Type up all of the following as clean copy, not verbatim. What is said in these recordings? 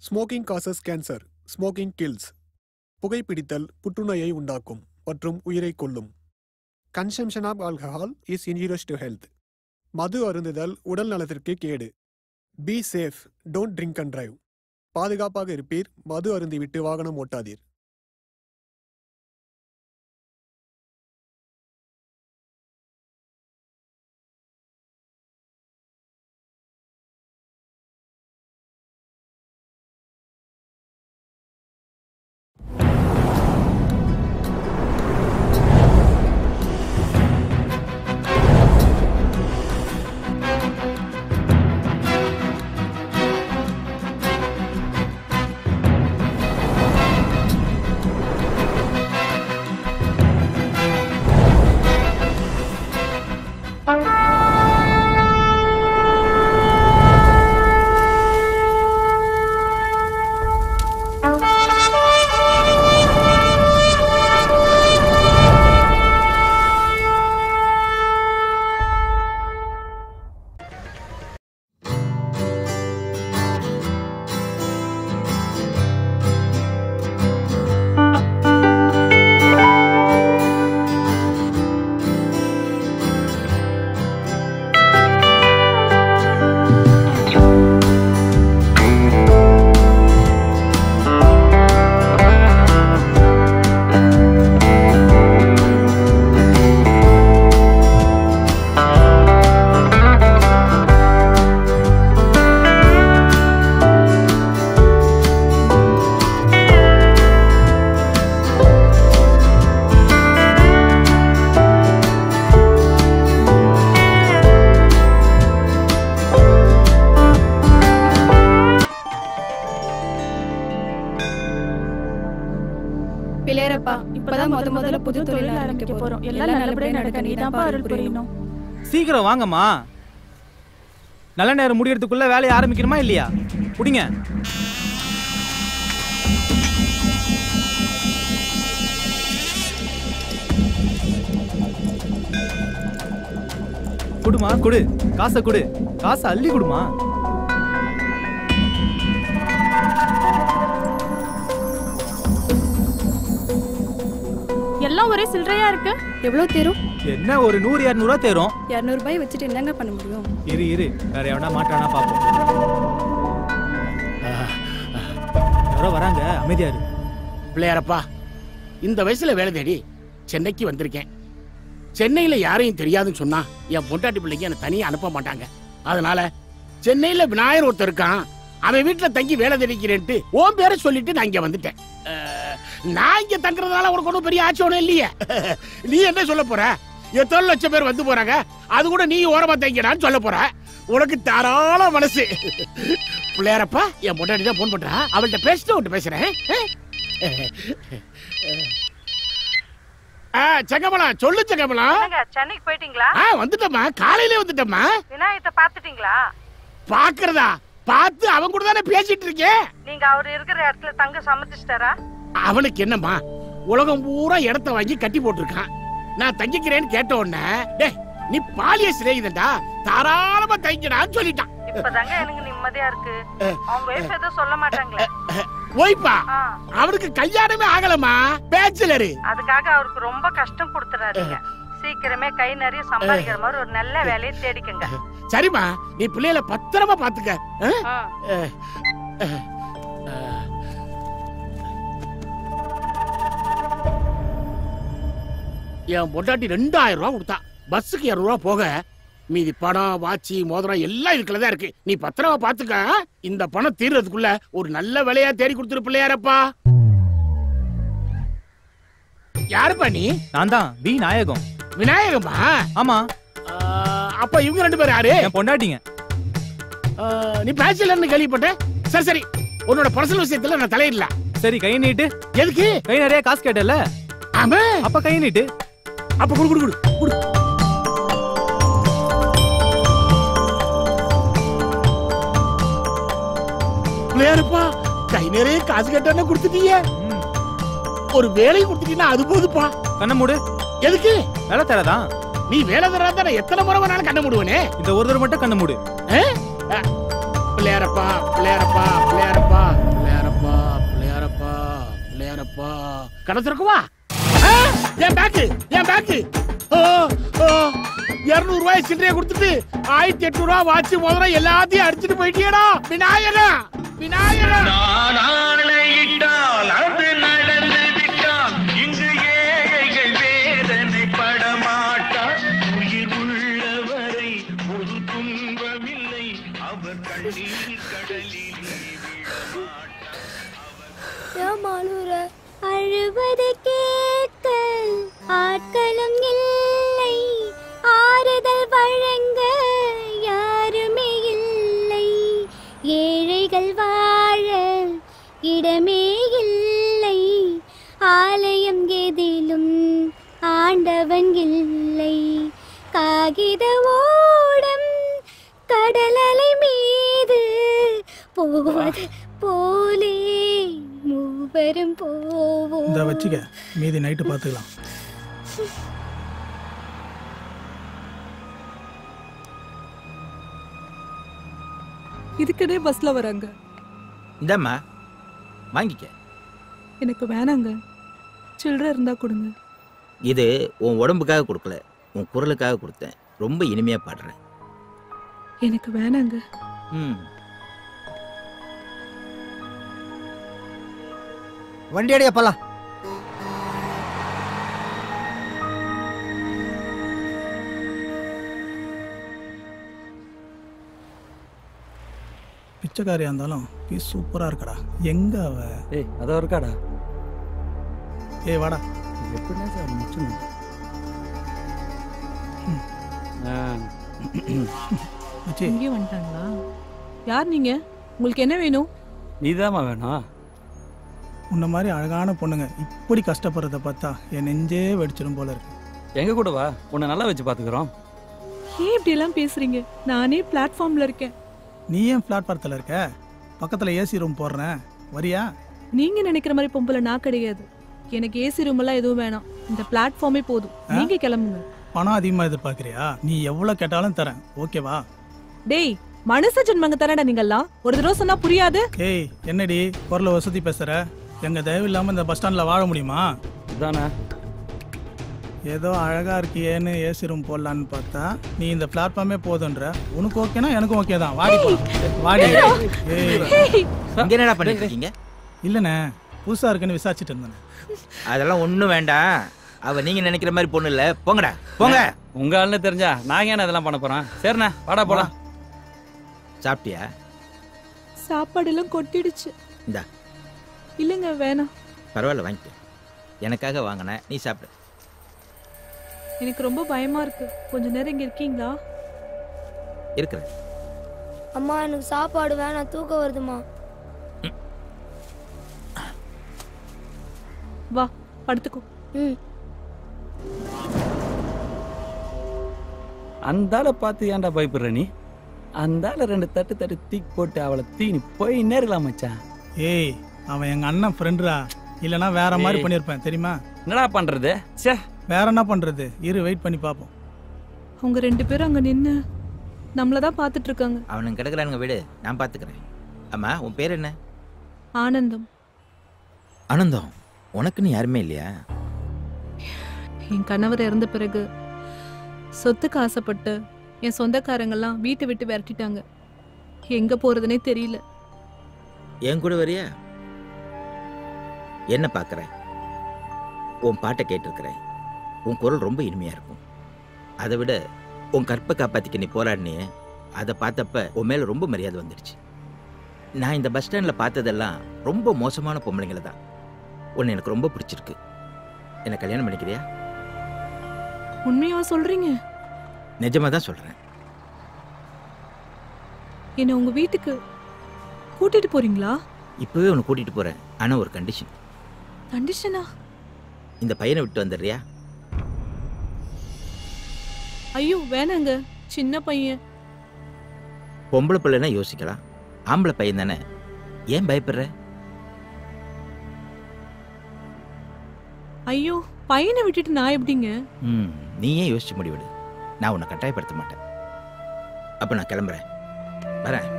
Smoking causes cancer, smoking kills. புகைப்பிடித்தல் புற்றுநோயை உண்டாக்கும் மற்றும் உயிரை கொல்லும். Consumption of alcohol is injurious to health. மது அருந்துதல் உடல் நலத்திற்கு கேடு. Be safe, don't drink and drive. பாதுகாப்பாக இருப்பீர், மது அருந்திவிட்டு வாகனம் ஓட்டாதீர். முதல்ல புது தொழில் ஆரம்பிக்க போறோம். எல்லாம் நல்லபடியா நடக்க நீதான் அருள் புரியணும். சீக்கிரம் வாங்கம்மா. நல்ல நேரம் முடியறதுக்குள்ள வேலையை ஆரம்பிக்கணுமா இல்லையா? புடிங்க. குடுமா குடு, காசை குடு, காசை அள்ளி குடுமா. எல்லாம் ஒரே சில்லறையா இருக்கு. எவ்வளவு தேரும்? என்ன ஒரு 100-200 ரூபா தேரும். 200 ரூபாய் வச்சுட்டு என்னங்க பண்ண முடியும்? இரு வேற எவனா மாட்டானா பாப்போம். யாரோ வராங்க, அமைதியா இரு. பிள்ளையாரப்பா, இந்த வயசுல வேலை தேடி சென்னைக்கு வந்திருக்கேன். சென்னையில யாரையும் தெரியாதுன்னு சொன்னா என் பொண்டாட்டி பிள்ளைக்கு என்ன தனியா அனுப்ப மாட்டாங்க. அதனால சென்னையில விநாயகர் ஒருத்தர் இருக்கான், அவன் வீட்டுல தங்கி வேலை தேடிக்கிறேன்ட்டு உன் பேரை சொல்லிட்டு நான் இங்க வந்துட்டேன். நான் இங்க தங்குறதுனால உனக்கு ஒன்றும் பெரிய ஆட்சி ஒன்றும் இல்லையே. நீ என்ன சொல்ல போற? எத்தனை லட்சம் பேர் வந்து போறாங்க, அது கூட நீ ஓரமா தங்கிடான்னு சொல்ல போற. உனக்கு தாராள மனசு. பிள்ளையாரப்பா, என் பொண்டாட்டி தான் போன் பண்றா, அவள்கிட்ட பேசிட்டு உன்ட்டு பேசுறேன். செங்கமலம், சொல்லு செங்கமலம். சென்னைக்கு போயிட்டீங்களா? வந்துட்டம்மா, காலையிலே வந்துட்டம்மா. விநாயகத்தை பாத்துட்டீங்களா? பாக்குறதா? பார்த்து அவன் கூட தானே பேசிட்டு இருக்கேன். நீங்க அவர் இருக்கிற இடத்துல தங்க சம்மதிச்சிட்டாரா? அவனுக்கு என்னம்மா, உலகம் பூரா இடத்த வாங்கி கட்டி போட்டிருக்கான். நான் தங்கிக்கிறேன்னு கேட்ட உடனே, டேய் நீ பாலிய சிநேகிதன்டா, தாராளமா தங்கிடான்னு சொல்லிட்டான். இப்பதாங்க எனக்கு நிம்மதியா இருக்கு. அவங்க வைஃப் எதுவும் சொல்ல மாட்டாங்களே? ஓய்ப்பா, அவனுக்கு கல்யாணமே ஆகலமா, பேச்சுலரு. அதுக்காக அவருக்கு ரொம்ப கஷ்டம் கொடுத்துறாருங்க. சீக்கிரமே கை நிறைய சம்பாதிக்கிற மாதிரி ஒரு நல்ல வேலையை தேடிக்கங்க. சரிம்மா, நீ பிள்ளைகளை பத்திரமா பாத்துக்க. என் பொண்டாட்டி 2000 ரூபா கொடுத்தா. பஸ்ஸுக்கு 200 ரூபா போக மீதி பணம், வாட்சி, மோதிரம் எல்லாம் இதுக்குள்ளதான் இருக்கு. நீ பத்திரமா பாத்துக்க. இந்த பணம் தீர்றதுக்குள்ள ஒரு நல்ல வேலையா தேடி கொடுத்துரு பிள்ளையாரப்பா. யாருப்பா நீ? நான் தான் வி நாயகம். விநாயகமா? ஆமா. அப்ப இவங்க 2 பேரும் யாரு? என் பொண்டாட்டிங்க. நீ பேச்சுலர்னு கேள்விப்பட்டேன். சரி சரி, உன்னோட பர்சனல் விஷயத்துல நான் தலையிடல. சரி, கை நீட்டு. எதுக்கு? கை நிறைய காசு கேட்டல. ஆமா, அப்ப கை நீட்டு. அப்ப குடு குடு குடு குடு. பிள்ளையாரப்பா, கை நிறைய காசு கேட்டானே கொடுத்துட்டீங்க. ஒரு வேலை கொடுத்துட்டீங்கன்னா அது போதுப்பா. கண்ண மூடு. எதுக்கு? வேலை தரதான். நீ வேலை தராத நான் எத்தனை முறை வேணாலும் கண்ண மூடுவனே. இந்த ஒரு தடவை மட்டும் கண்ண மூடு. பிள்ளையாரப்பா பிள்ளையாரப்பா பிள்ளையாரப்பா பிள்ளையாரப்பா பிள்ளையாரப்பா பிள்ளையாரப்பா கடத்திருக்குவா என் பேக்கு 200 ரூபாய் சில்லறையை கொடுத்துட்டு 1800 ரூபாய் வாட்சி முதல்ல எல்லாத்தையும் அடிச்சுட்டு போயிட்டியடா விநாயகா விநாயகா. அது நடந்து விட்டால் இங்கு ஏழைகள் வேதனை படமாட்டா. உயிர் உள்ளவரை ஒரு துன்பமில்லை அவர் கண்ணீர் கடலில் விழமாட்டார். அழுவது கேட்க ஆட்களும் இல்லை, ஆறுதல் வழங்க யாருமே இல்லை, ஏழைகள் வாழ இடமே இல்லை, ஆலயம் எதிலும் ஆண்டவன் இல்லை, காகித ஓடம் கடலலை மீது போவது போலே மூவரும் போவோம். இந்த வச்சுக்க, மீதி நைட்டு பார்த்துக்கலாம். இதுக்கடே பஸ்ல வராங்க. இந்தம்மா வாங்கிக்க. எனக்கு வேணாங்க, சில்லறை இருந்தா கொடுங்க. இது உன் உடம்புக்காக கொடுக்கல, உன் குரலுக்காக கொடுத்தேன். ரொம்ப இனிமையா பாடுறேன். எனக்கு வேணாங்க. வண்டி அடியா போலாம். பிச்சைக்காரியா இருந்தாலும் பீஸ் சூப்பரா இருக்கடா. எங்க அவ? ஏய் அதோ இருக்காடா. ஏய் வாடா. எப்படின்னா சார் முச்சுங்க. இங்கே வந்துட்டாங்களா? யார் நீங்க? உங்களுக்கு என்ன வேணும்? நீதாம்மா வேணும். உன்ன மாதிரி அழகான பொண்ணுங்க இப்படி கஷ்டப்படுறத பார்த்தா என் நெஞ்சே வெடிச்சிடும் போல இருக்கு. எங்க கூட வா, உன்னை நல்லா வச்சு பாத்துக்கிறோம். ஏன் இப்படி எல்லாம் பேசுறீங்க? நானே பிளாட்ஃபார்ம்ல இருக்கேன். நீ ஏன் பிளாட்ஃபார்ம்ல இருக்க? பக்கத்துல ஏசி ரூம் போடுறேன், வரியா? நீங்க நினைக்கிற மாதிரி பொம்பளை நான் கிடையாது. எனக்கு ஏசி ரூம் எல்லாம் எதுவும் வேணாம். இந்த பிளாட்ஃபார்மே போதும். நீங்க கிளம்புங்க. பணம் அதிகமா எதிர்பார்க்கறியா? நீ எவ்வளவு கேட்டாலும் தரேன், ஓகேவா? டேய் மனுஷ ஜென்மங்க தரடா நீங்கெல்லாம். ஒரு தடவை சொன்னா புரியாது. ஏய் என்னடி குரல வசதி பேசுற? எங்க தயவு இல்லாம இந்த பஸ் ஸ்டாண்ட்ல வாழ முடியுமா? இதானே ஏதோ அழகா இருக்கியேன்னு ஏசி ரூம் போடலான்னு பார்த்தா நீ இந்த பிளாட்ஃபார்மே போதுன்ற. உனக்கு ஓகேனா எனக்கும் ஓகே தான். வாடி வாடி. இங்க என்னடா பண்ணிட்டு இருக்கீங்க? இல்லண்ணே, புதுசா இருக்குன்னு விசாரிச்சுட்டு இருந்தேன். அதெல்லாம் ஒண்ணும் வேண்டாம். அவ நீங்க நினைக்கிற மாதிரி பொண்ணு இல்ல. போங்கடா போங்க. உங்க ஆளுன்னு தெரிஞ்சா நாங்க என்ன அதெல்லாம் பண்ண போறோம்? சரிண்ணா வாடா போலாம். சாப்பிட்டியா? சாப்பாடு எல்லாம் கொட்டிடுச்சு. இந்தா. இல்லங்க வேணாம். பரவாயில்ல வாங்கிக்க. எனக்காக வாங்கின, நீ சாப்பிடு. எனக்கு ரொம்ப பயமா இருக்கு. கொஞ்ச நேரம் இங்க இருக்கீங்களா? இருக்கிறேன். அம்மா எனக்கு சாப்பாடு வேணாம், தூக்கம் வருதுமா. வா படுத்துக்கோ. அந்தால பார்த்து ஏன்டா பயப்படுற நீ? அந்தால 2 தட்டு தட்டு தீக்கு போட்டு அவளை தீனி போய் நேரலாம் மச்சான். ஏய் அவன் எங்க அண்ணன் ஃப்ரெண்டுடா. இல்லனா வேற மாதிரி பண்ணிருப்பேன் தெரியுமா? என்னடா பண்றது? ச்சே வேற என்ன பண்றது? இரு வெயிட் பண்ணி பாப்போம். அவங்க 2 பேரும் அங்க நின்னு நம்மள தான் பாத்துட்டு இருக்காங்க. அவனுங்க கிடக்குறானுங்க, விடு, நான் பாத்துக்கிறேன். அம்மா உன் பேர் என்ன? ஆனந்தம். ஆனந்தம், உனக்குன்னு யாருமே இல்லையா? என் கணவர் இறந்த பிறகு சொத்துக்கு ஆசைப்பட்டு என் சொந்தக்காரங்கெல்லாம் வீட்டை விட்டு விரட்டிட்டாங்க. எங்க போறதுனே தெரியல. என் கூட வரியா? என்ன பார்க்குறேன்? உன் பாட்டை கேட்டிருக்கிறேன். உன் குரல் ரொம்ப இனிமையா இருக்கும். அதை விட உன் கற்பை காப்பாத்திக்க நீ போராடினே, அதை பார்த்தப்ப உன் மேல ரொம்ப மரியாதை வந்துடுச்சு. நான் இந்த பஸ் ஸ்டாண்ட்ல பார்த்ததெல்லாம் ரொம்ப மோசமான பொம்பளைங்களை தான். உன்னை எனக்கு ரொம்ப பிடிச்சிருக்கு. என்ன கல்யாணம் பண்ணிக்கிறியா? உண்மையா சொல்றீங்க? நிஜமா தான் சொல்றேன். என்ன உங்க வீட்டுக்கு கூட்டிட்டு போறீங்களா? இப்பவே உன்னை கூட்டிட்டு போறேன். ஆனா ஒரு கண்டிஷன். கண்டிஷனா? இந்த பையனை விட்டு வந்துடுறியா? ஐயோ வேணாங்க, சின்ன பையன். பொம்பளை பிள்ளைன்னா யோசிக்கலாம், ஆம்பளை பையன் தானே, ஏன் பயப்படுற? ஐயோ பையனை விட்டுட்டு நான் எப்படிங்க? நீ ஏன் யோசிச்சு முடிவிடு. நான் உன்னை கட்டாயப்படுத்த மாட்டேன். அப்ப நான் கிளம்புறேன், வரேன்.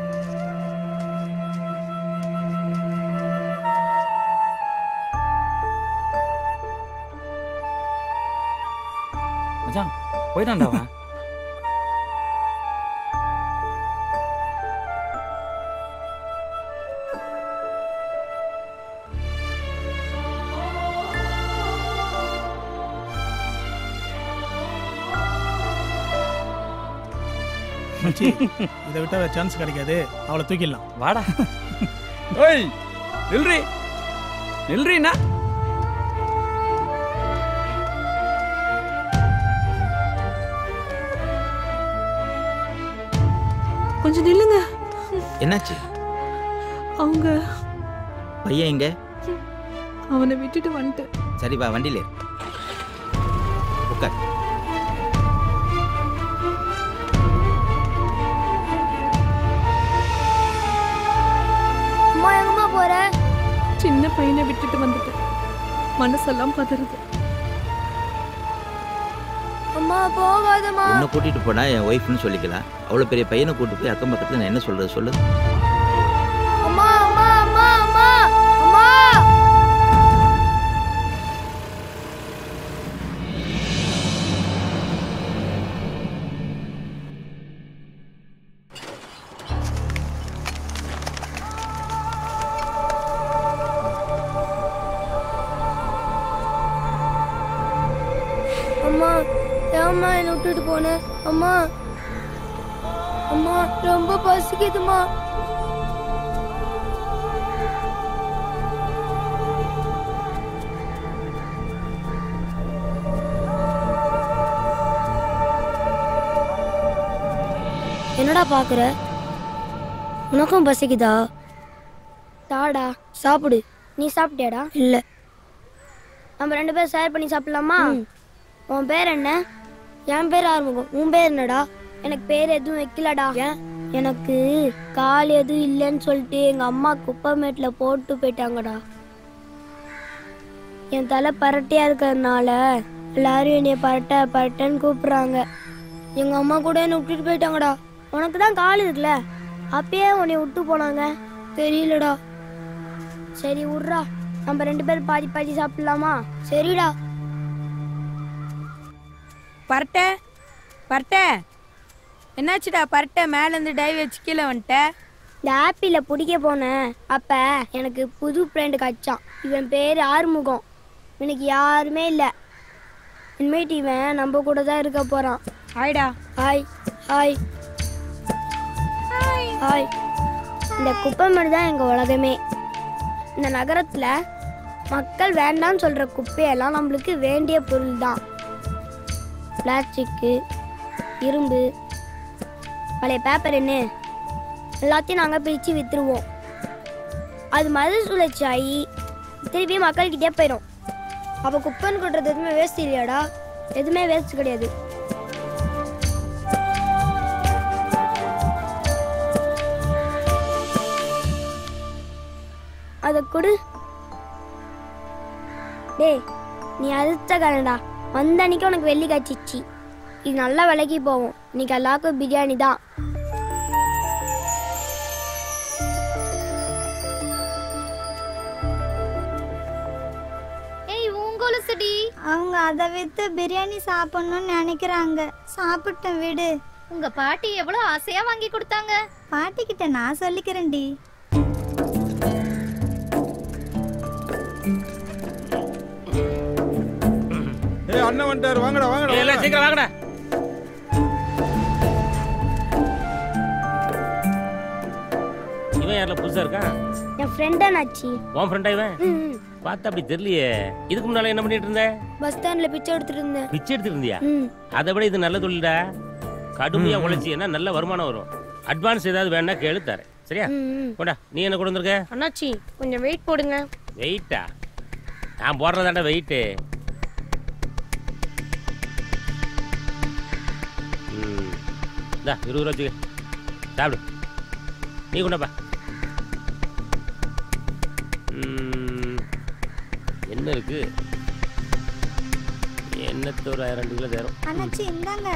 மச்சான் போயிட்டான்டாவா? மச்சி, இதை விட்டா வேற சான்ஸ் கிடைக்காது. அவளை தூக்கிடலாம். வாடா. ஓய் நில்றி நில்றீண்ணா. கொஞ்சம் நில்லுங்க. என்னாச்சு? அவங்க பையன் எங்க? அவனை விட்டுட்டு வந்துட்டு. சரி வா, வண்டியில உட்கார். அம்மா எங்கம்மா போற? சின்ன பையனை விட்டுட்டு வந்துட்டு மனசெல்லாம் பதறுது. அம்மா போகாதம்மா. உன்னை கூட்டிட்டு போனா என் ஒய்ஃப்னு சொல்லிக்கலாம். அவ்வளவு பெரிய பையனை கூட்டு போய் அக்கம் பக்கத்துல நான் என்ன சொல்றது சொல்லு? அம்மா அம்மா அம்மா அம்மா அம்மா. அம்மா ஏம்மா என்னை விட்டுட்டு போன? அம்மா அம்மா ரொம்ப பசிக்குதுமா. என்னடா பாக்குற? உனக்கும் பசிக்குதா? தாடா சாப்பிடு. நீ சாப்பிட்டியாடா? இல்ல. நம்ம 2 பேரும் ஷேர் பண்ணி சாப்பிடலாமா? உன் பேர் என்ன? என் பேர் ஆறுமுகம். உன் பேர் என்னடா? எனக்கு பேர் எதுவும் வைக்கலடா. எனக்கு கால் எதுவும் இல்லைன்னு சொல்லிட்டு எங்க அம்மா குப்பைமேட்டுல போட்டு போயிட்டாங்கடா. என் தலை பரட்டையா இருக்கிறதுனால எல்லாரும் என்னைய பரட்டை பரட்டைன்னு கூப்பிடுறாங்க. எங்க அம்மா கூட என்னை விட்டுட்டு போயிட்டாங்கடா. உனக்கு தான் கால் இருக்குல்ல, அப்பயே உன்னை விட்டு போனாங்க. தெரியலடா. சரி விட்றா, நம்ம 2 பேரும் பாதி பாதி சாப்பிடலாமா? சரிடா. பரட்டை பரட்டை என்னாச்சுடா? பரட்டை மேலேருந்து டைவ் வச்சு கீழே வந்துட்ட. இந்த ஆப்பிள பிடிக்க போனேன். அப்ப எனக்கு புது ஃப்ரெண்டு கச்சான். இவன் பேர் ஆறுமுகம். எனக்கு யாருமே இல்லை. இனிமேட்டு இவன் நம்ம கூட தான் இருக்க போறான். ஹாய்டா. Hi hi hi. இந்த குப்பைமேடு தான் எங்க உலகமே. இந்த நகரத்துல மக்கள் வேண்டாம்னு சொல்ற குப்பையெல்லாம் நம்மளுக்கு வேண்டிய பொருள் தான். பிளாஸ்டிக்கு, இரும்பு, பழைய பேப்பர் என்ன எல்லாத்தையும் நாங்கள் பிரித்து விற்றுருவோம். அது மறுசுழற்சி ஆகி திருப்பி மக்கள்கிட்டே போயிடும். அப்போ குப்பைன்னு கொட்டுறது எதுவுமே வேஸ்ட் இல்லையாடா? எதுவுமே வேஸ்ட் கிடையாது. அதை கொடு. டேய் நீ அதிர்ஷ்டக்காரன்டா. வந்த அன்னைக்கு உனக்கு வெள்ளி காய்ச்சிச்சு. இது நல்லா விலைக்கு போகும். இன்னைக்கு எல்லாருக்கும் பிரியாணி தான். அவங்க அதை வித்து பிரியாணி சாப்பிடணும்னு நினைக்கிறாங்க. சாப்பிட்டேன் விடு. உங்க பாட்டி எவ்வளவு ஆசையா வாங்கி கொடுத்தாங்க. பாட்டி கிட்ட நான் சொல்லிக்கிறேன்டி. ஏய் அண்ணன் வந்துட்டாரு. வாங்கடா வாங்கடா. எல்லாம் சீக்கிரம் வாங்கடா. இவன் யாரல புதுசா இருக்கான்? என் ஃப்ரெண்டா நாச்சி. உன் ஃப்ரெண்டா இவன்? பார்த்தா அப்படி தெரியலையே. இதுக்கு முன்னால என்ன பண்ணிட்டு இருந்த? பஸ் ஸ்டாண்ட்ல பிச்சை எடுத்துட்டு இருந்தேன். பிச்சை எடுத்துட்டு இருந்தியா? அதை விட இது நல்ல தொழில்டா. கடுமையா உழைச்சின்னா நல்ல வருமானம் வரும். அட்வான்ஸ் ஏதாவது வேணா கேளு தரேன். சரியா? போடா. நீ என்ன கொண்டு வந்திருக்க? அண்ணாச்சி கொஞ்சம் வெயிட் போடுங்க. வெயிட்டா? நான் போடுறதாண்டா வெயிட்டு. இந்தா 20 ரூபா வச்சுக்க. சாப்பிடு. நீ கொண்டப்பா. என்ன இருக்கு? எண்ணத்தை ஒரு 2 கிலோ தேரும். அண்ணாச்சி இந்தாங்க.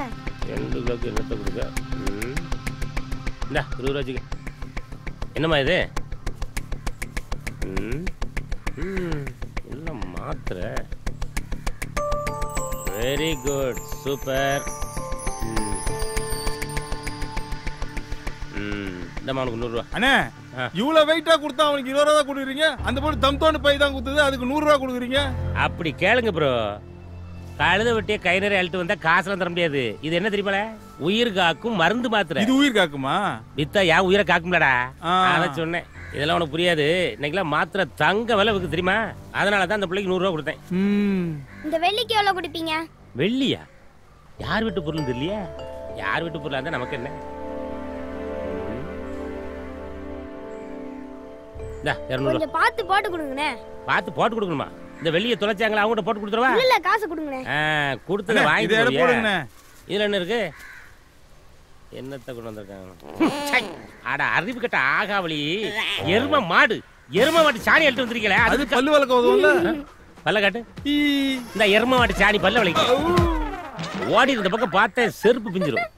2 கிலோக்கு எண்ணத்தை கொடுக்க. இந்தா 20 ரூபா வச்சுக்க. என்னம்மா இது? எல்லாம் மாத்திரை. Very good, super. இந்தம்மா உனக்கு 100 ரூபா. அண்ணே இவ்வளவு வெயிட்டா கொடுத்தா அவனுக்கு 20 ரூபா கொடுக்குறீங்க, அந்த பொண்ணு தம்தோன்னு பை தான் கொடுத்தது, அதுக்கு 100 ரூபா கொடுக்குறீங்க. அப்படி கேளுங்க ப்ரோ. கழுத வெட்டிய கை நிறைய அழுட்டு வந்தா காசுலாம் தர முடியாது. இது என்ன தெரியுமால? உயிர் காக்கும் மருந்து மாத்திரை. இது உயிர் காக்குமா? வித்தா யா உயிரை காக்கும்லடா. அதான் சொன்னேன். இதெல்லாம் உனக்கு புரியாது. இன்னைக்கெல்லாம் மாத்திரை தங்க விலை விற்கு தெரியுமா? அதனால தான் அந்த பிள்ளைக்கு 100 ரூபா கொடுத்தேன். இந்த வெள்ளிக்கு எவ்வளவு கொடுப்பீங்க? வெள்ளியா? யார் வீட்டு பொருள் தெரியலையா? யார் வீட்டு பொருளா இருந்தா நமக்கு என்ன? கொஞ்சம் பார்த்து போட்டு கொடுங்கண்ணே. பார்த்து போட்டு கொடுக்கணுமா? இந்த வெள்ளியை தொலைச்சாங்களா, அவங்ககிட்ட போட்டு கொடுத்துருவா? இல்ல காசு கொடுங்கண்ணே. கொடுத்தத வாங்கி போடுங்க. இதுல என்ன இருக்கு? என்னத்தை கொண்டு வந்திருக்காங்க? அட அறிவு கட்ட ஆகாவளி, எரும மாடு சாணி எடுத்து வந்திருக்கீங்களே, அது பல்லு வளக்க உதவும்ல. பல்ல காட்டு. இந்த எரும மாட்டு சாணி பல்ல வலிக்கு. ஓடி இந்த பக்கம் பார்த்தேன் செருப்பு பிஞ்சிரும்.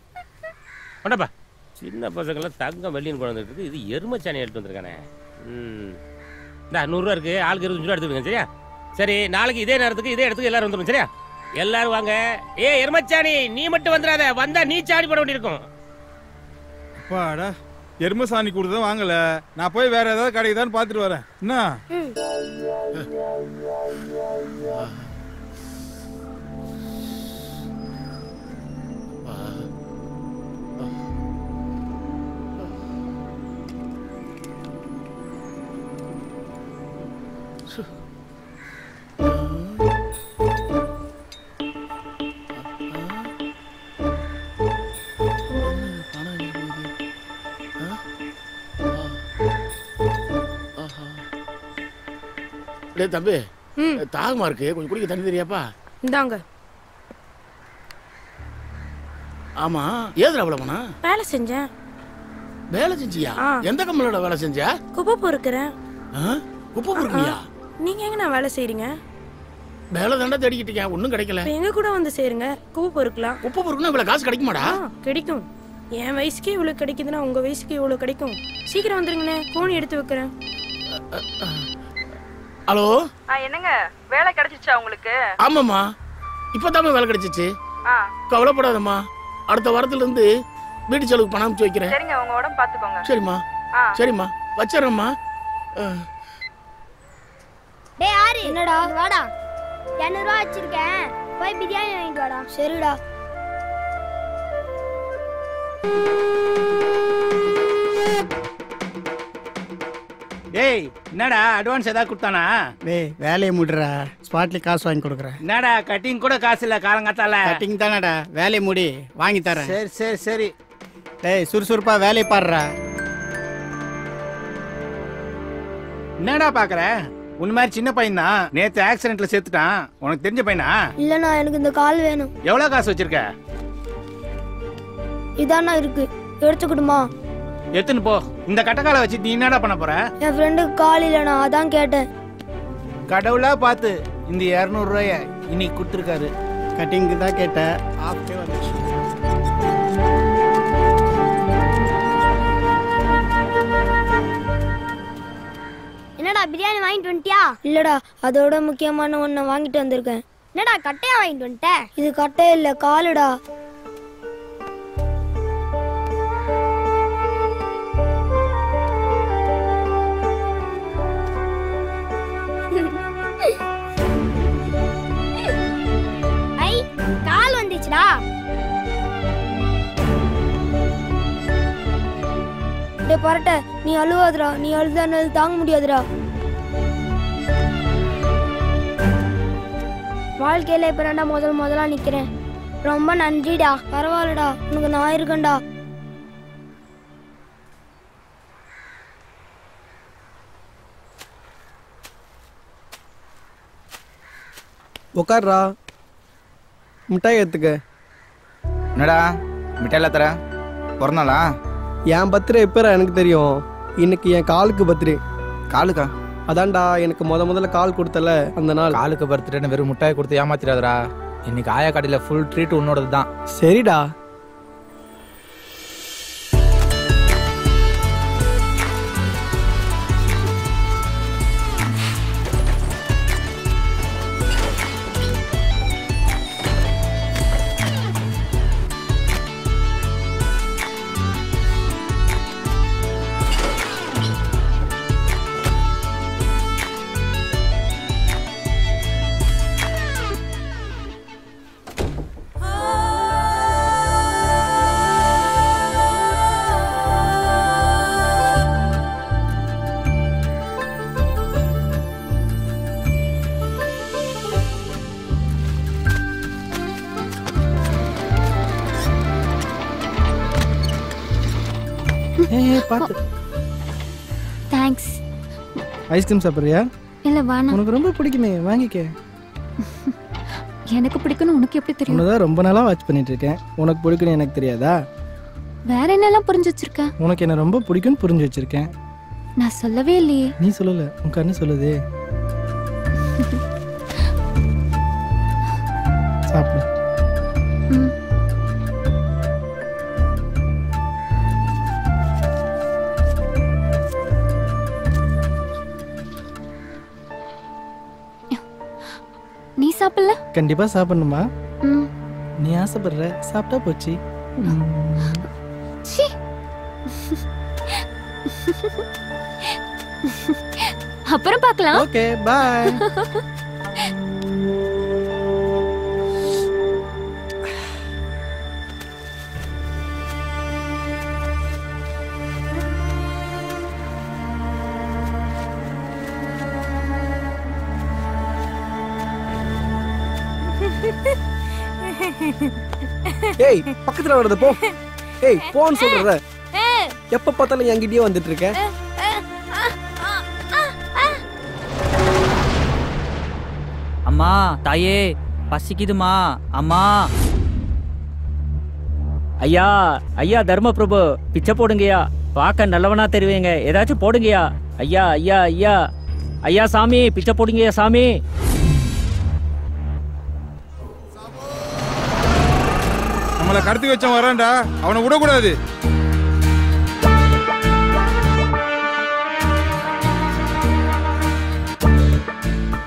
கொண்டப்பா. சின்ன பசங்களாம் தங்கம் வெள்ளின்னு கொண்டு வந்துருக்கு. இது எரும சாணி எடுத்து வந்திருக்கானே. இந்த 100 ரூபா இருக்கு, ஆளுக்கு 25 ரூபா எடுத்துக்கோங்க. சரியா? சரி, நாளைக்கு இதே நேரத்துக்கு இதே இடத்துக்கு எல்லாரும் வந்துடும். சரியா? எல்லாரும் வாங்க. எருமச்சாணி நீ மட்டும் வந்துடாத, வந்தா நீ சாணி போட வேண்டியிருக்கும். அப்பாடா, எரும சாணி கொடுத்தா வாங்கல. நான் போய் வேற ஏதாவது கிடைக்குதான்னு பார்த்துட்டு வரேன். என்ன தம்பி, தாகமா இருக்கு, கொஞ்சம் குடிக்க தண்ணி தெரியாப்பா? இந்தாங்க. ஆமா, ஏதுல அவ்வளவுனா? வேலை செஞ்சேன். வேலை செஞ்சியா? எந்த கம்பெனியோட வேலை செஞ்சா? குப்பை பொறுக்கிறேன். குப்பை பொறுக்கியா? நீங்க எங்க நான் வேலை செய்றீங்க? வேலை தாண்டா தேடிக்கிட்டீங்க, ஒன்னும் கிடைக்கல. எங்க கூட வந்து சேருங்க, குப்பை பொறுக்கலாம். குப்பை பொறுக்கணும் இவ்வளவு காசு கிடைக்குமாடா? கிடைக்கும். என் வயசுக்கே இவ்வளவு கிடைக்குதுன்னா உங்க வயசுக்கு இவ்வளவு கிடைக்கும். சீக்கிரம் வந்துருங்கண்ணே, கோணி எடுத்து வைக்கிறேன். ஹலோ, என்னங்க வேலை கிடைச்சிச்சா உங்களுக்கு? ஆமாம்மா, இப்பதாம்மா வேலை கிடைச்சிச்சு. கவலைப்படாதம்மா, அடுத்த வாரத்துல இருந்து வீட்டு செலவுக்கு பணம் அனுப்பிச்சு வைக்கிறேன். சரிங்க, உங்க உடம்பு பாத்துக்கோங்க. சரிம்மா. சரிம்மா, வச்சிடறேம்மா. டேய் ஆரி, என்னடா? வாடா, 200 ரூபா வச்சிருக்கேன், போய் பிரியாணி வாங்கிட்டு வாடா. சரிடா. டேய், என்னடா அட்வான்ஸ் ஏதாவது கொடுத்தானா? டேய், வேலையை முடிறா, ஸ்பாட்ல காசு வாங்கி கொடுக்குறேன். என்னடா கட்டிங் கூட காசு இல்ல காலங்காத்தால? கட்டிங் தானடா, வேலையை முடி, வாங்கி தரேன். சரி சரி சரி. டேய், சுறுசுறுப்பா வேலையை பாடுறா. என்னடா பாக்குற? உன் மாதிரி சின்ன பையன் தான், நேத்து ஆக்சிடென்ட்ல செத்துட்டான். உனக்கு தெரிஞ்ச பையனா? இல்லண்ணா, எனக்கு இந்த கால் வேணும். எவ்வளவு காசு வச்சிருக்க? இதானா இருக்கு, எடுத்துக்கிடுமா? எத்துன்னு போ. இந்த கட்டக்கால வச்சு நீ என்னடா பண்ண போற? என் ஃப்ரெண்டுக்கு கால் இல்லண்ணா, அதான் கேட்டேன். கடவுளா பார்த்து இந்த 200 ரூபாய இன்னைக்கு கொடுத்துருக்காரு. கட்டிங்க்கு தான் கேட்டேன், ஆஃப்டே வந்துச்சு. என்னடா பிரியாணி வாங்கிட்டு வந்துட்டியா? இல்லடா, அதோட முக்கியமான ஒண்ணு வாங்கிட்டு வந்திருக்கேன். என்னடா கட்டையா வாங்கிட்டு வந்துட்ட? இது கட்டையா இல்ல, காலுடா. ஐ, கால் வந்துச்சுடா. டேய் பரட்ட, நீ அழுவாதடா, நீ அழுதானது தாங்க முடியாதுடா. வாழ்க்கையில இப்ப நான் முதலா நிக்கிறேன். ரொம்ப நன்றிடா. பரவாயில்லடா, உனக்கு நான் இருக்கேன்டா. உட்கார்றா, மிட்டாய் எடுத்துக்க. என்னடா மிட்டாயில தர? பிறந்தாளா? என் பர்த்டே எப்போ எனக்கு தெரியும். இன்னைக்கு என் காலுக்கு பர்த்டே. காலுக்கா? அதான்டா, எனக்கு முதல்ல கால் கொடுத்தல அந்த நாள். காலுக்கு பர்த்டேன்னு வெறும் மிட்டாய் கொடுத்து ஏமாத்திராதடா. இன்னைக்கு ஆயா கடையில் ஃபுல் ட்ரீட் உன்னோடது தான். சரிடா. பார்த்து. தேங்க்ஸ். ஐஸ்கிரீம் சாப்பிட்றியா? இல்ல வேணாம். உனக்கு ரொம்ப பிடிக்குமே, வாங்கிக்க. எனக்கு பிடிக்கும்னு உனக்கு எப்படி தெரியும்? உன்னதான் ரொம்ப நாளா வாட்ச் பண்ணிட்டு இருக்கேன். உனக்கு பிடிக்கும்னு எனக்கு தெரியாதா? வேற என்னெல்லாம் புரிஞ்சு வச்சிருக்க? உனக்கு என்ன ரொம்ப பிடிக்கும்னு புரிஞ்சு வச்சிருக்கேன். நான் சொல்லவே இல்லையே. நீ சொல்லல, உன் கண்ணு சொல்லுதே. சாப்பிடு. நீ சாப்பிடல? கண்டிப்பா சாப்பிடணுமா? ம். நீ ஆசைப்படுற, சாப்பிட்டா போச்சு. சீ. அப்புறம் பார்க்கலாம். Okay, bye. ஏய், பக்கத்துல வரத போ. ஏய், போன்னு சொல்றற. எப்ப பார்த்தாலும் என்கிட்டயே வந்துட்டு இருக்க. அம்மா, தாயே, பசிக்குதுமா. அம்மா. ஐயா, ஐயா தர்மபிரபு, பிச்சை போடுங்கய்யா. பார்க்க நல்லவனா தெரியுங்க, ஏதாச்சும் போடுங்கய்யா. ஐயா, ஐயா, ஐயா, ஐயா சாமி, பிச்சை போடுங்கய்யா சாமி. நம்மளை கடத்தி வச்சவன் வரான்டா, அவனை விடக்கூடாது.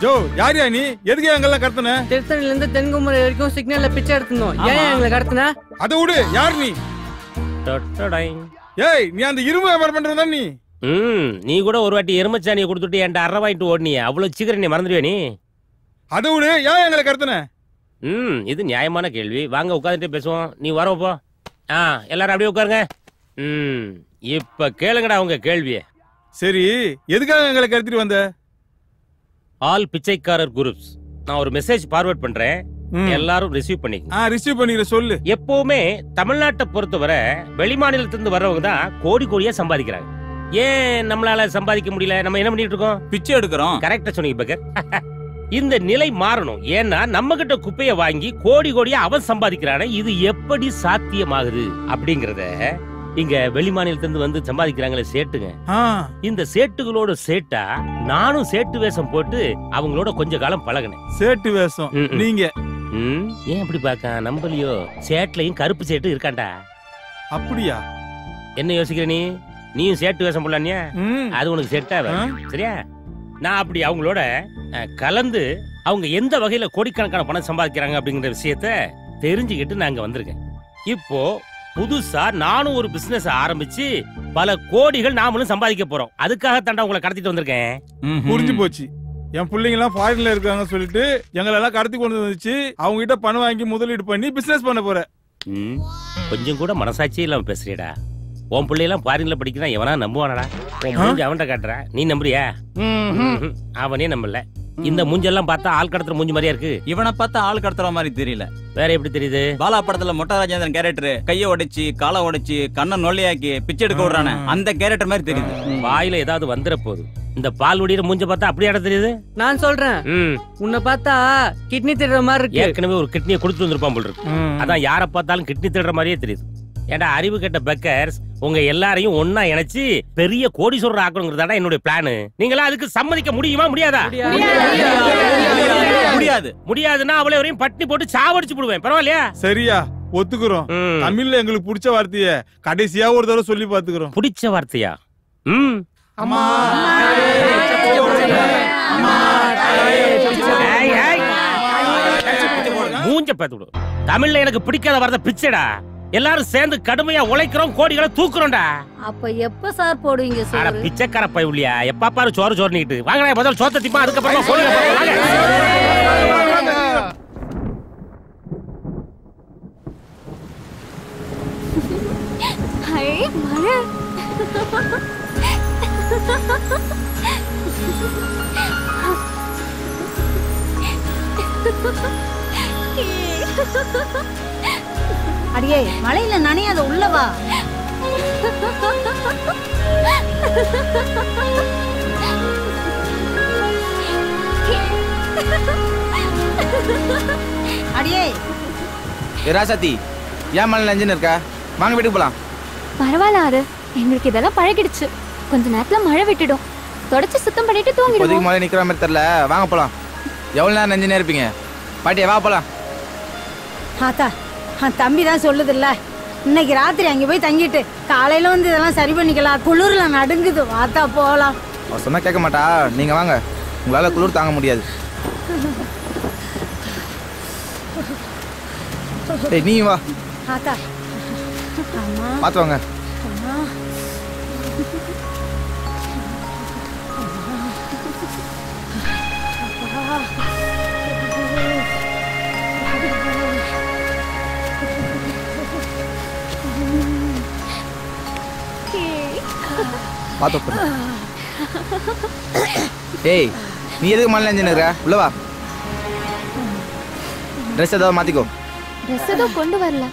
ஜோ, யாரியா நீ? எதுக்கு எங்கெல்லாம் கடத்தின? திருத்தணில இருந்து தென்குமரி வரைக்கும் சிக்னல்ல பிச்சை எடுத்துனோம். ஏன் எங்களை கடத்தின? அதை விடு, யார் நீ? ஏய், நீ அந்த இரும்பு வியாபாரம் பண்றதா நீ? நீ கூட ஒரு வாட்டி எருமச்சாணியை கொடுத்துட்டு என்கிட்ட அரை வாங்கிட்டு ஓடுனியே, அவ்வளவு சீக்கிரம் நீ மறந்துடுவே நீ? அதை விடு, ஏன் எங்களை கடத்தின? இது நியாயமான கேள்வி. வாங்க உட்காந்துட்டு பேசுவோம். நீ வரப்போ. எல்லாரும் அப்படியே உட்காருங்க. இப்ப கேளுங்கடா உங்க கேள்விய. சரி, எதுக்காக எங்களை கடத்திட்டு வந்த? ஆல் பிச்சைக்காரர் குரூப்ஸ். நான் ஒரு மெசேஜ் ஃபார்வர்ட் பண்றேன், எல்லாரும் ரிசீவ் பண்ணிக்க. ரிசீவ் பண்ணிக்கிற சொல்லு. எப்பவுமே தமிழ்நாட்டை பொறுத்தவரை வெளி மாநிலத்திலிருந்து வர்றவங்க தான் கோடி கோடியா சம்பாதிக்கிறாங்க. ஏன் நம்மளால சம்பாதிக்க முடியல? நம்ம என்ன பண்ணிட்டு இருக்கோம்? பிச்சை எடுக்கிறோம். கரெக்டா சொன்னீங்க பக்கர். இந்த நிலை மாறணும். ஏன்னா நம்ம கிட்ட குப்பையை வாங்கி கோடி கோடியா அவன் சம்பாதிக்கிறான, இது எப்படி சாத்தியமாகுது அப்படிங்கறத இங்க வெளி மாநிலத்திலிருந்து வந்து சம்பாதிக்கிறாங்களே சேட்டுங்க, இந்த சேட்டுகளோட சேட்டா நானும் சேட்டு வேஷம் போட்டு அவங்களோட கொஞ்ச காலம் பழகினேன். சேட்டு வேஷம் நீங்க? ஏன் அப்படி பாக்க நம்பலையோ? சேட்லயும் கருப்பு சேட்டு இருக்காண்டா. அப்படியா? என்ன யோசிக்கிற நீ? நீயும் சேட்டு வேஷம் போடலானியா? அது உனக்கு செட்டா சரியா? நான் அப்படி அவங்களோட கலந்து அவங்க எந்த வகையில கோடிக்கணக்கான பணம் சம்பாதிக்கிறாங்க அப்படிங்கிற விஷயத்த தெரிஞ்சுக்கிட்டு நாங்க வந்திருக்கேன். இப்போ புதுசா நானும் ஒரு பிசினஸ் ஆரம்பிச்சு பல கோடிகள் நாமளும் சம்பாதிக்க போறோம். அதுக்காக தாண்டா உங்களை கடத்திட்டு வந்திருக்கேன். புரிஞ்சு போச்சு. என் பிள்ளைங்க எல்லாம் ஃபாரின்ல இருக்காங்க சொல்லிட்டு எங்களை எல்லாம் கடத்தி கொண்டு வந்துச்சு. அவங்க கிட்ட பணம் வாங்கி முதலீடு பண்ணி பிசினஸ் பண்ண போற. கொஞ்சம் கூட மனசாட்சியே இல்லாம பேசுறியடா. உன் பிள்ளையெல்லாம் ஃபாரின்ல படிக்கிறான், எவனா நம்புவானடா? அவன்கிட்ட காட்டுற, நீ நம்புறியா? அவனே நம்பல. இந்த மூஞ்செல்லாம் பார்த்தா ஆள் கடத்துற மூஞ்சி மாதிரியா இருக்கு. இவனை பார்த்தா ஆள் கடத்துற மாதிரி தெரியல. வேற எப்படி தெரியுது? பாலா படத்துல மொட்டை ராஜேந்திரன் கேரக்டர் கையை உடைச்சு காலை உடைச்சு கண்ணை நொல்லையாக்கி பிச்சை எடுக்க விடுறானே, அந்த கேரக்டர் மாதிரி தெரியுது. வாயில ஏதாவது வந்துட போகுது. இந்த பால் ஒடிகிற மூஞ்ச பார்த்தா அப்படியே இடம் தெரியுது. நான் சொல்றேன், உன்னை பார்த்தா கிட்னி திடுற மாதிரி இருக்கு. ஏற்கனவே ஒரு கிட்னியை கொடுத்துட்டு வந்திருப்பான் போல இருக்கு. அதான் யாரை பார்த்தாலும் கிட்னி திடுற மாதிரியே தெரியுது. ஏண்டா அறிவு கெட்ட பெக்கர்ஸ், உங்க எல்லாரையும் ஒன்னா இணைச்சு பெரிய கோடீஸ்வரர் ஆக்கணுங்கிறதா என்னுடைய பிளான். நீங்களா அதுக்கு சம்மதிக்க முடியுமா? முடியாதா? முடியாது. முடியாதுன்னா அவளை வரையும் பட்டினி போட்டு சாவடிச்சு போடுவேன். பரவாயில்லையா? சரியா, ஒத்துக்குறோம். தமிழ்ல எங்களுக்கு பிடிச்ச வார்த்தைய கடைசியா ஒரு தடவை சொல்லி பாத்துக்கிறோம். பிடிச்ச வார்த்தையா? மூஞ்ச பார்த்து விடு. தமிழ்ல எனக்கு பிடிக்காத வார்த்தை பிச்சைடா. எல்லாரும் சேர்ந்து கடுமையா உழைக்கிறோம், கோடிகளை தூக்குறோம்டா. அப்ப எப்ப சார் போடுவீங்க சார்? பிச்சைக்கார பையலியா, எப்ப பாரு சோறு சோறு நீட்டு வாங்க. முதல்ல சோத்த திப்பா, அதுக்கப்புறமா போடுங்க. அடியே, மழையில நனையாத உள்ளவா. அடியே ராசாத்தி ஏன் மழை நஞ்சுன்னு இருக்கா? வாங்க வீட்டுக்கு போலாம். பரவாயில்ல ஆறு, எங்களுக்கு இதெல்லாம் பழகிடுச்சு. கொஞ்ச நேரத்துல மழை விட்டுடும், தொடச்சு சுத்தம் பண்ணிட்டு இப்போதைக்கு தூங்கிடுவோம். மழை நிக்கிற மாதிரி தெரியல. வாங்க போலாம். எவ்வளவு நேரம் நஞ்சுனே இருப்பீங்க? பாட்டியா வா போலாம். ஆத்தா தம்பி தான் சொல்லுதுல்ல, இன்னைக்கு ராத்திரி அங்கே போய் தங்கிட்டு காலையில வந்து இதெல்லாம் சரி பண்ணிக்கலாம். குளிர்ல நடுங்குது, வாத்தா போலாம். அவ சொன்னா கேட்க மாட்டா. நீங்க வாங்க, உங்களால குளிர் தாங்க முடியாது. ஏய் நீ வா. ஆத்தா அம்மா பாத்து வாங்க. அம்மா பாத்து உட்காரு. ஏய் நீ எதுக்கு மழை நஞ்சுன்னு இருக்க? உள்ள வா. ட்ரெஸ் ஏதாவது மாத்திக்கோ. ட்ரெஸ் ஏதோ கொண்டு வரல.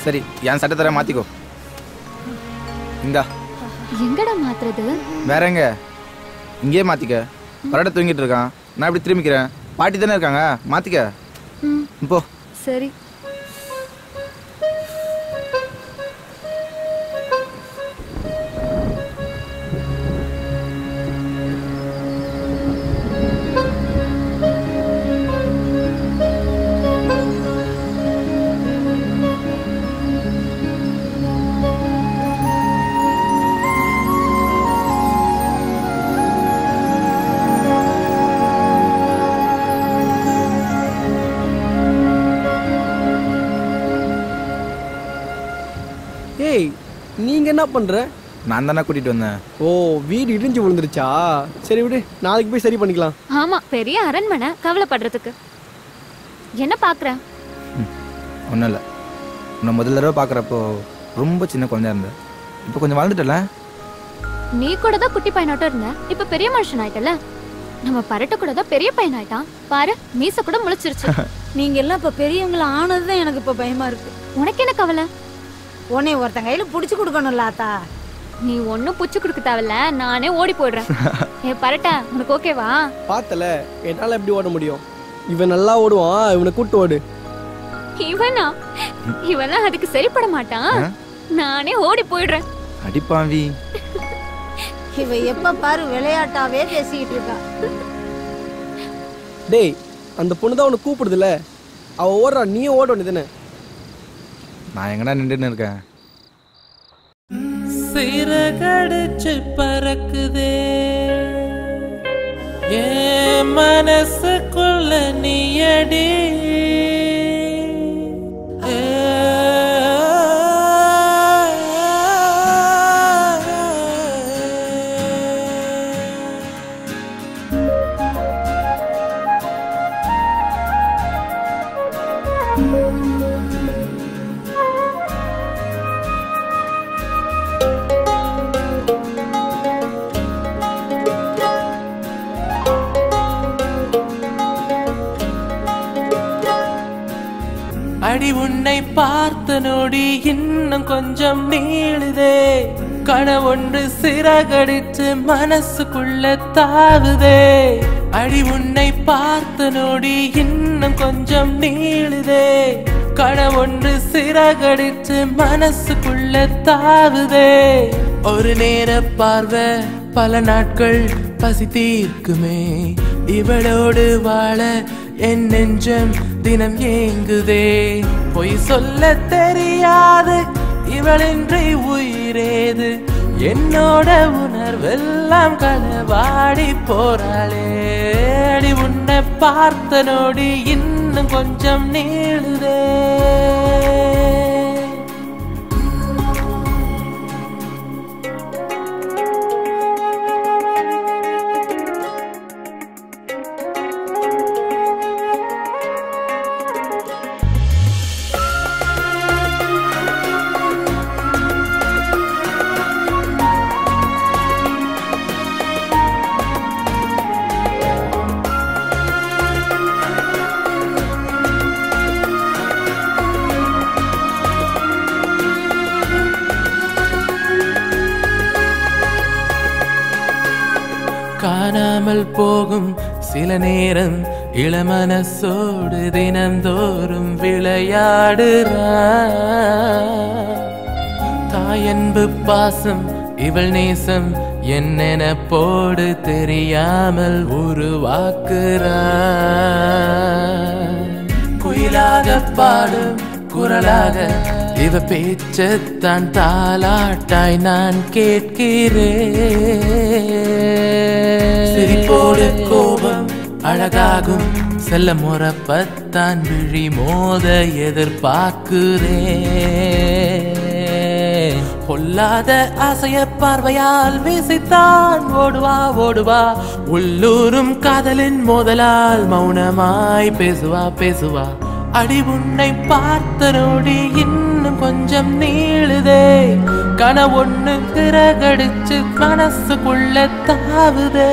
சரி என் சட்டை தர மாத்திக்கோ. இந்தா. எங்கடா மாத்துறது? வேற எங்க? இங்கேயே மாத்திக்க. பரட்ட தூங்கிட்டு இருக்கான், நான் இப்படி திரும்பிக்கிறேன். பாட்டி தானே இருக்காங்க, மாத்திக்க. போ. சரி. ஏய் நீங்க என்ன பண்ற? நான் தானே கூட்டிட்டு வந்தேன். ஓ வீடு இடிஞ்சு விழுந்துருச்சா? சரி விடு, நாளைக்கு போய் சரி பண்ணிக்கலாம். ஆமா, பெரிய அரண்மனை, கவலைப்படுறதுக்கு. என்ன பாக்குற? ஒன்றும் இல்லை. உன்னை முதல்ல தடவை பார்க்குறப்போ ரொம்ப சின்ன குழந்தையா இருந்தேன். இப்போ கொஞ்சம் வாழ்ந்துட்டல. நீ கூட தான் குட்டி பையனாட்டம் இருந்த, இப்ப பெரிய மனுஷன் ஆயிட்டல. நம்ம பரட்ட கூட தான் பெரிய பையன் ஆயிட்டான் பாரு, மீச கூட முளைச்சிருச்சு. நீங்க எல்லாம் இப்ப பெரியவங்கள ஆனதுதான் எனக்கு இப்ப பயமா இருக்கு. உனக்கு என்ன கவலை? உன்னை ஒருத்தன் கையில புடிச்சு கொடுக்கணும்ல ஆத்தா. நீ ஒன்னும் புடிச்சு கொடுக்க தேவையில்ல, நானே ஓடி போயிடுறேன். ஏ பரட்ட, உனக்கு ஓகேவா? பார்த்தல, என்னால எப்படி ஓட முடியும்? இவன் நல்லா ஓடுவான், இவனை கூட்டு ஓடு. இவனா? இவெல்லாம் அதுக்கு சரிப்பட மாட்டான். நானே ஓடி போயிடுறேன். அடிப்பாவி. இவ எப்ப பாரு விளையாட்டாவே பேசிக்கிட்டு இருக்கா. டேய் அந்த பொண்ணு தான் உன்னை கூப்பிடுதுல, அவ ஓடுறா, நீயும் ஓட வேண்டியதுன்னு. நான் எங்கடா நின்றுன்னு இருக்கேன்? சிறகடிச்சு பறக்குதே என் மனசுக்குள்ள நீயடி. அடி உன்னை பார்த்த நொடி இன்னும் கொஞ்சம் நீளுதே, கனவொன்று சிறகடிச்சு மனசுக்குள்ள தாவுதே. அடி உன்னை பார்த்த நொடி இன்னும் கொஞ்சம் நீளுதே, கனவொன்று சிறகடிச்சு மனசுக்குள்ள தாவுதே. ஒரு நேர பார்வை பல நாட்கள் பசி தீர்க்குமே, இவளோடு வாழ என் நெஞ்சம் தினம் ஏங்குதே. பொய் சொல்ல தெரியாது இவளின்றி உயிரேது, என்னோட உணர்வெல்லாம் களவாடி போறாளே. அடி உன்னை பார்த்த நொடி இன்னும் கொஞ்சம் நீளுதே. தெரியாமல் போகும் சில நேரம் இளமனசோடு தினந்தோறும் விளையாடுறா. தாயன்பு பாசம் இவள் நேசம் என்னென போடு தெரியாமல் உருவாக்குறா. குயிலாக பாடும் குரலாக இவ பேச்சத்தான் தாலாட்டாய் நான் கேட்கிறேன். சிரிப்போடு கோபம் அழகாகும் செல்ல முறப்பத்தான் விழி மோத எதிர்பார்க்கிறேன். பொல்லாத ஆசைய பார்வையால் வீசித்தான் ஓடுவா ஓடுவா. உள்ளூரும் காதலின் மோதலால் மௌனமாய் பேசுவா பேசுவா. அடி உன்னை பார்த்த நோடி இன்னும் கொஞ்சம் நீளுதே. கனவொன்னு திரகடிச்சு மனசுக்குள்ள தாவுதே.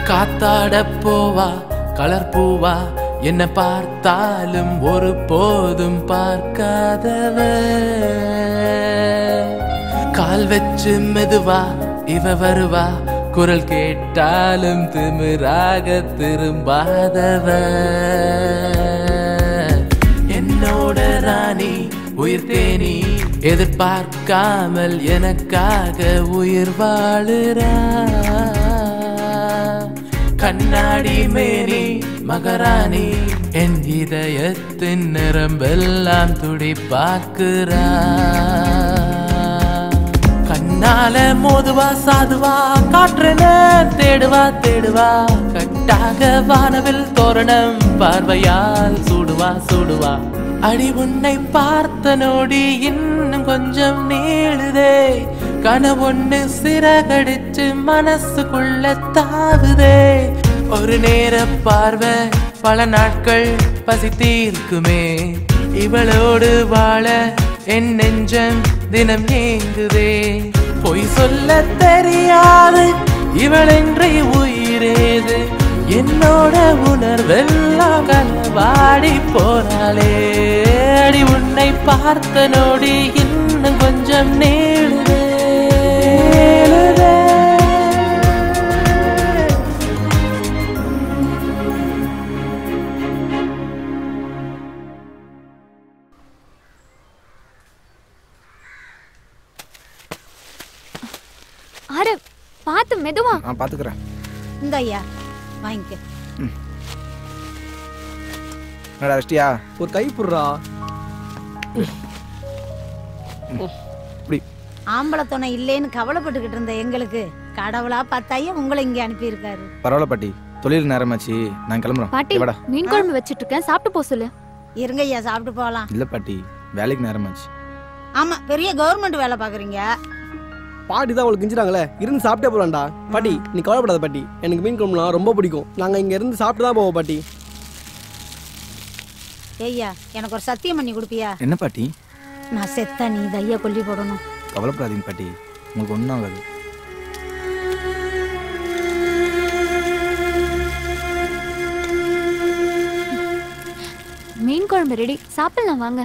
காத்தாட போவா கலர் பூவா என்ன பார்த்தாலும் ஒரு போதும் பார்க்காதவ. கால் வச்சு மெதுவா இவ வருவா குரல் கேட்டாலும் திமிராக திரும்பாதவ. என்னோட ராணி உயிர் தேனி எதிர்பார்க்காமல் எனக்காக உயிர் வாழுறா. கண்ணாடி மேனி மகராணி என் இதயத்தின் நிரம்பெல்லாம் துடிப்பாக்குறா. கண்ணால மோதுவா சாதுவா காற்றுன தேடுவா தேடுவா. கட்டாக வானவில் தோரணம் பார்வையால் சூடுவா சூடுவா. அடி உன்னை பார்த்த நோடி இன்னும் கொஞ்சம் நீளுதே. கனவொன்னு சிறகடிச்சு மனசுக்குள்ள தாவுதே. ஒரு நேர பார்வை பல நாட்கள் பசி தீர்க்குமே. இவளோடு வாழ என் நெஞ்சம் தினம் ஏங்குதே. பொய் சொல்ல தெரியாது இவளென்றி உயிரேது. என்னோட உணர்வெல்லாம் கலவாடி போனாலே. அடி உன்னை பார்த்த நோடி இன்னும் கொஞ்சம் நீளுதே. ஆறு பார்த்து மெதுவா. நான் பாத்துக்கிறேன். இந்த ஐயா வாங்கிக்க. என்னடா வெஷ்டியா? ஒரு கை புடுறா. ஆம்பளை துணை இல்லேன்னு கவலைப்பட்டுக்கிட்டு இருந்த எங்களுக்கு கடவுளா பார்த்தாயே உங்களை இங்க அனுப்பி இருக்காரு. பரவாயில்ல பாட்டி, தொழில் நேரமாச்சு, நான் கிளம்புறேன். பாட்டி மீன் குழம்பு வச்சிட்டு இருக்கேன், சாப்பிட்டு போ சொல்லு. இருங்க ஐயா, சாப்பிட்டு போகலாம். இல்ல பாட்டி, வேலைக்கு நேரமாச்சு. ஆமா, பெரிய கவர்மெண்ட் வேலை பாக்குறீங்க. பாட்டி தான் உங்களுக்கு கிஞ்சிட்டாங்களே, இருந்து சாப்பிட்டே போலாம்டா. பாட்டி நீ கவலைப்படாத பாட்டி, எனக்கு மீன் குழம்புனா ரொம்ப பிடிக்கும். நாங்க இங்க இருந்து சாப்பிட்டு தான் போவோம் பாட்டி. ஐயா, எனக்கு ஒரு சத்தியம் பண்ணி கொடுப்பியா? என்ன பாட்டி? நான் செத்தா நீ தையா கொல்லி போடணும். கவலைப்படாதீங்க பாட்டி, உங்களுக்கு ஒன்றும் ஆகாது. மீன் குழம்பு ரெடி, சாப்பிடலாம் வாங்க.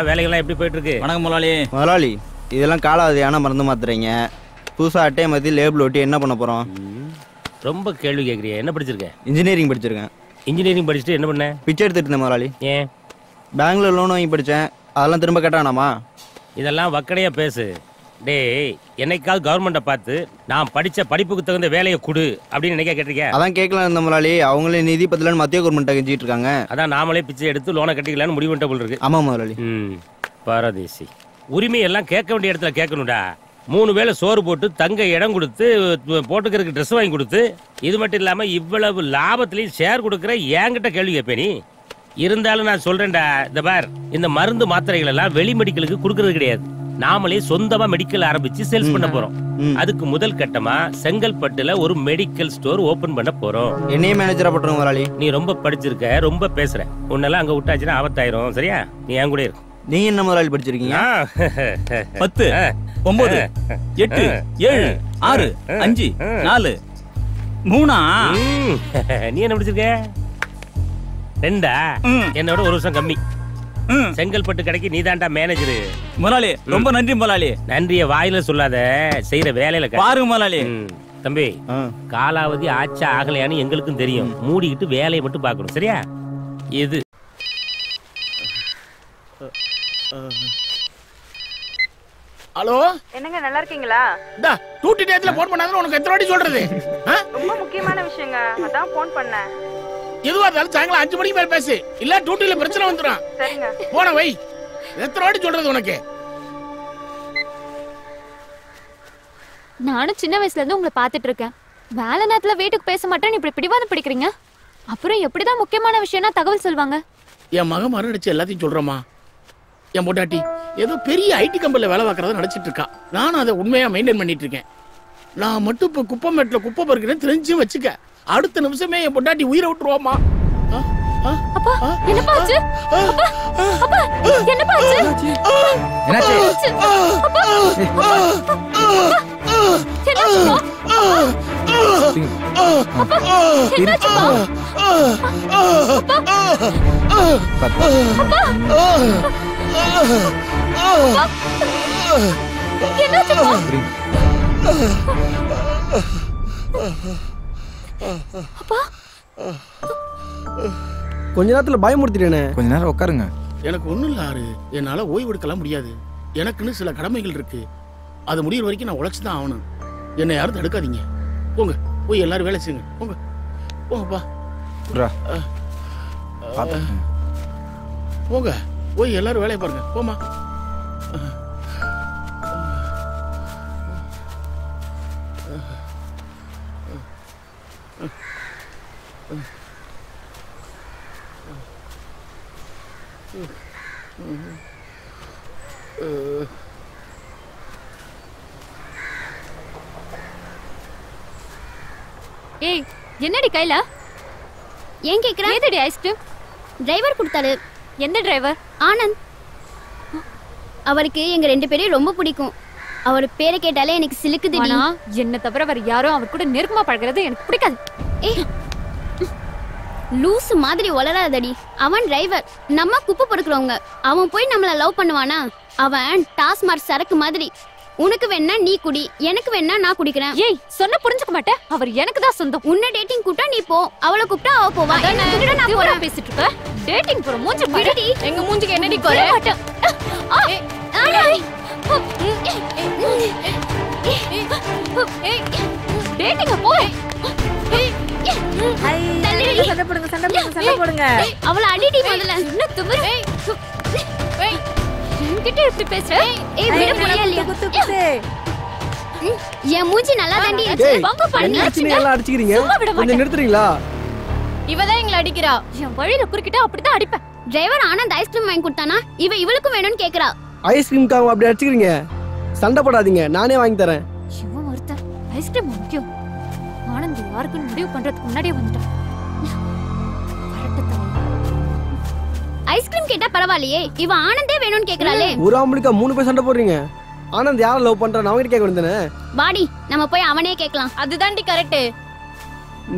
வேலைகள்லாம் எப்படி போயிட்டு இருக்கு? வணக்கம் முதலாளி. முதலாளி, இதெல்லாம் காலாவதியான மருந்து மாத்துறீங்க. புதுசாக அட்டையை மாற்றி லேபிள் ஒட்டி என்ன பண்ண போகிறோம்? ரொம்ப கேள்வி கேட்குறியா? என்ன படிச்சிருக்க? இன்ஜினியரிங் படிச்சிருக்கேன். இன்ஜினியரிங் படிச்சுட்டு என்ன பண்ண? பிச்சை எடுத்துட்டு இருந்தேன் முதலாளி. ஏன்? பேங்க்ல லோன் வாங்கி படித்தேன், அதெல்லாம் திரும்ப கேட்டானாமா? இதெல்லாம் வக்கடையாக பேசு. டேய் என்னைக்காவது கவர்மெண்ட்டை பார்த்து நான் படிச்ச படிப்புக்கு தகுந்த வேலையை கொடு அப்படின்னு நினைக்க கேட்டிருக்கேன். அதான் கேட்கலாம் இருந்த முதலாளி, அவங்களே நிதி பத்தலன்னு மத்திய கவர்மெண்ட்டை கெஞ்சிட்டு இருக்காங்க. அதான் நாமளே பிச்சை எடுத்து லோனை கட்டிக்கலான்னு முடிவு பண்ணிட்ட போல இருக்கு. ஆமா முதலாளி. பாரதேசி உரிமை எல்லாம் கேட்க வேண்டிய இடத்துல கேட்கணும்டா. 3 வேளை சோறு போட்டு தங்க இடம் கொடுத்து போட்டுக்கிறதுக்கு ட்ரெஸ் வாங்கி கொடுத்து இது மட்டும் இல்லாம இவ்வளவு லாபத்திலையும் ஷேர் கொடுக்குற என்கிட்ட கேள்வி கேட்பேன் நீ. இருந்தாலும் நான் சொல்றேன்டா, இந்த பார் இந்த மருந்து மாத்திரைகள் எல்லாம் வெளி மெடிக்கலுக்கு கொடுக்கறது கிடையாது. நாமளே சொந்தமா மெடிக்கல் ஆரம்பிச்சு சேல்ஸ் பண்ண போறோம். அதுக்கு முதல் கட்டமா செங்கல்பட்டுல ஒரு மெடிக்கல் ஸ்டோர் ஓபன் பண்ண போறோம். என்னையே மேனேஜரா போட்டுருங்க முதலாளி. நீ ரொம்ப படிச்சிருக்க, ரொம்ப பேசுற. உன்னெல்லாம் அங்க விட்டாச்சுன்னா ஆபத்தாயிரும். சரியா? நீ என் கூட இருக்கு. நீங்க என்ன முதலாளி படிச்சிருக்கீங்க? 10 9 8 7 6 5 4 3. நீ என்ன படிச்சிருக்க? 2. என்னோட 1 வருஷம் கம்மி. செங்கல்பட்டு கடைக்கு நீ தான்டா மேனேஜரு. முதலாளி ரொம்ப நன்றி முதலாளி. நன்றிய வாயில சொல்லாத, செய்யற வேலையில பாருங்க முதலாளி. தம்பி காலாவதி ஆச்சா ஆகலையான்னு எங்களுக்கும் தெரியும். மூடிக்கிட்டு வேலையை மட்டும் பார்க்கணும். சரியா? இது ஹலோ, என்னங்க நல்லா இருக்கீங்களா? டா டூட்டி டேட்ல போன் பண்ணாதன்னு உனக்கு எத்தனை வாட்டி சொல்றது? ரொம்ப முக்கியமான விஷயங்க, அதான் போன் பண்ணேன். எதுவா இருந்தாலும் சாயங்காலம் 5 மணிக்கு மேல பேசு, இல்ல டியூட்டில பிரச்சனை வந்துரும். சரிங்க. போன வை. எத்தனை வாட்டி சொல்றது உனக்கு? நானும் சின்ன வயசுல இருந்து உங்களை பாத்துட்டு இருக்கேன். வேலை நேரத்துல வீட்டுக்கு பேச மாட்டேன்னு இப்படி பிடிவாதம் பிடிக்கிறீங்க. அப்புறம் எப்படிதான் முக்கியமான விஷயம்னா தகவல் சொல்வாங்க? என் மகன் மறுநடிச்சு எல்லாத்தையும் சொல்றமா. என் பொண்டாட்டி ஏதோ பெரிய ஐடி கம்பெனில வேலை பார்க்கறத நினைச்சிட்டு இருக்கா. நானும் அதை உண்மையா மெயின்டைன் பண்ணிட்டு இருக்கேன். நான் மட்டும் இப்ப குப்பமேட்ல குப்பை பறிக்கிறேன் தெரிஞ்சு வச்சுக்க, அடுத்த நிமிஷமே என் பொண்டாட்டி உயிரை விட்டுருவாமா. அப்பா என்னப்பா ஆச்சு? அப்பா என்னப்பா ஆச்சு? என்னாச்சு? அப்பா கொஞ்ச நேரத்துல பயமுறுத்திட்டேனே. கொஞ்ச நேரம் உட்காருங்க. எனக்கு ஒண்ணும் இல்ல ஆறு, என்னால ஓய்வு எடுக்கலாம் முடியாது. எனக்குன்னு சில கடமைகள் இருக்கு. அது முடிகிற வரைக்கும் நான் உழைச்சுதான் ஆகணும். என்னை யாரும் தடுக்காதீங்க. போங்க போய் எல்லாரும் வேலை செய்யுங்க. போங்க போங்கப்பா. போங்க போய் எல்லாரும் வேலையை பாருங்க. போமா. ஏய் என்னடி கையில ஏன் கேக்குற? ஏதடி ஐஸ்கிரீம்? டிரைவர் கொடுத்தாரு. எந்த டிரைவர்? ஆனந்த். அவருக்கு எங்க 2 பேரையும் ரொம்ப பிடிக்கும். அவர் பேரை கேட்டாலே எனக்கு சிலுக்குதுடி. ஆனா என்ன தவிர வேற யாரும் அவர் கூட நெருக்கமா பழகுறது எனக்கு பிடிக்காது. ஏய் லூசு மாதிரி வளராதடி. அவன் டிரைவர், நம்ம குப்பை பொறுக்குறவங்க. அவன் போய் நம்மள லவ் பண்ணுவானா? அவன் டாஸ்மார்க் சரக்கு மாதிரி. உனக்கு வேணா நீ குடி, எனக்கு வேணா நான் குடிக்கிறேன். ஏய் சொன்ன புரிஞ்சுக்க மாட்டேன். அவர் எனக்கு தான் சொந்தம். உன்னை டேட்டிங் கூட்டா நீ போ, அவளை கூப்பிட்டா அவ போவா. நான் போறேன் பேசிட்டு இருக்க. டேட்டிங் போற மூஞ்சி பாருடி. எங்க மூஞ்சிக்கு என்னடி குறை? டேட்டிங் போ. சண்டை போடுங்க சண்டை போடுங்க சண்டை போடுங்க. அவளை அடிடி முதல்ல. என்ன துமுறு? என்கிட்ட எப்படி பேசுற? ஏய் விட முடியல இல்லையா? குத்து குத்து. என் மூஞ்சி நல்லா தாண்டி டேய், இருக்கு. வாங்க என்ன பண்ணு. ஆச்சுன்னு எல்லாம் அடிச்சுக்கிறீங்க? கொஞ்சம் நிறுத்துறீங்களா? இவதான் எங்களை அடிக்கிறா. என் வழியில குறுக்கிட்டா அப்படிதான் அடிப்பேன். டிரைவர் ஆனந்த் ஐஸ்கிரீம் வாங்கி கொடுத்தானா? இவளுக்கும் வேணும்னு கேக்குறா. ஐஸ்கிரீம்காக அப்படி அடிச்சுக்கிறீங்க? சண்டை போடாதீங்க, நானே வாங்கி தரேன். இவன் ஒருத்தன் ஐஸ்கிரீம் முக்கியம். ஆனந்த் யாருக்குன்னு முடிவு பண்றதுக்கு முன்னாடியே வந்துட்டான். ஐஸ்கிரீம் கேட்டா பரவாயில்லையே, இவ ஆனந்தே வேணும்னு கேக்குறாளே. ஒரு ஆம்பளுக்கா 3 பேர் சண்டை போடுறீங்க? ஆனந்த் யாரை லவ் பண்றான் அவங்க கேட்க வேண்டியதானே? வாடி நம்ம போய் அவனே கேட்கலாம். அதுதான்டி கரெக்ட்.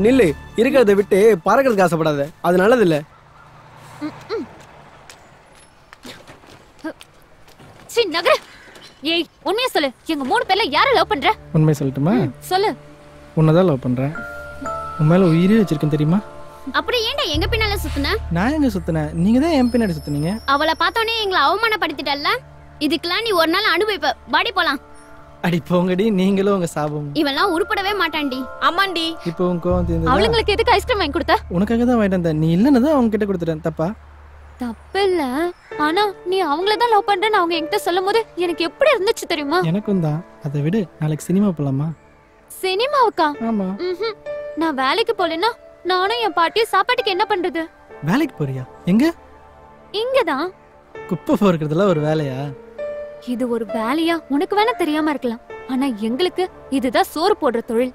நில்லு, இருக்கிறத விட்டு பறக்கிறதுக்கு ஆசைப்படாத, அது நல்லது இல்ல. சீ நகர. ஏய் உண்மையா சொல்லு, எங்க 3 பேர்ல யாரை லவ் பண்ற? உண்மையை சொல்லட்டுமா? சொல்லு. உன்னதான் லவ் பண்றேன். உன் மேல உயிரே வச்சிருக்கேன் தெரியுமா? அப்படி ஏன்டா எங்க பின்னால சுத்துன? நான் எங்க சுத்தினேன்? நீங்க தான் என் பின்னாடி சுத்துனீங்க. அவளை பார்த்தோனே எங்களை அவமானப்படுத்திட்டல்ல. இதுக்கெல்லாம் நீ ஒரு நாள் அனுபவிப்ப. வாடி போலாம். அடி போங்கடி, நீங்களும் உங்க சாபம். இவெல்லாம் உருப்படவே மாட்டான்டி. ஆமாண்டி. இப்போ உன் கோவம் தீர்ந்ததா? அவளுங்களுக்கு எதுக்கு ஐஸ்கிரீம் வாங்கி கொடுத்த? உனக்காக தான் வாங்கிட்டு வந்தேன். நீ இல்லைன்னு தான் அவங்க கிட்ட கொடுத்துட்டேன். தப்பா? தப்பில்ல. ஆனா நீ அவங்கள தான் லவ் பண்றேன்னு அவங்க என்கிட்ட சொல்லும் போது எனக்கு எப்படி இருந்துச்சு தெரியுமா? எனக்கும் தான். அதை விடு, நாளைக்கு சினிமா போலாமா? சினிமாவுக்கா? ஆமா. நான் வேலைக்கு போலனா நானும் என் பாட்டியும் சாப்பாட்டுக்கு என்ன பண்றது? வேலைக்கு போறியா? எங்க? இங்கதான். குப்பை பொறுக்கிறதுல ஒரு வேலையா? இது ஒரு வேலையா உனக்கு வேணா தெரியாம இருக்கலாம், ஆனா எங்களுக்கு இதுதான் சோறு போடுற தொழில்.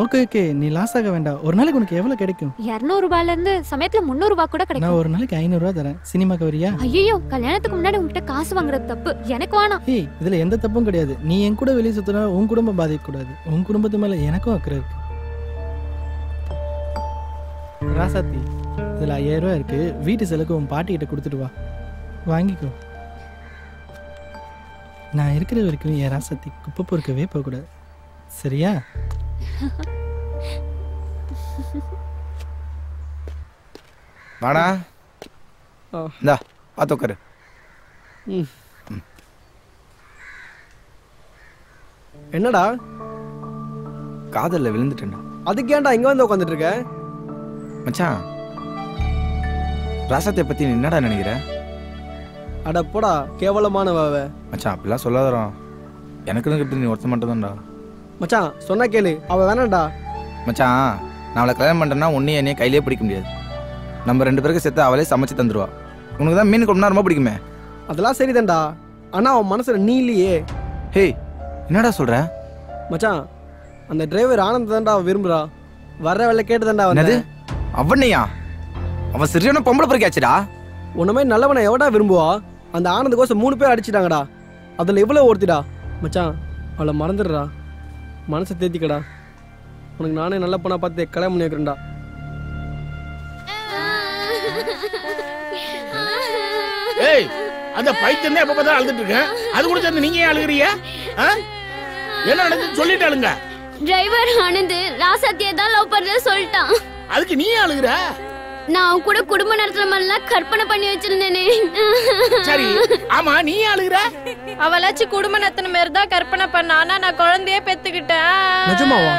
ஓகே ஓகே, நீ லாஸ் ஆக வேண்டாம். ஒரு நாளைக்கு உனக்கு எவ்வளவு கிடைக்கும்? 200 ரூபாயில இருந்து சமயத்துல 300 ரூபாய் கூட கிடைக்கும். நான் ஒரு நாளைக்கு 500 ரூபாய் தரேன். சினிமாக்கு வரியா? ஐயோ, கல்யாணத்துக்கு முன்னாடி உன்கிட்ட காசு வாங்குறது தப்பு, எனக்கு வேணாம். ஏய், இதுல எந்த தப்பும் கிடையாது. நீ என் கூட வெளியே சுத்தினா உன் குடும்பம் பாதிக்க கூடாது. உன் குடும்பத்து மேல எனக்கும் அக்கறை இருக்கு. ராசாத்தி, இதுல 5000 ரூபாய் இருக்கு. வீட்டு செலவுக்கு உன் பாட்டி கிட்ட கொடுத்துட்டு வா, வாங்கிக்கோ. நான் இருக்கிற வரைக்கும் என் ராசாத்தி குப்பை பொறுக்கவே போகக்கூடாது, சரியா? வாடா. இந்தா பார்த்து உட்காரு. என்னடா? காதல்ல விழுந்துட்டேன்டா. அதுக்கு ஏன்டா இங்க வந்து உட்காந்துட்டு இருக்க? மச்சான், ராசாத்தை பத்தி நீ என்னடா நினைக்கிற? அட போடா, கேவலமானவ. மச்சான் அப்படிலாம் சொல்லாதடா. எனக்குன்னு கிட்ட நீ ஒருத்த மட்டும் தான்டா. மச்சான் சொன்னா கேளு, அவ வேணாம்டா. மச்சான், நான் அவளை கல்யாணம் பண்ணுறேன்னா உன்னையும் என்னையே கையிலே பிடிக்க முடியாது. நம்ம 2 பேருக்கு சேர்த்து அவளே சமைச்சு தந்துடுவா. உனக்கு தான் மீன் குழம்புனா ரொம்ப பிடிக்குமே. அதெல்லாம் சரிதான்டா, ஆனா அவன் மனசுல நீ இல்லையே. ஹேய், என்னடா சொல்ற? மச்சான், அந்த டிரைவர் ஆனந்த் தான்டா விரும்புறா. வர்ற வேலை கேட்டு தான்டா வந்தது. அவனையா? அவன் சரியான பொம்பளை பொறுக்காச்சுடா. உன்ன மாதிரி நல்லவனை எவடா விரும்புவா? அந்த ஆனந்த் கோசம் 3 பேர் அடிச்சிட்டாங்கடா. அதுல இவ்வளவு ஒருத்திடா. மச்சான், அவளை மறந்துடுறா, மனசை தேத்திக்கடா. உனக்கு நானே நல்ல பொண்ணா பார்த்து கல்யாணம் பண்ணி வைக்கிறேன்டா. ஏய், அந்த பைத்தியம் எப்ப பார்த்தா அழுதுட்டு இருக்கேன். அது கூட சேர்ந்து நீங்க ஏன் அழுகுறீங்க? என்ன நடந்துச்சு சொல்லிட்டு அழுங்க. டிரைவர் ஆனந்த் ராசாத்தியை தான் லவ் பண்றத சொல்லிட்டான். அதுக்கு நீ அழுகுற? நான் அவன் கூட குடும்ப நடத்துற மாதிரிலாம் கற்பனை பண்ணி வச்சிருந்தேனே. சரி, ஆமா நீ அழுகுற? அவளாச்சும் குடும்ப நடத்தின மாதிரி தான் கற்பனை பண்ண, ஆனா நான் குழந்தையே பெத்துக்கிட்டேன். நிஜமாவா?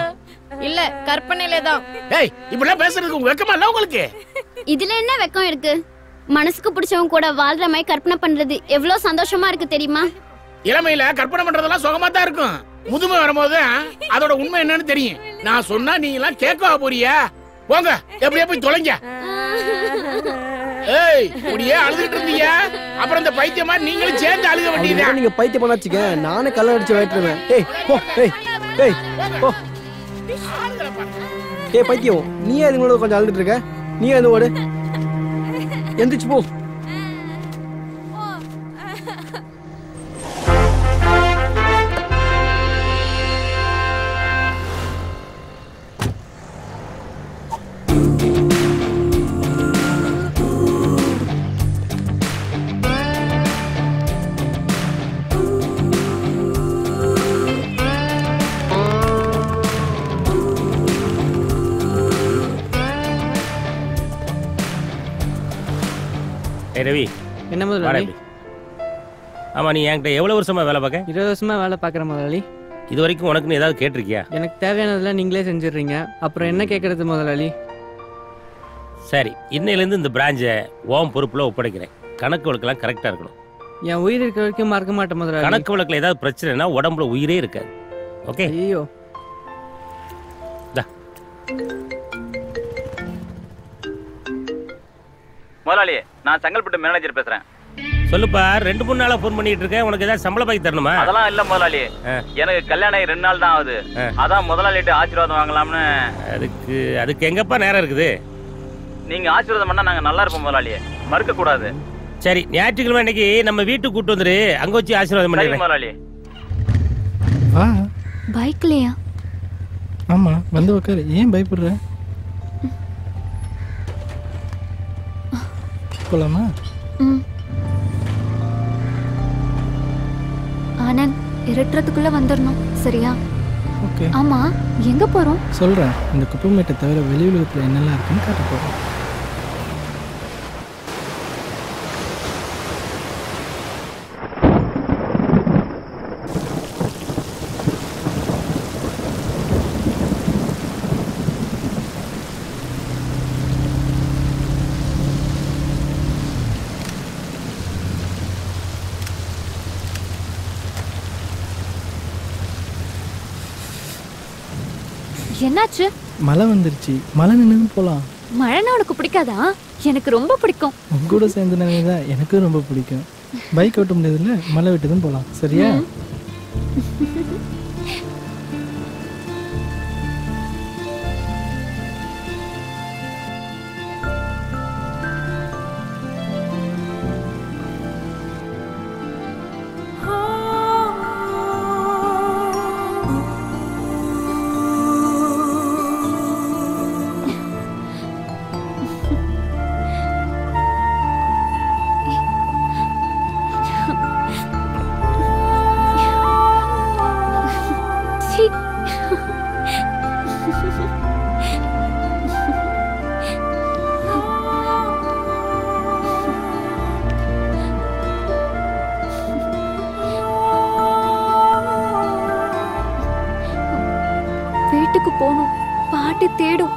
இல்ல, கற்பனையில தான். ஏய், இப்படிலாம் பேசுறதுக்கு உங்க வெக்கமா இல்ல உங்களுக்கு? இதுல என்ன வெக்கம் இருக்கு? மனசுக்கு பிடிச்சவங்க கூட வாழ்ற மாதிரி கற்பனை பண்றது எவ்வளவு சந்தோஷமா இருக்கு தெரியுமா? இளமையில கற்பனை பண்றதெல்லாம் சுகமா தான் இருக்கும். முதுமை வரும்போது அதோட உண்மை என்னன்னு தெரியும். நான் சொன்னா நீங்க எல்லாம் கேட்கவா போறியா? போங்க, எப்படியே போய் தொலைங்க. ஏய், இப்படியே அழுதுட்டு இருந்தீங்க, அப்புறம் இந்த பைத்தியமா நீங்களும் சேர்ந்து அழுக வேண்டியதா? நீங்க பைத்தியம் பண்ணாச்சுக்க, நானே கல்ல அடிச்சு வைட்டுருவேன். ஏய் போ, ஏய் ஏய் போ. ஏய் பைத்தியம், நீ அதுங்களோட கொஞ்சம் அழுதுட்டு இருக்க. நீ அது ஓடு, எந்திரிச்சு போ. ரவி, என்ன முதலாளி? ஆமா, நீ என்கிட்ட எவ்வளவு வருஷமா வேலை பார்க்க? 20 வருஷமா வேலை பார்க்குறேன் முதலாளி. இது வரைக்கும் உனக்குன்னு ஏதாவது கேட்டிருக்கியா? எனக்கு தேவையானதெல்லாம் நீங்களே செஞ்சிடுறீங்க, அப்புறம் என்ன கேட்கறது முதலாளி? சரி, இன்னையிலேருந்து இந்த பிரான்ச்சை ஓம் பொறுப்புல ஒப்படைக்கிறேன். கணக்கு வழக்கெல்லாம் கரெக்டாக இருக்கணும். என் உயிர் இருக்கிற வரைக்கும் மறக்க மாட்டேன் முதலாளி. கணக்கு வழக்கில் ஏதாவது பிரச்சனைனா உடம்புல உயிரே இருக்காது. ஓகே? ஐயோ, முதலாளி, நான் செங்கல்பட்டு மேனேஜர் பேசுறேன். சொல்லுப்பா. 2-3 நாளா ஃபோன் பண்ணிட்டு இருக்கேன். உனக்கு ஏதாவது சம்பள பாக்கி தரணுமா? அதெல்லாம் இல்ல முதலாளி, எனக்கு கல்யாணம் 2 நாள் தான் ஆகுது. அதான் முதலாளிட்டு ஆசீர்வாதம் வாங்கலாம்னு. அதுக்கு எங்கப்பா நேரம் இருக்குது? நீங்க ஆசீர்வாதம் பண்ணா நாங்க நல்லா இருப்போம் முதலாளி, மறுக்க கூடாது. சரி, ஞாயிற்றுக்கிழமை அன்னைக்கு நம்ம வீட்டுக்கு கூட்டு வந்துரு, அங்க வச்சு ஆசீர்வாதம் பண்ணிடுறேன். முதலாளி வா. பைக்லயா? ஆமா, வந்து உட்காரு. ஏன் பயப்படுற? போலாமா? ஆனந்த், இருட்டுறதுக்குள்ள வந்துடணும், சரியா? ஓகே. ஆமா, எங்க போறோம்? சொல்றேன். இந்த குப்பைமேட்டை தவிர வெளி உலகத்துல என்னெல்லாம் இருக்குன்னு காட்ட போறோம். என்னாச்சு? மழை வந்துருச்சு, மழை நின்று போலாம். மழைன்னா உனக்கு பிடிக்காதா? எனக்கு ரொம்ப பிடிக்கும். உங்க கூட சேர்ந்து தான் எனக்கும் ரொம்ப பிடிக்கும். பைக் ஓட்ட முடியாதுல்ல, மழை விட்டுதான் போலாம். சரியா? வீட்டுக்கு போகணும். பாட்டி தேடும்.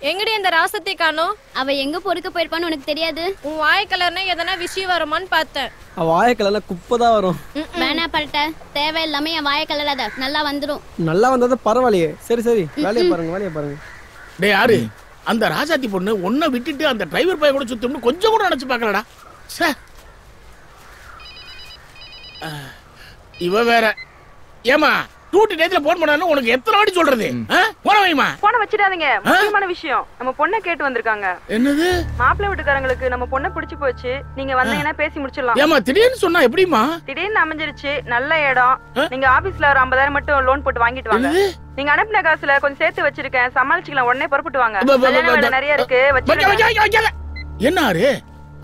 எங்கடி அந்த ராசத்தை காணோம்? அவ எங்க பொறுக்க போயிருப்பான்னு உனக்கு தெரியாது? உன் வாய் கலர்னா எதனா விஷயம் வருமான்னு பார்த்தேன். வாய கலர்ல குப்பை தான் வரும். வேணா பரட்ட, தேவையில்லாம என் வாய கலராத, நல்லா வந்துடும். நல்லா வந்தது பரவாயில்லையே. சரி சரி, வேலையை பாருங்க வேலையை பாருங்க. டேய் யாரு அந்த ராஜாத்தி பொண்ணு? ஒன்ன விட்டுட்டு அந்த டிரைவர் பைய கூட சுத்தம்னு கொஞ்சம் கூட நினைச்சு பார்க்கலடா. இவ வேற. ஏமா டூட்டி டேட்ல போன் பண்ணானே உனக்கு எத்தனை வாட்டி சொல்றது? போன வைமா. போன வச்சிடாதீங்க. முக்கியமான விஷயம். நம்ம பொண்ணை கேட்டு வந்திருக்காங்க. என்னது? மாப்பிள்ளை வீட்டுக்காரங்களுக்கு நம்ம பொண்ணை பிடிச்சு போச்சு. நீங்க வந்தீங்கன்னா பேசி முடிச்சிடலாம். ஏமா திடீர்னு சொன்னா எப்படிமா? திடீர்னு அமைஞ்சிருச்சு. நல்ல இடம். நீங்க ஆபீஸ்ல ஒரு 50,000 மட்டும் லோன் போட்டு வாங்கிட்டு வாங்க. நீங்க அனுப்பின காசுல கொஞ்சம் சேர்த்து வச்சிருக்கேன், சமாளிச்சுக்கலாம். உடனே புறப்பட்டு வாங்க. கல்யாண வேலை நிறைய இருக்கு. என்னாரு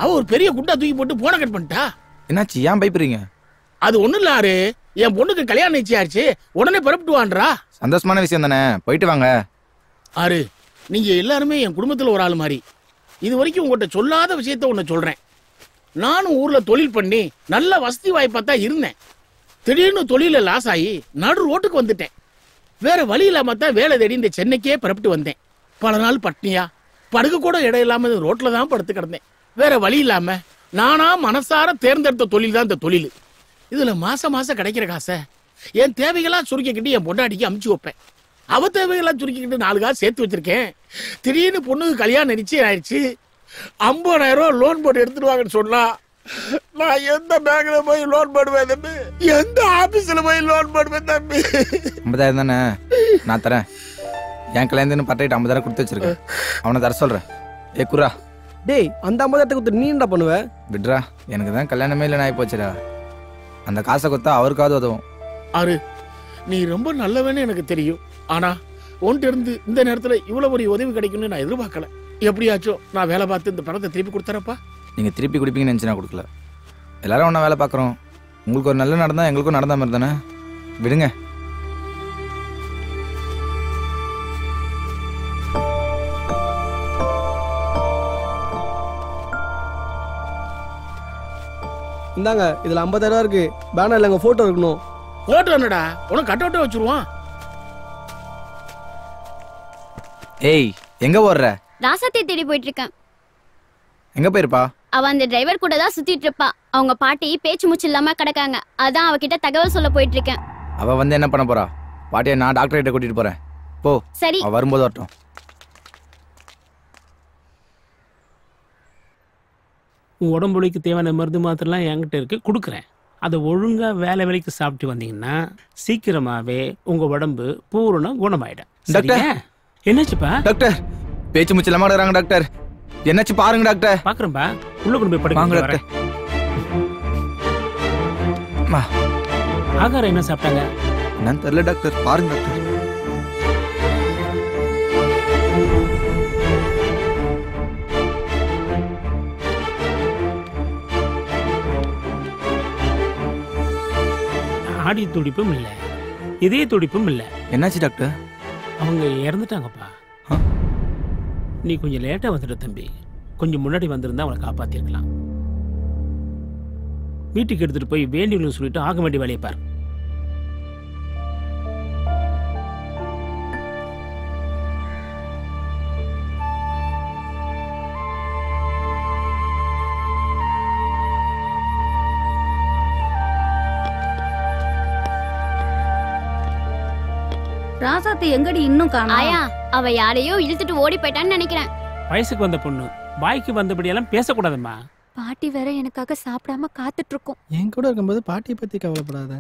அவ ஒரு பெரிய குண்டா தூக்கி போட்டு போன கட் பண்ணிட்டா? என்னாச்சு? ஏன் பயப்படுறீங்க? அது ஒண்ணு இல்ல ஆறு, என் பொண்ணுக்கு கல்யாணம் நிச்சயாச்சு, உடனே புறப்பட்டு வான்றா. சந்தோஷமான விஷயம் தானே, போயிட்டு வாங்க. ஆறு, நீங்க எல்லாருமே என் குடும்பத்துல ஒரு ஆள் மாதிரி. இது வரைக்கும் உங்கள்கிட்ட சொல்லாத விஷயத்த ஒண்ணு சொல்றேன். நானும் ஊர்ல தொழில் பண்ணி நல்ல வசதி வாய்ப்பா தான் இருந்தேன். திடீர்னு தொழில லாஸ் ஆகி நடு ரோட்டுக்கு வந்துட்டேன். வேற வழி இல்லாம தான் வேலை தேடி இந்த சென்னைக்கே புறப்பட்டு வந்தேன். பல நாள் பட்னியா, படுக்க கூட இடம் இல்லாம ரோட்ல தான் படுத்து கிடந்தேன். வேற வழி இல்லாம நானா மனசார தேர்ந்தெடுத்த தொழில் தான் இந்த தொழில். இதுல மாசம் மாசம் கிடைக்கிற காசை என் தேவைகளா சுருக்கிக்கிட்டு என் பொண்டாட்டிக்கு அமுச்சு வைப்பேன். அவ தேவைகளா சுருக்கிக்கிட்டு 4 காசு சேர்த்து வச்சிருக்கேன். திடீர்னு பொண்ணுக்கு கல்யாணம் நிச்சயம் ஆயிடுச்சு. 50,000 ரூபாய் லோன் போட்டு எடுத்துடுவாங்கன்னு சொன்னா நான் எந்த பேங்க்ல போய் லோன் போடுவேன் தம்பி? எந்த ஆபீஸ்ல போய் லோன் போடுவேன் தம்பி? 50,000 தானே, நான் தரேன். என் கல்யாணத்துன்னு பட்டையிட்டு 50,000 கொடுத்து வச்சிருக்கேன். அவனை தர சொல்றேன். ஏ குரா. டேய், அந்த 50,000 கொடுத்து நீ என்ன பண்ணுவ? விட்ரா, எனக்கு தான் கல்யாணமே இல்லை ஆகி போச்சுடா. அந்த காசை கொடுத்தா அவருக்காவது உதவும். ஆறு, நீ ரொம்ப நல்லவன்னு எனக்கு தெரியும். ஆனா உன்கிட்ட இருந்து இந்த நேரத்துல இவ்வளவு ஒரு உதவி கிடைக்கும்னு நான் எதிர்பார்க்கல. எப்படியாச்சும் நான் வேலை பார்த்து இந்த பணத்தை திருப்பி கொடுத்தறப்பா. நீங்க திருப்பி கொடுப்பீங்கன்னு நினைச்சு நான் கொடுக்கல. எல்லாரும் ஒன்றா வேலை பார்க்குறோம். உங்களுக்கு ஒரு நல்ல நடந்தா எங்களுக்கும் நடந்த மாதிரி தானே. விடுங்க. இந்தாங்க, இதுல 50,000 இருக்கு. பேனர்ல எங்க போட்டோ இருக்கணும். போட்டோ என்னடா? உனக்கு கட் அவுட் வச்சிருவான். ஏய், எங்க ஓடுற? ராசத்தை தேடி போயிட்டு இருக்கேன். எங்க போயிருப்பா? அவ அந்த டிரைவர் கூட தான் சுத்திட்டு இருப்பா. அவங்க பாட்டி பேச்சு மூச்சு இல்லாம கிடக்காங்க. அதான் அவகிட்ட தகவல் சொல்ல போயிட்டு இருக்கேன். அவ வந்து என்ன பண்ண போறா? பாட்டியை நான் டாக்டர் கிட்ட கூட்டிட்டு போறேன். போ. சரி. அவ வரும்போது வரட்டும். உடம்புலிக்கு தேவையான மருந்து மாத்திரலாம் என்கிட்ட இருக்கு, கொடுக்குறேன். அதை ஒழுங்கா வேலைக்கு சாப்பிட்டு வந்தீங்கன்னா சீக்கிரமாவே உங்க உடம்பு பூரண குணமாயிடும். டாக்டர், என்னாச்சுப்பா? டாக்டர், பேச்சு மூச்சு இல்லாம இருக்கிறாங்க டாக்டர். என்னாச்சு பாருங்க டாக்டர். பாக்குறேன்பா, உள்ள கொண்டு போய் வாங்க படுங்க. டாக்டர். ஆகாரம் என்ன சாப்பிட்டாங்க? என்னன்னு தெரியல டாக்டர், பாருங்க டாக்டர். ஆடி துடிப்பும் இல்ல, இதய துடிப்பும் இல்ல. என்னாச்சு டாக்டர்? அவங்க இறந்துட்டாங்கப்பா. நீ கொஞ்சம் லேட்டா வந்துட்ட தம்பி. கொஞ்சம் முன்னாடி வந்திருந்தா அவளை காப்பாத்திருக்கலாம். வீட்டுக்கு எடுத்துட்டு போய் வேண்டியவங்களுக்கு சொல்லிட்டு ஆக வேண்டிய வேலையை பாரு. ராசாத்தி எங்கடி இன்னும் காணோம்? ஆயா அவ யாரையோ இழுத்துட்டு ஓடி போயிட்டான்னு நினைக்கிறேன். வயசுக்கு வந்த பொண்ணு வாய்க்கு வந்தபடியெல்லாம் பேசக்கூடாதும்மா. பாட்டி வேற எனக்காக சாப்பிடாம காத்துட்டு இருக்கோம். என் கூட இருக்கும்போது பாட்டியை பத்தி கவலைப்படாத.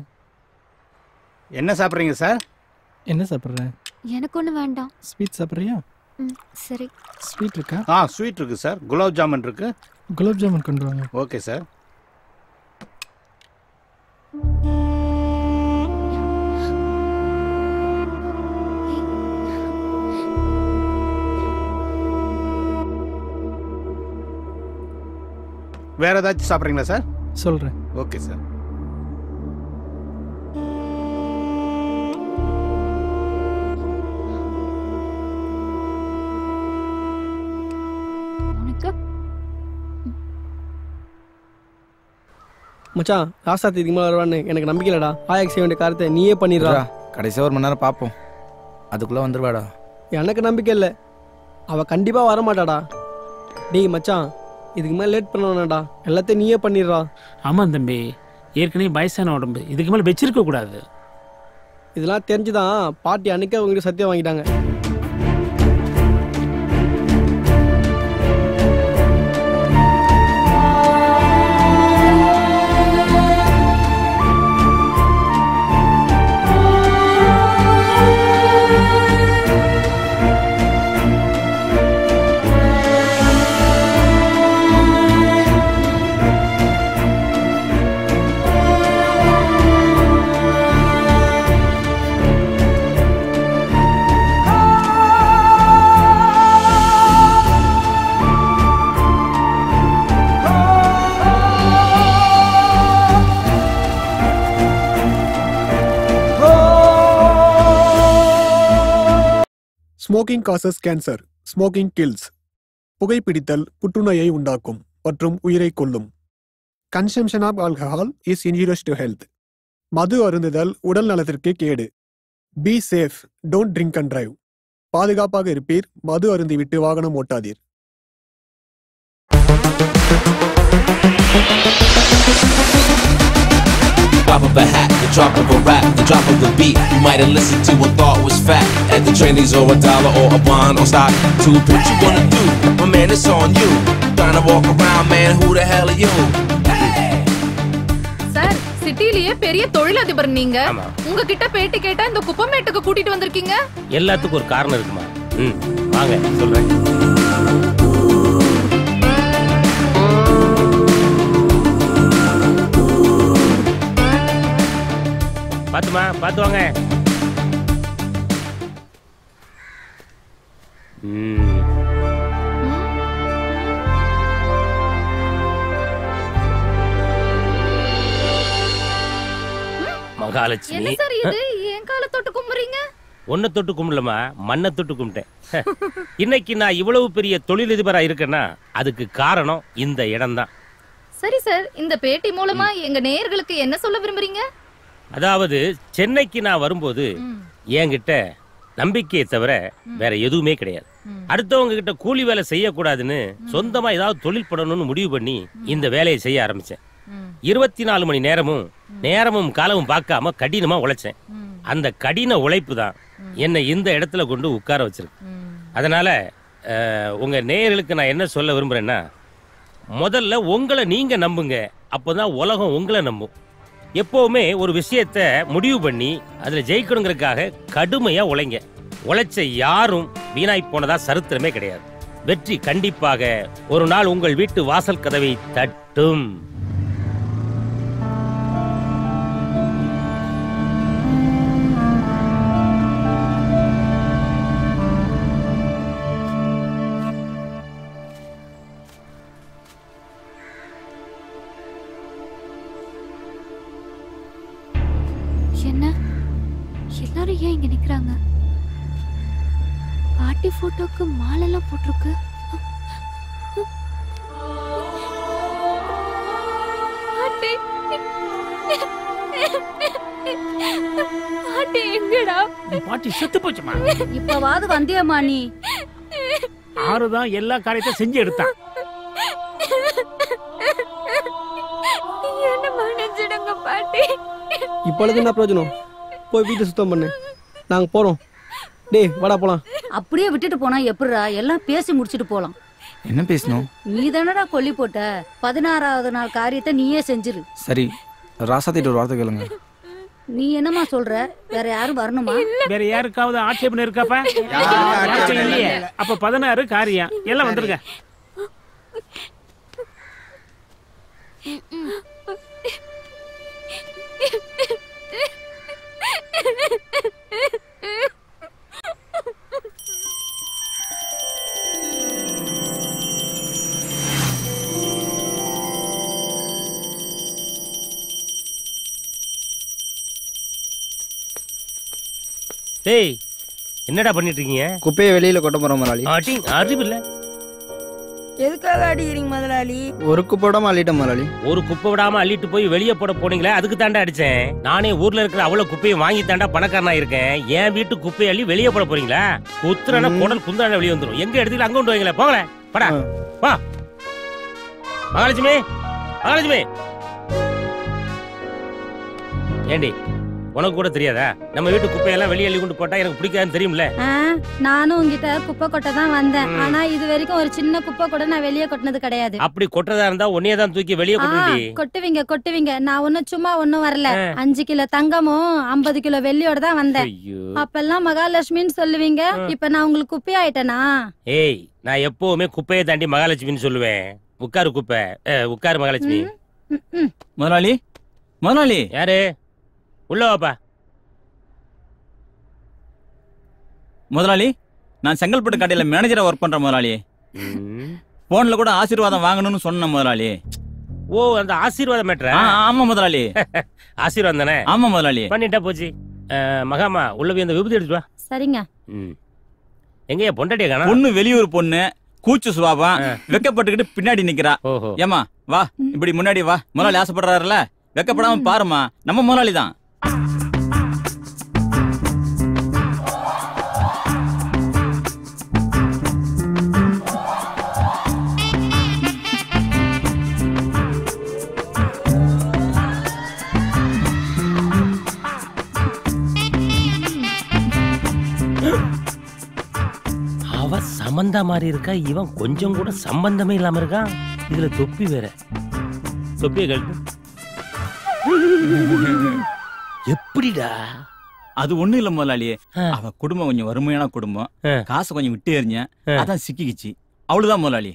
என்ன சாப்பிட்றீங்க சார்? என்ன சாப்பிட்ற? எனக்கு ஒண்ணு வேண்டாம். ஸ்வீட் சாப்பிட்றியா? சரி. ஸ்வீட் இருக்கா? ஸ்வீட் இருக்கு சார். குலாப் ஜாமுன் இருக்கு. குலாப் ஜாமுன் கொண்டு வாங்க. Okay sir. வேற ஏதாச்சும் சாப்பிட்றீங்களா சார்? சொல்றேன். Okay sir. மச்சான் ராசாத்தி இதுக்கு மேலே வருவான்னு எனக்கு நம்பிக்கை இல்லடா. ஆயாக்கு செய்ய வேண்டிய காரியத்தை நீயே பண்ணிடுறா. கடைசியாக 1 மணி நேரம் பார்ப்போம், அதுக்குள்ளே வந்துடுவாடா. எனக்கு நம்பிக்கை இல்லை, அவள் கண்டிப்பாக வரமாட்டாடா. டேய் மச்சான், இதுக்கு மேலே லேட் பண்ண வேணாடா, எல்லாத்தையும் நீயே பண்ணிடுறா. ஆமாம் தம்பி, ஏற்கனவே வயசான உடம்பு, இதுக்கு மேலே வச்சிருக்க கூடாது. இதெல்லாம் தெரிஞ்சுதான் பாட்டி அன்னைக்கே அவங்ககிட்ட சத்தியம் வாங்கிட்டாங்க. Smoking causes cancer, smoking kills. புகைப்பிடித்தல் புற்றுநோயை உண்டாக்கும் மற்றும் உயிரை கொல்லும். Consumption of alcohol is injurious to health. மது அருந்துதல் உடல் நலத்திற்கு கேடு. Be safe, don't drink and drive. பாதுகாப்பாக இருப்பீர், மது அருந்திவிட்டு வாகனம் ஓட்டாதீர். Pop of a hat, the drop of a rap, the drop of the beat. You might have listened to a thought was fact. At the trainees or a dollar or a bond or stock. To what you wanna do, my man, it's on you. Trying to walk around, man, who the hell are you? Sir, சிட்டிலேயே பெரிய தொழிலதிபர் நீங்க. உங்ககிட்ட பேட்டி கேட்டா இந்த குப்பமேட்டுக்கு கூட்டிட்டு வந்திருக்கீங்க. எல்லாத்துக்கும் ஒரு காரணம் இருக்குமா? வாங்க சொல்றேன். பாத்துமா, பாத்து வாங்க. மகாலட்சுமி, என்ன சார் இது? என் காலை தொட்டு கும்புறீங்க? ஒன்ன தொட்டு கும்பிடலமா, மண்ணை தொட்டு கும்பிட்டேன். இன்னைக்கு நான் இவ்வளவு பெரிய தொழிலதிபரா இருக்கேன்னா அதுக்கு காரணம் இந்த இடம் தான். சரி சார், இந்த பேட்டி மூலமா எங்க நேயர்களுக்கு என்ன சொல்ல விரும்புறீங்க? அதாவது சென்னைக்கு நான் வரும்போது என்கிட்ட நம்பிக்கையை தவிர வேற எதுவுமே கிடையாது. அடுத்தவங்க கிட்ட கூலி வேலை செய்யக்கூடாதுன்னு சொந்தமா ஏதாவது தொழில் பண்ணணும்னு முடிவு பண்ணி இந்த வேலையை செய்ய ஆரம்பிச்சேன். 24 மணி நேரமும் காலமும் பார்க்காம கடினமா உழைச்சேன். அந்த கடின உழைப்பு தான் என்னை இந்த இடத்துல கொண்டு உட்கார வச்சிருக்கு. அதனால உங்க நேயர்களுக்கு நான் என்ன சொல்ல விரும்புறேன்னா, முதல்ல உங்களை நீங்க நம்புங்க, அப்போதான் உலகம் உங்களை நம்பும். எப்பவுமே ஒரு விஷயத்த முடிவு பண்ணி அதுல ஜெயிக்கணுங்கிறதுக்காக கடுமையா உழைங்க. உழைச்ச யாரும் வீணாய் போனதா சரித்திரமே கிடையாது. வெற்றி கண்டிப்பாக ஒரு நாள் உங்கள் வீட்டு வாசல் கதவை தட்டும். என்ன எல்லாரும் ஏன் இங்க நிக்கிறாங்க? பாட்டி போட்டோக்கு மாலெல்லாம் போட்டிருக்கு. பாட்டி பாட்டி எங்கடா? பாட்டி செத்து போச்சுமா. இப்பவாது வந்தியம்மா நீ? ஆறுதான் எல்லா காரியத்தையும் செஞ்சு எடுத்தான். என்ன மன்னிச்சிடுங்க பாட்டி. இப்பொழுது என்ன பிரயோஜனம்? போய் வீட்டை சுத்தம் பண்ணு. நாங்க போறோம். டேய் வாடா போலாம். அப்படியே விட்டுட்டு போனா எப்படிடா? எல்லாம் பேசி முடிச்சிட்டு போலாம். என்ன பேசணும்? நீ தானடா கொல்லி போட்ட. 16வது நாள் காரியத்தை நீயே செஞ்சிரு. சரி, ராசாத்திட்டு ஒரு வார்த்தை கேளுங்க. நீ என்னமா சொல்ற? வேற யாரும் வரணுமா? வேற யாருக்காவது ஆட்சேபனை இருக்காப்பா? இல்லையே. அப்ப 16 காரியம் எல்லாம் வந்துருங்க. டேய் என்னடா பண்ணிட்டு இருக்கீங்க? குப்பையை வெளியில கொட்ட போறோம் முதலாளி. அறிவு இல்ல. எதுக்காக அடிக்கிறீங்க முதலாளி? ஒரு குப்பை விடாம அள்ளிட்டேன் முதலாளி. ஒரு குப்பை விடாம அள்ளிட்டு போய் வெளியே போட போனீங்களே, அதுக்கு தாண்டா அடிச்சேன். நானே ஊர்ல இருக்கிற அவ்வளவு குப்பையை வாங்கி தாண்டா பணக்காரனா இருக்கேன். என் வீட்டு குப்பையை அள்ளி வெளியே போட போறீங்களா? குத்துறனா குடல் குந்தாண்ட வெளியே வந்துடும். எங்க எடுத்துல அங்க கொண்டு வைங்களேன். போங்களே படா வா. மகாலட்சுமி, மகாலட்சுமி ஏண்டி உனக்கு கூட தெரியாதா? நம்ம வீட்டு குப்பையெல்லாம் வெளியே அள்ளி கொண்டு போட்டா எனக்கு பிடிக்காதுன்னு தெரியும்ல. நானும் உங்ககிட்ட குப்பை கொட்ட தான் வந்தேன். ஆனா இது வரைக்கும் ஒரு சின்ன குப்பை கூட நான் வெளியே கொட்டினது கிடையாது. அப்படி கொட்டதா இருந்தா உன்னையே தான் தூக்கி வெளியே கொட்டுடி. கொட்டுவீங்க கொட்டுவீங்க. நான் ஒன்னும் சும்மா ஒன்னும் வரல. 5 கிலோ தங்கமும் 50 கிலோ வெள்ளியோட தான் வந்தேன். அப்பெல்லாம் மகாலட்சுமின்னு சொல்லுவீங்க. இப்ப நான் உங்களுக்கு குப்பை ஆயிட்டேனா? ஏய், நான் எப்பவுமே குப்பையை தாண்டி மகாலட்சுமின்னு சொல்லுவேன். உட்காரு குப்பை, உட்காரு மகாலட்சுமி. முதலாளி, முதலாளி யாரு? உள்ள வாப்பா. முதலாளி, நான் செங்கல்பட்டு கடையில மேனேஜரா ஒர்க் பண்றேன் முதலாளி. போன்ல கூட ஆசீர்வாதம் வாங்கணும்னு சொன்ன முதலாளி. ஓ, அந்த ஆசீர்வாதம் மேட்டரா? ஆமா முதலாளி. ஆசீர்வாதம் தானே? ஆமா முதலாளி. பண்ணிட்டா போச்சு. மகாமா உள்ள போய் அந்த விபூதி எடுத்து வா. சரிங்க. எங்கயா பொண்டாட்டிய காணோம்? பொண்ணு வெளியூர் பொண்ணு, கூச்சு சுவாபம், வெக்கப்பட்டுக்கிட்டு பின்னாடி நிக்கிறா. ஏமா வா, இப்படி முன்னாடி வா. முதலாளி ஆசைப்படுறாருல, வெக்கப்படாம பாருமா, நம்ம முதலாளி தான். அவ சம்பந்தா மாதிரி இருக்கா, இவன் கொஞ்சம் கூட சம்பந்தமே இல்லாம இருக்கான். இதுல தொப்பி வேற. தொப்பியை கழட்டு. எப்படிடா? அது ஒண்ணும் இல்ல முதலாளி, அவ குடும்பம் கொஞ்சம் வறுமையான குடும்பம், காசை கொஞ்சம் விட்டு எறிஞ்ச, அதான் சிக்கிக்கிச்சு. அவ்வளவுதான் முதலாளி.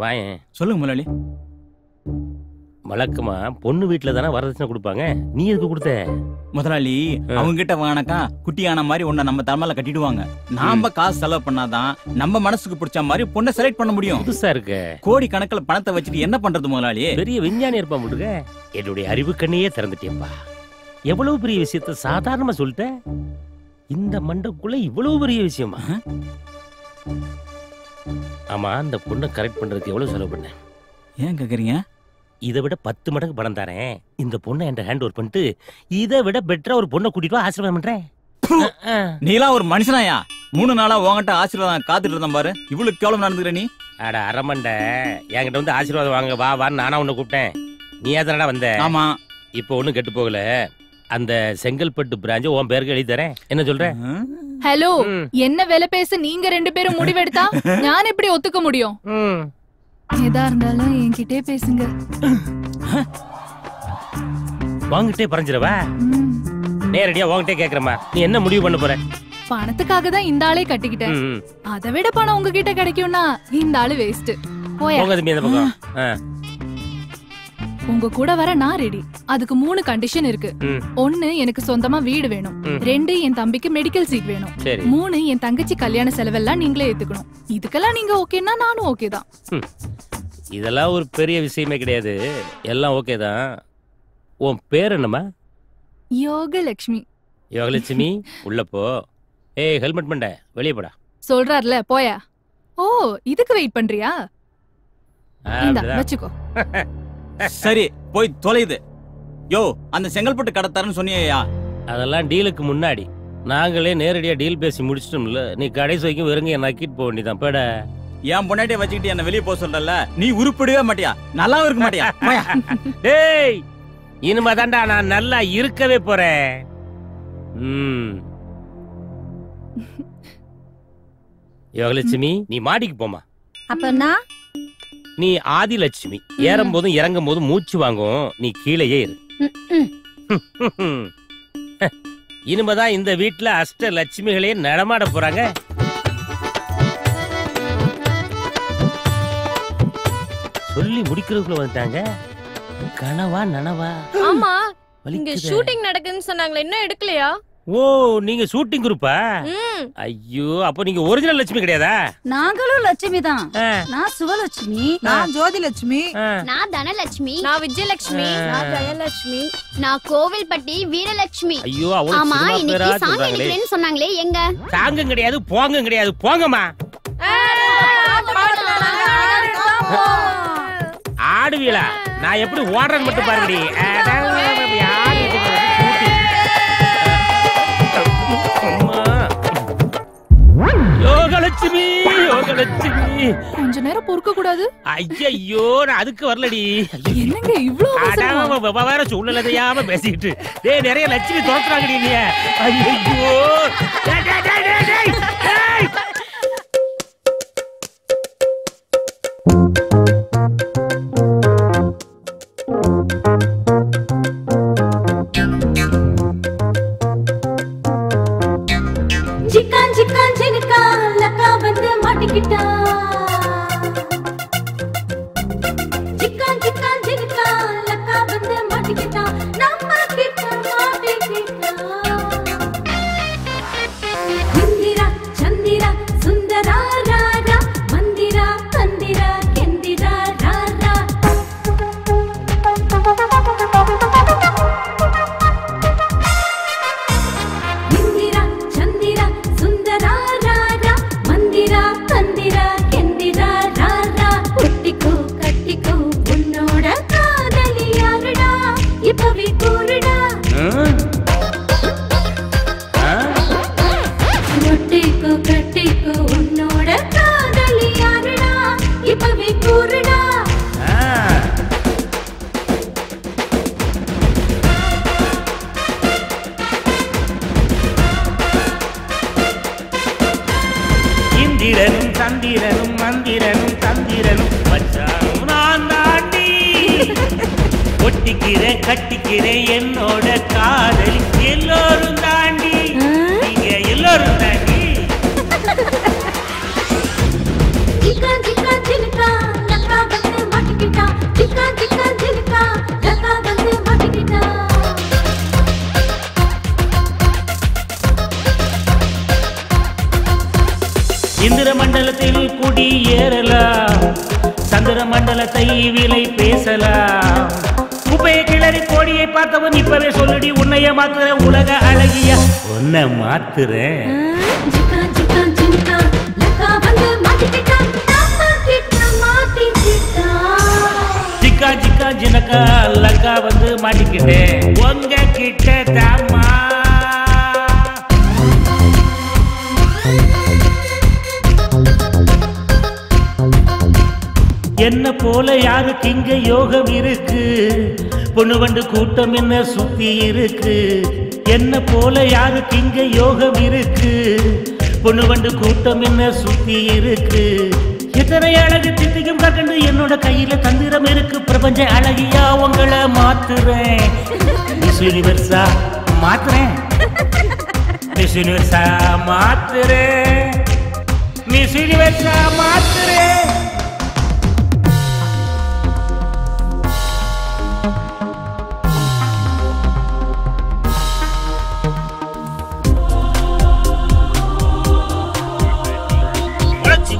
வாயேன். சொல்லுங்க முதலாளி. வழக்கமா பொண்ணு வீட்டுல தானே வரதட்சணை கொடுப்பாங்க, நீ எதுக்கு கொடுத்த? முதலாளி, அவங்க கிட்ட வாங்கினாக்கா குட்டியான மாதிரி உன்னை நம்ம தலைமையில கட்டிடுவாங்க. நாம காசு செலவு பண்ணாதான் நம்ம மனசுக்கு பிடிச்ச மாதிரி பொண்ணை செலக்ட் பண்ண முடியும். புதுசா இருக்கு. கோடி கணக்கில் பணத்தை வச்சுட்டு என்ன பண்றது முதலாளி? பெரிய விஞ்ஞானி இருப்பா முடுங்க. என்னுடைய அறிவு கண்ணையே திறந்துட்டேப்பா. எவ்வளவு பெரிய விஷயத்த சாதாரணமா சொல்லிட்ட. இந்த மண்டக்குள்ள இவ்வளவு பெரிய விஷயமா? ஆமா, அந்த பொண்ணை கரெக்ட் பண்றதுக்கு எவ்வளவு செலவு பண்ண? ஏன் கேக்குறீங்க? இதை விட 10 மடங்கு பணம் தரேன். இந்த பொண்ணை என் ஹேண்ட் ஓவர் பண்ணிட்டு இதை விட பெட்டரா ஒரு பொண்ணை கூட்டிட்டு ஆசீர்வாதம் பண்றேன். நீலாம் ஒரு மனுஷனாயா? 3 நாளா உங்ககிட்ட ஆசீர்வாதம் காத்துட்டு இருந்தேன் பாரு. இவ்வளவு கேவலம் நடந்துக்கிற நீ? அட அரமண்ட, என்கிட்ட வந்து ஆசீர்வாதம் வாங்க வா வான்னு நானா உன்னை கூப்பிட்டேன். நீ ஏதானடா வந்த? ஆமா. இப்போ ஒண்ணும் கெட்டு போகல. அந்த செங்கல்பட்டு பிராஞ்ச உன் பேருக்கு எழுதி தரேன். என்ன சொல்ற? ஹலோ, என்ன வேலை பேச நீங்க 2 பேரும் முடிவெடுத்தா நான் எப்படி ஒத்துக்க முடியும்? எதா இருந்தாலும் என்கிட்டே பேசுங்க. வாங்கிட்டே பறஞ்சிரவா? நேரடியா வாங்கிட்டே கேக்குறமா. நீ என்ன முடிவு பண்ண போற? பணத்துக்காக தான் இந்த ஆளே கட்டிக்கிட்டேன். அதை விட பணம் உங்ககிட்ட கிடைக்கும்னா இந்த ஆளு வேஸ்ட். போயா. போங்க தம்பி அந்த பக்கம். உங்க கூட வர நான் ரெடி. அதுக்கு 3 கண்டிஷன் இருக்கு. 1, எனக்கு சொந்தமா வீடு வேணும். 2, என் தம்பிக்கு மெடிக்கல் சீட் வேணும். 3, என் தங்கச்சி கல்யாண செலவெல்லாம் நீங்களே ஏத்துக்கணும். இதுக்கெல்லாம் நீங்க ஓகேன்னா நானும் ஓகே தான். இதெல்லாம் ஒரு பெரிய விஷயமே கிடையாது. எல்லாம் ஓகே தான். உன் பேர் என்னம்மா? யோகலட்சுமி. யோகலட்சுமி, உள்ள போ. ஏய், ஹெல்மெட் பண்ண வெளியே போடா. சொல்றாருல, போயா. ஓ, இதுக்கு வெயிட் பண்றியா? வச்சுக்கோ. சரி, போய் தொலைது. யோ, அந்த செங்கல்பட்டு கடத்தாருன்னு சொன்னியா? அதெல்லாம் டீலுக்கு முன்னாடி. நாங்களே நேரடியா டீல் பேசி முடிச்சிட்டோம்ல. நீ கடைசி வரைக்கும் வெறுங்க நக்கிட்டு போக வேண்டியதான். பேட என் பொண்டாட்டிய வச்சுக்கிட்டு என்ன வெளியே போக சொல்றல, நீ உருப்படவே மாட்டியா? நல்லாவும் இருக்க மாட்டியா? டேய், இனிமே தாண்டா நான் நல்லா இருக்கவே போறேன். யோகலட்சுமி நீ மாடிக்கு போமா. அப்பனா நீ ஆதிலட்சுமி. ஏறும் போதும் இறங்கும் போதும் மூச்சு வாங்கும். நீ கீழேயே இரு. இனிமேதான் இந்த வீட்டுல அஷ்ட லட்சுமிகளே நடமாட போறாங்க. சொல்லி முடிக்கிறதுக்குள்ள வந்துட்டாங்க. கனவா நனவா? ஆமா, இங்க ஷூட்டிங் நடக்குதுன்னு சொன்னாங்களே, இன்னும் எடுக்கலையா? ஓ, நீங்க ஷூட்டிங் குரூப்பா? ஐயோ, அப்ப நீங்க ஒரிஜினல் லட்சுமி கிடையாதா? நாங்களும் லட்சுமி தான். நான் சுவலட்சுமி. நான் ஜோதிலட்சுமி. நான் தனலட்சுமி. நான் விஜயலட்சுமி. நான் ஜெயலட்சுமி. நான் கோவில்பட்டி வீரலட்சுமி. ஐயோ, அவ்வளவு ஆமா, சினிமா இன்னைக்கு பேரா சாங் சொல்றாங்களே. எடுக்கிறேன்னு சொன்னாங்களே, எங்க? சாங்கும் கிடையாது, போங்கும் கிடையாது. போங்கம்மா. ஆடுவீளா? நான் எப்படி ஓடுறேன்னு மட்டும் பாருங்கடி. யோகலட்சுமி, யோகலட்சுமி. கொஞ்ச நேரம் பொறுக்க கூடாது? ஐயோ, நான் அதுக்கு வரலடி. என்னங்க இவ்ளோ வேற சூழ்நிலையாம பேசிட்டு நிறைய லட்சுமி தோத்துறாங்கடி நீ. ஐயோ, ஜிக்கான் ஜிக்கான் ஜினுக்கா லக்கா வந்து மாட்டிக்கிட்டா. ஜிக்கான் ஜிக்கான் ஜினுக்கா லக்கா வந்து மாட்டிக்கிட்டா. நம்ம கிட்ட மாட்டிக்கிட்டா. இந்திரா சந்திரா சுந்தரா ராரா மந்திரா கந்திரா கெந்திரா ராரா. இந்திரா சந்திரா சுந்தரா ராரா மந்திரா கந்திரா கெந்திரா ராரா. ஒட்டிக்கோ கட்டிக்கோ உன்னோட காதலி யாருடா இப்பவே கூறுடா. ஒட்டிக்கோ கட்டிக்கோ உன்னோட காதலி யாருடா இப்பவே கூறுடா. இந்திரனும் சந்திரனும் மந்திரனும் தந்திரனும் வச்சானும் நான் தாண்டி. ஒட்டிக்கிறேன் கட்டிக்கிறேன் என்னோட காதலி எல்லோரும் தாண்டி. நீங்க எல்லோரும் தாண்டி. ஜிக்கான் ஜிக்கான் ஜினுக்கா லக்கா வந்து மாட்டிக்கிட்டா. ஜிக்கான் ஜிக்கான் ஜினுக்கா லக்கா வந்து மாட்டிக்கிட்டா. இந்திர மண்டலத்தில் குடி ஏறலாம், சந்திர மண்டலத்தை விலை பேசலாம். குப்பையை கிளறி கோடியை பார்த்தவன் இப்பவே சொல்லுடி உன்னைய மாத்துற உலக அழகிய உன்னை மாத்துறேன். ஜிக்கான் ஜிக்கான் ஜினுக்கா லக்கா வந்து மாட்டிக்கிட்டா. நம்ம கிட்ட மாட்டிக்கிட்டா. ஜிக்கா ஜிக்கா ஜினக்கா லக்கா வந்து மாட்டிக்கிட்டேன் உங்க கிட்ட தாமா. என்ன போல யாருக்கு இங்க யோகம் இருக்கு? பொண்ணு வண்டு கூட்டம் என்ன சுத்தி இருக்கு? என்ன போல யாருக்கு இங்க யோகம் இருக்கு? பொண்ணு வண்டு கூட்டம் என்ன சுத்தி இருக்கு? எத்தனை அழகு தித்திக்கும் கண்டு என்னோட கையில தந்திரம் இருக்கு. பிரபஞ்ச அழகியா உங்களை மாத்துறேன். மிஸ் யூனிவர்ஸா மாத்துறேன். மிஸ் யூனிவர்ஸா மாத்துறேன். மிஸ் யூனிவர்ஸா மாத்துறேன்.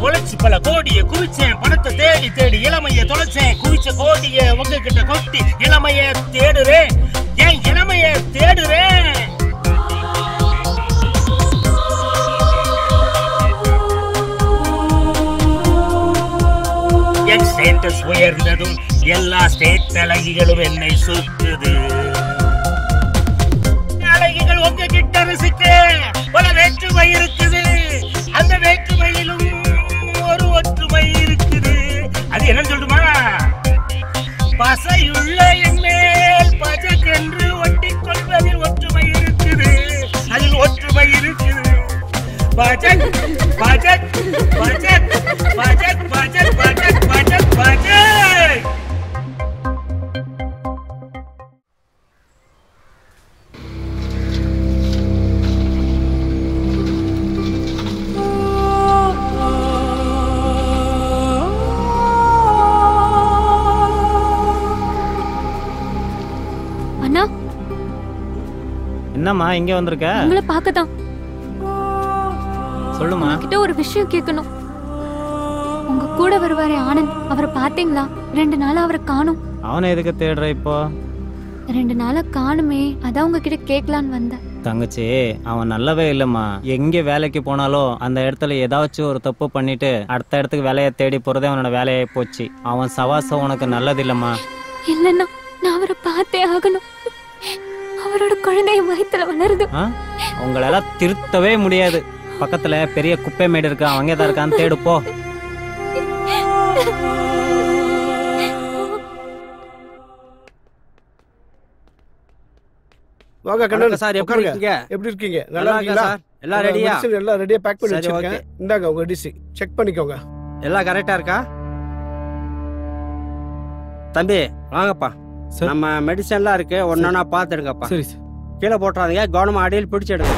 உழைச்சி பல கோடிய குவிச்சேன். பணத்தை தேடி தேடி இளமைய தொலைச்சேன். குவிச்ச கோடிய உங்ககிட்ட கொட்டி இளமைய தேடுறேன். ஏன் இளமைய தேடுறேன்? என் ஸ்டேட்டஸ் உயர்ந்ததும் எல்லா ஸ்டேட் அழகிகளும் என்னை சுத்துது. அழகிகள் உங்ககிட்ட ரசிக்க பல வேற்றுமை இருக்குது. அந்த வேற்றுமையிலும் ஒரு ஒற்றுமை இருக்குது. அது என்னன்னு சொல்லுமா? பசையுள்ள என் மேல் பஜக்கென்று ஒட்டிக் கொள்வதில் ஒற்றுமை இருக்குது. அதில் ஒற்றுமை இருக்குது. budget, budget, budget, budget, budget, budget, budget, budget. அண்ணா என்னம்மா இங்க வந்திருக்க? உங்களை பார்க்கதான். சொல்லுமா. கிட்ட ஒரு விஷயம் கேட்கணும். உங்க கூட வருவாரே ஆனந்த், அவரை பாத்தீங்களா? 2 நாளா அவரை காணோம். அவனை எதுக்கு தேடுற இப்போ? 2 நாளா காணுமே, அதான் உங்ககிட்ட கேட்கலான்னு வந்தேன். தங்கச்சி, அவன் நல்லவே இல்லம்மா. எங்க வேலைக்கு போனாலும் அந்த இடத்துல ஏதாச்சும் ஒரு தப்பு பண்ணிட்டு அடுத்த இடத்துக்கு வேலையை தேடி போறதே அவனோட வேலையாயி போச்சு. அவன் சவாசம் உனக்கு நல்லது இல்லம்மா. இல்லன்னா நான் அவரை பார்த்தே ஆகணும். அவரோட குழந்தைய வயித்துல வளருது. உங்களெல்லாம் திருத்தவே முடியாது. பக்கத்துல பெரிய குப்பை மேடு இருக்கு, அவங்க தான் இருக்கான்னு தேடு போ. வாங்க கண்ணன் சார், எப்படி இருக்கீங்க? எப்படி இருக்கீங்க? நல்லா இருக்கீங்களா சார்? எல்லாம் ரெடியா? எல்லாம் ரெடியா பேக் பண்ணி சரி, வச்சிருக்கேன். ஓகே. இந்தாங்க உங்க டிசி செக் பண்ணிக்கோங்க. எல்லாம் கரெக்டா இருக்கா? தம்பி வாங்கப்பா. நம்ம மெடிசன்லாம் இருக்கு, ஒன்னொன்னா பார்த்துடுங்கப்பா. சரி சார். கீழே போட்டுறாதீங்க, கவனமா அடியில் பிடிச்சிடுங்க.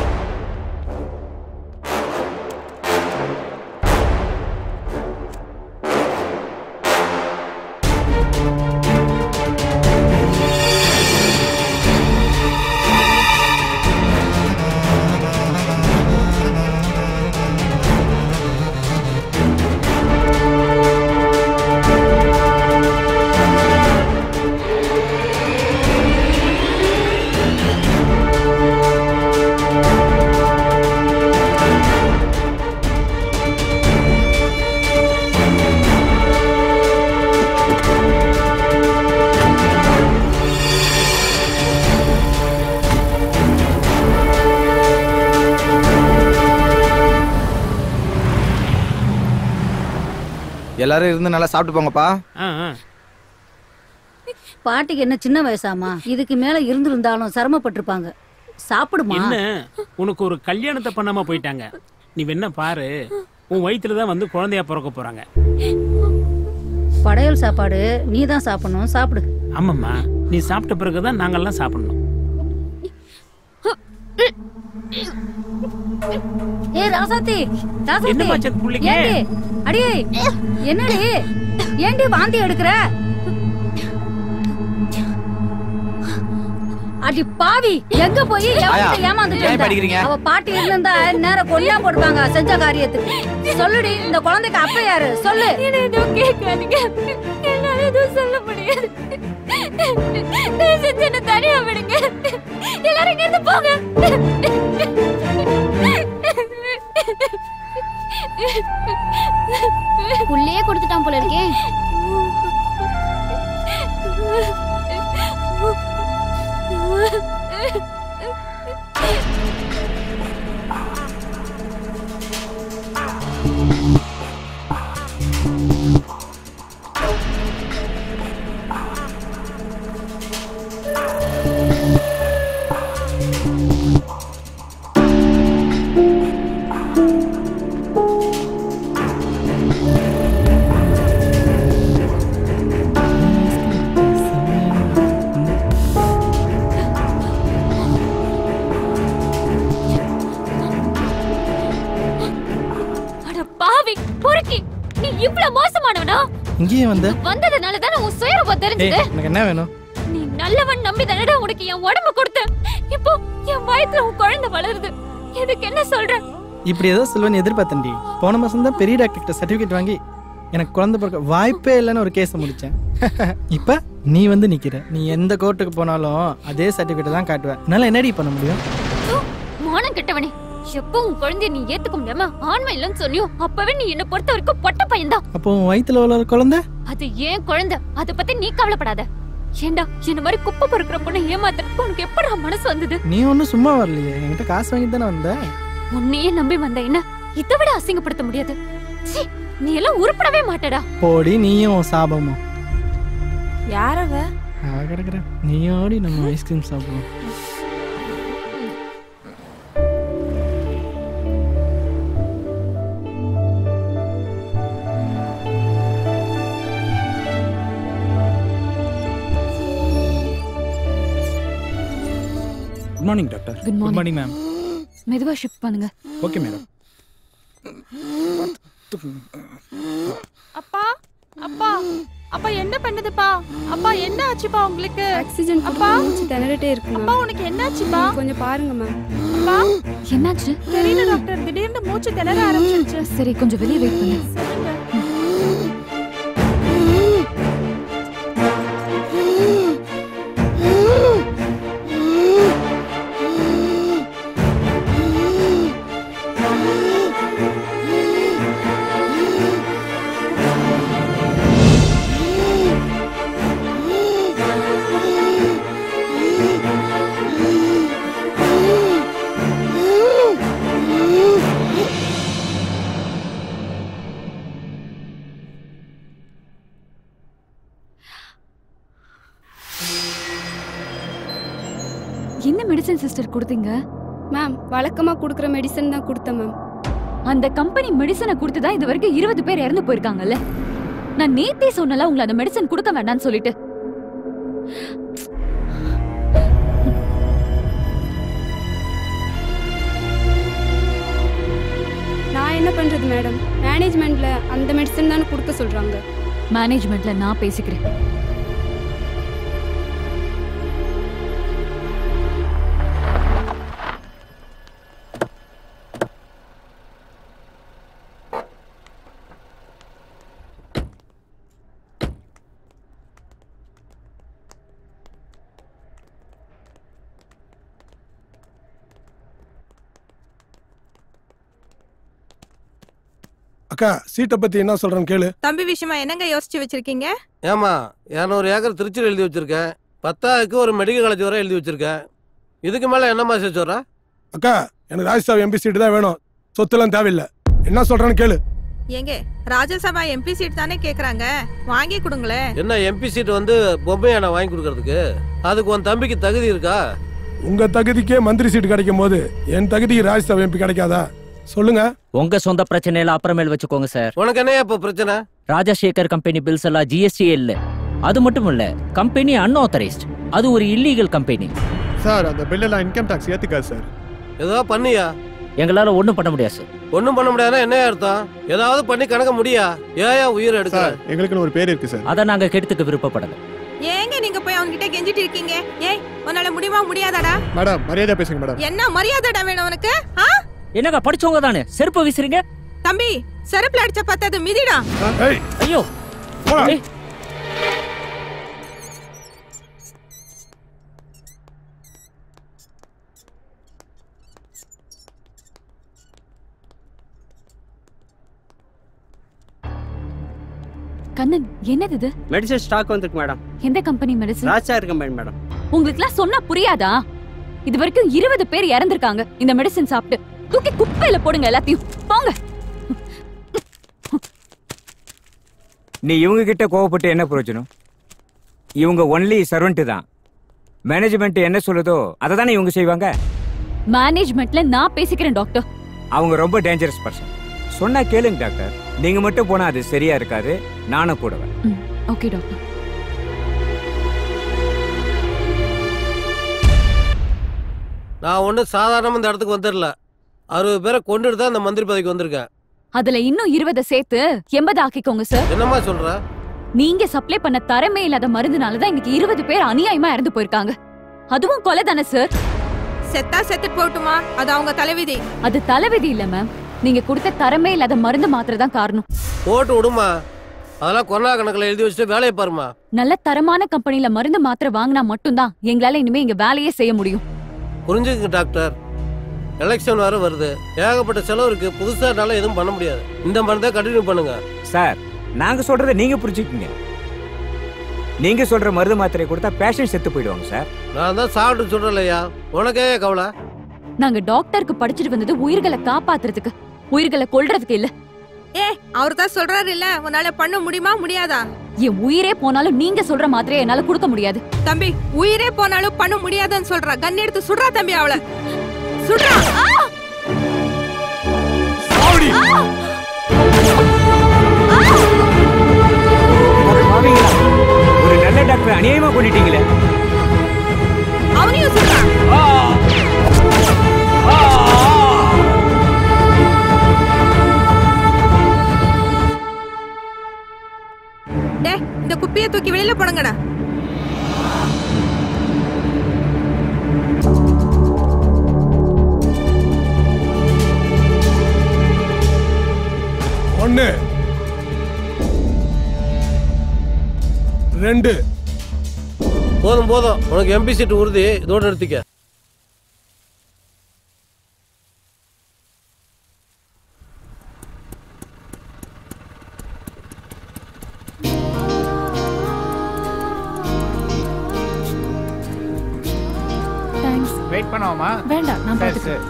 எல்லாரும் இருந்து நல்லா சாப்பிட்டு போங்கப்பா. பாட்டிக்கு என்ன சின்ன வயசாமா? இதுக்கு மேல இருந்திருந்தாலும் சிரமப்பட்டிருப்பாங்க. சாப்பிடுமா. என்ன உனக்கு ஒரு கல்யாணத்தை பண்ணாம போயிட்டாங்க. நீ வேணா பாரு, உன் வயிற்றுல தான் வந்து குழந்தையா பிறக்க போறாங்க. படையல் சாப்பாடு நீ தான் சாப்பிடணும், சாப்பிடு. ஆமாம்மா, நீ சாப்பிட்ட பிறகுதான் நாங்கெல்லாம் சாப்பிடணும். ஏ ராசாத்தி, என்ன பச்சத் புள்ளிங்க? அடியே என்னடி? ஏண்டி வாந்தி எடுக்கற? அடி பாவி, எங்க போய் ஏமாந்துட்டு? அவ பாட்டி இருந்தா நேரம் கொல்லா போடுவாங்க செஞ்ச காரியத்துக்கு. சொல்லுடி, இந்த குழந்தைக்கு அப்ப யாரு? சொல்லு. எதுவும் கேட்காதீங்க, என்னால எதுவும் சொல்ல முடியாது. செஞ்சு தனியா விடுங்க. எல்லாரும் இங்க இருந்து போங்க. உள்ளே கொடுத்துட்டான் போல இருக்கே. நீ இவ்வளவு மோசமானவனா? இங்கேயே வந்ததனால தான உன் சுயரூபம் தெரிஞ்சது. எனக்கு என்ன வேணும்? நீ நல்லவன் நம்பி தானடா உனக்கு என் உடம்ப கொடுத்தேன். இப்போ என் வயித்துல உன் குழந்தை வளருது. இதுக்கு என்ன சொல்ற? இப்படி ஏதோ சொல்லுவேன்னு எதிர்பார்த்தேன்டி. போன மாசம் தான் பெரிய டாக்டர் கிட்ட சர்டிபிகேட் வாங்கி எனக்கு குழந்தை பிறக்க வாய்ப்பே இல்லைன்னு ஒரு கேஸை முடிச்சேன். இப்ப நீ வந்து நிக்கிற. நீ எந்த கோர்ட்டுக்கு போனாலும் அதே சர்டிபிகேட் தான் காட்டுவேன். என்னால என்னடி பண்ண முடியும்? மானம் கெட்டவனே, எப்போ உன் குழந்தைய நீ ஏத்துக்க முடியாம ஆண்மை இல்லைன்னு சொன்னியோ அப்பவே நீ என்ன பொறுத்த வரைக்கும் பொட்ட பையன்தான். அப்போ உன் வயித்துல உள்ள குழந்தை? அது ஏன் குழந்தை, அதை பத்தி நீ கவலைப்படாத. ஏண்டா என்ன மாதிரி குப்பை பொறுக்கிற பொண்ணை ஏமாத்துறதுக்கு உனக்கு எப்படா மனசு வந்தது? நீ ஒன்னும் சும்மா வரலையே, என்கிட்ட காசு வாங்கி தானே வந்த. உன்னையே நம்பி வந்த என்ன இதை விட அசிங்கப்படுத்த முடியாது. நீ எல்லாம் உருப்படவே மாட்டடா. போடி, நீயும் சாபமும். யாரவ? கிடக்குற நீயோடி நம்ம ஐஸ்கிரீம் சாப்பிடுவோம். Good morning doctor. Good morning. Morning ma'am. மெதுவா ஷிஃப்ட் பண்ணுங்க. Okay madam. அப்பா அப்பா அப்பா என்ன பண்ணுதுப்பா? அப்பா என்ன ஆச்சுப்பா உங்களுக்கு? ஆக்சிஜன் அப்பா மூச்சு திணறிட்டே இருக்கு. அப்பா உனக்கு என்னாச்சுப்பா? கொஞ்சம் பாருங்க மேம். அப்பா என்னாச்சு? தெரியல டாக்டர், திடீர்னு மூச்சு திணற ஆரம்பிச்சிருச்சு. சரி கொஞ்சம் வெளியே வெயிட் பண்ணு. என்ன மெடிசன் சிஸ்டர் கொடுத்தீங்க? மேம் வழக்கமா கொடுக்குற மெடிசன் தான் கொடுத்தேன் மேம். அந்த கம்பெனி மெடிசனை கொடுத்து தான் இது வரைக்கும் 20 பேர் இறந்து போயிருக்காங்கல்ல. நான் நேத்தே சொன்னல உங்களை அந்த மெடிசன் கொடுக்க வேண்டாம்னு சொல்லிட்டு. நான் என்ன பண்றது மேடம்? மேனேஜ்மெண்ட்ல அந்த மெடிசன் தானே கொடுக்க சொல்றாங்க. மேனேஜ்மெண்ட்ல நான் பேசிக்கிறேன். அக்கா சீட்டை பத்தி என்ன சொல்றேன்னு கேளு. தம்பி விஷயமா என்னங்க யோசிச்சு வச்சிருக்கீங்க? ஏமா 200 ஏக்கர் திருச்சியில் எழுதி வச்சிருக்கேன். 10க்கு ஒரு மெடிக்கல் காலேஜ் வரை எழுதி வச்சிருக்கேன். இதுக்கு மேல என்னமா சேர்த்து வர? அக்கா எனக்கு ராஜ்யசபா எம்பி சீட்டு தான் வேணும், சொத்துலாம் தேவையில்லை. என்ன சொல்றேன்னு கேளு. ஏங்க ராஜ்யசபா எம்பி சீட் தானே கேக்குறாங்க, வாங்கி கொடுங்களே. என்ன எம்பி சீட் வந்து பொம்மையை நான் வாங்கி கொடுக்கறதுக்கு? அதுக்கு உன் தம்பிக்கு தகுதி இருக்கா? உங்க தகுதிக்கே மந்திரி சீட்டு கிடைக்கும் போது என் தகுதிக்கு ராஜ்யசபா எம்பி கிடைக்காதா? சொல்லுங்க. உங்க சொந்த பிரச்சனையில அப்புறமேல் வச்சுக்கோங்க சார். உனக்கு என்ன இப்ப பிரச்சனை? ராஜசேகர் கம்பெனி பில்ஸ் எல்லாம் ஜிஎஸ்டி இல்ல. அது மட்டும் இல்ல, கம்பெனி அன்ஆத்தரைஸ்ட். அது ஒரு இல்லீகல் கம்பெனி சார். அந்த பில் எல்லாம் இன்கம் டாக்ஸ் ஏத்துக்காது சார். ஏதோ பண்ணியா? எங்களால ஒண்ணும் பண்ண முடியாது சார். ஒண்ணும் பண்ண முடியாதுன்னா என்ன அர்த்தம்? ஏதாவது பண்ணி கணக்க முடியா? ஏன் உயிர் எடுக்க? எங்களுக்குன்னு ஒரு பேர் இருக்கு சார். அதை நாங்க கெடுத்துக்க விருப்பப்படல. ஏங்க நீங்க போய் அவங்க கிட்ட கெஞ்சிட்டு இருக்கீங்க? ஏய் உன்னால முடியுமா முடியாதாடா? மேடம் மரியாதை பேசுங்க மேடம். என்ன மரியாதைடா வேணும் உனக்கு? என்னங்க படிச்சவங்க தானே செருப்பு வீசுறீங்க? தம்பி செருப்புல அடிச்ச பார்த்தது மிதிடா. ஐயோ கண்ணன் என்னது இது? மெடிசன் ஸ்டாக் வந்திருக்கு மேடம். எந்த company medicine? Rajsagar company madam. உங்களுக்குலாம் சொன்னா புரியாதா? இது வரைக்கும் 20 பேர் இறந்திருக்காங்க இந்த மெடிசன் சாப்பிட்டு. தூக்கி குப்பையில போடுங்க எல்லாத்தையும். போங்க. நீ இவங்க கிட்ட கோவப்பட்டு என்ன பிரயோஜனம்? இவங்க ஒன்லி சர்வெண்ட் தான். மேனேஜ்மெண்ட் என்ன சொல்லுதோ அதை தானே இவங்க செய்வாங்க. மேனேஜ்மெண்ட்ல நான் பேசிக்கிறேன் டாக்டர். அவங்க ரொம்ப டேஞ்சரஸ் பர்சன். சொன்னா கேளுங்க டாக்டர். நீங்க மட்டும் போனா அது சரியா இருக்காது. நானும் கூடவேன். Okay doctor. நான் ஒன்றும் சாதாரணமாக இந்த இடத்துக்கு வந்துடல. 60 பேரை கொண்டுட்டு தான் இந்த மந்திரி பதவிக்கு வந்திருக்கேன். அதுல இன்னும் 20 சேர்த்து 80 ஆக்கிக்கோங்க சார். என்னம்மா சொல்ற? நீங்க சப்ளை பண்ண தரமே இல்லாத மருந்துனாலதான் இன்னைக்கு 20 பேர் அநியாயமா இறந்து போயிருக்காங்க. அதுவும் கொலை தானே சார்? செத்தா செத்து போட்டுமா, அது அவங்க தலைவிதி. அது தலைவிதி இல்ல மேம், நீங்க கொடுத்த தரமே இல்லாத மருந்து மாத்திரை தான் காரணம். போட்டு விடுமா, அதெல்லாம் கொரோனா கணக்கில் எழுதி வச்சுட்டு வேலையை பாருமா. நல்ல தரமான கம்பெனில மருந்து மாத்திரை வாங்கினா மட்டும்தான் எங்களால இனிமே இங்க வேலையே செய்ய முடியும். புரிஞ்சுங்க டாக்டர், எலெக்ஷன் வேற வருது, ஏகப்பட்ட செலவு இருக்கு. புதுசா என்னால எதுவும் பண்ண முடியாது. இந்த மருந்தை கண்டினியூ பண்ணுங்க சார். நாங்க சொல்றதை நீங்க புரிஞ்சுக்கீங்க. நீங்க சொல்ற மருந்து மாத்திரை கொடுத்தா பேஷண்ட் செத்து போயிடுவாங்க சார். நான் தான் சாப்பிட்டு சொல்றேன்லையா, உனக்கே கவலை. நாங்க டாக்டருக்கு படிச்சுட்டு வந்தது உயிர்களை காப்பாத்துறதுக்கு, உயிர்களை கொல்றதுக்கு இல்ல. அவர் தான் சொல்றாரு இல்ல, உன்னால பண்ண முடியுமா முடியாதா? என் உயிரே போனாலும் நீங்க சொல்ற மாத்திரையை என்னால கொடுக்க முடியாது. தம்பி உயிரே போனாலும் பண்ண முடியாதுன்னு சொல்றா. கன் எடுத்து சுடுறா தம்பி, அவளை சுடுறா. ஒரு நல்ல டாக்டர் அநியாயமா பண்ணிட்டீங்களே. அவனையும் சுடுறா. பெட்ரோல் போடுங்கண்ணா. ஒன்று 2 போதும் போதும், உனக்கு எம்பி சீட் உறுதி, இதோட எடுத்துக்க. வெயிட் பண்ணுவோமா? வேண்டாம், நான் பாத்துக்கிறேன்.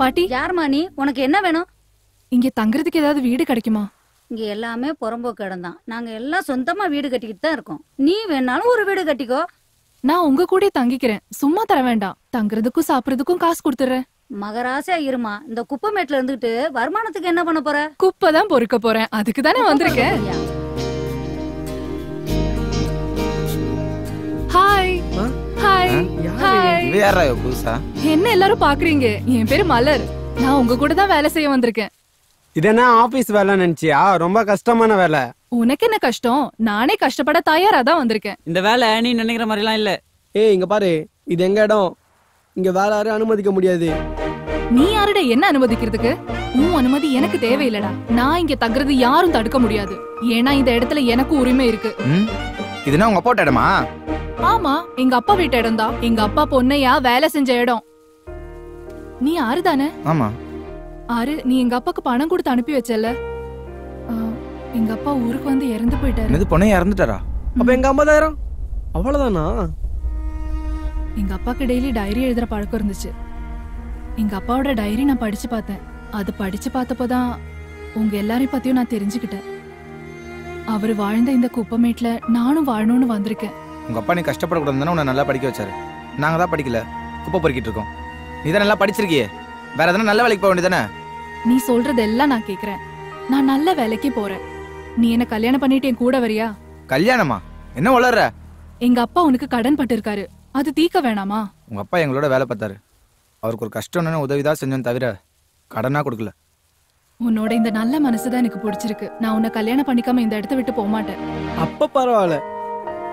பாட்டி, யாருமா நீ? உனக்கு என்ன வேணும்? இங்க தங்குறதுக்கு ஏதாவது வீடு கிடைக்குமா? இங்க எல்லாமே புறம்போக்கு இடம் தான். நாங்க எல்லாம் சொந்தமா வீடு கட்டிக்கிட்டு தான் இருக்கோம். நீ வேணாலும் ஒரு வீடு கட்டிக்கோ. நான் உங்க கூட தங்கிக்கிறேன், சும்மா தர வேண்டாம். தங்குறதுக்கும் சாப்பிடுறதுக்கும் காசு கொடுத்துறேன். மகராசா இருமா. இந்த குப்பை மேட்ல இருந்துட்டு வருமானத்துக்கு என்ன பண்ண போற? குப்பை தான் பொறுக்க போறேன், அதுக்கு தானே வந்திருக்கேன். Hi hi hi. என்ன எல்லாரும் பாக்குறீங்க? என் பேரு மலர். நான் உங்க கூட தான் வேலை செய்ய வந்திருக்கேன். இது என்ன ஆபீஸ் வேலை நினைச்சியா? ரொம்ப கஷ்டமான வேலை. உனக்கு என்ன கஷ்டம்? நானே கஷ்டப்பட தயாரா தான் வந்திருக்கேன். இந்த வேலை நீ நினைக்கிற மாதிரி எல்லாம் இல்ல. ஏய் இங்க பாரு, இது எங்க இடம். இங்க வேற யாரும் அனுமதிக்க முடியாது. நீ யாருட என்ன அனுமதிக்கிறதுக்கு? உன் அனுமதி எனக்கு தேவையில்லடா. நான் இங்க தங்குறது யாரும் தடுக்க முடியாது. ஏன்னா இந்த இடத்துல எனக்கு உரிமை இருக்கு. இதுனா உங்க அப்பா இடமா? ஆமா, எங்க அப்பா வீட்டு இடம் தான். எங்க அப்பா பொண்ணையா வேலை செஞ்ச இடம். நீ ஆறு தானே? ஆமா. ஆறு, நீ எங்க அப்பாக்கு பணம் கொடுத்து அனுப்பி வச்சல. எங்க அப்பா ஊருக்கு வந்து இறந்து போயிட்டாரு. என்னது, பொண்ணே இறந்துட்டாரா? அப்ப எங்க 50,000 அவ்வளவுதானா? எங்க அப்பாக்கு டெய்லி டைரி எழுதுற பழக்கம் இருந்துச்சு. எங்க அப்பாவோட டைரி நான் படிச்சு பார்த்தேன். அது படிச்சு பார்த்தப்போதான் உங்க எல்லாரையும் பத்தியும் நான் தெரிஞ்சுக்கிட்டேன். அவரு வாழ்ந்த இந்த குப்பமேட்ல நானும் வாழணும்னு வந்திருக்கேன். உங்க அப்பா நீ கஷ்டப்படக்கூடாதுன்னு உன்னை நல்லா படிக்க வச்சாரு. நாங்க தான் படிக்கல, குப்பை பொறுக்கிட்டு இருக்கோம். நீ தான் நல்லா படிச்சிருக்கியே, வேற எதனா நல்ல வேலைக்கு போக வேண்டியதானே? நீ சொல்றதெல்லாம் நான் கேக்குறேன். நான் நல்ல வேலைக்கு போறேன். நீ என்ன கல்யாணம் பண்ணிட்டு என் கூட வரியா? கல்யாணமா? என்ன வளர்ற? எங்க அப்பா உனக்கு கடன் பட்டு இருக்காரு, அது தீக்க வேணாமா? உங்க அப்பா எங்களோட வேலை பார்த்தாரு. அவருக்கு ஒரு கஷ்டம்னு உதவிதான் செஞ்சோன்னு தவிர கடனா கொடுக்கல. உன்னோட இந்த நல்ல மனசுதான் எனக்கு பிடிச்சிருக்கு. நான் உன்னை கல்யாணம் பண்ணிக்காம இந்த இடத்த விட்டு போக மாட்டேன். அப்ப பரவாயில்ல.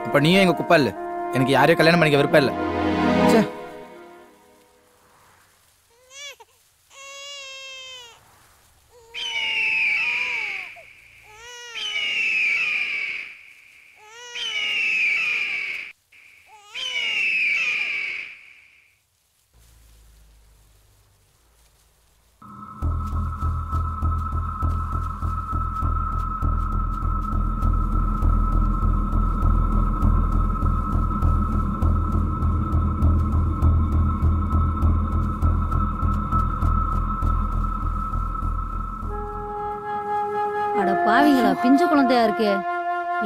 இப்ப நீயும் எங்க குப்பா இல்ல. எனக்கு யாரையும் கல்யாணம் பண்ணிக்க விருப்பம் இல்ல. பாவிங்களா, பிஞ்சு குழந்தையா இருக்கே.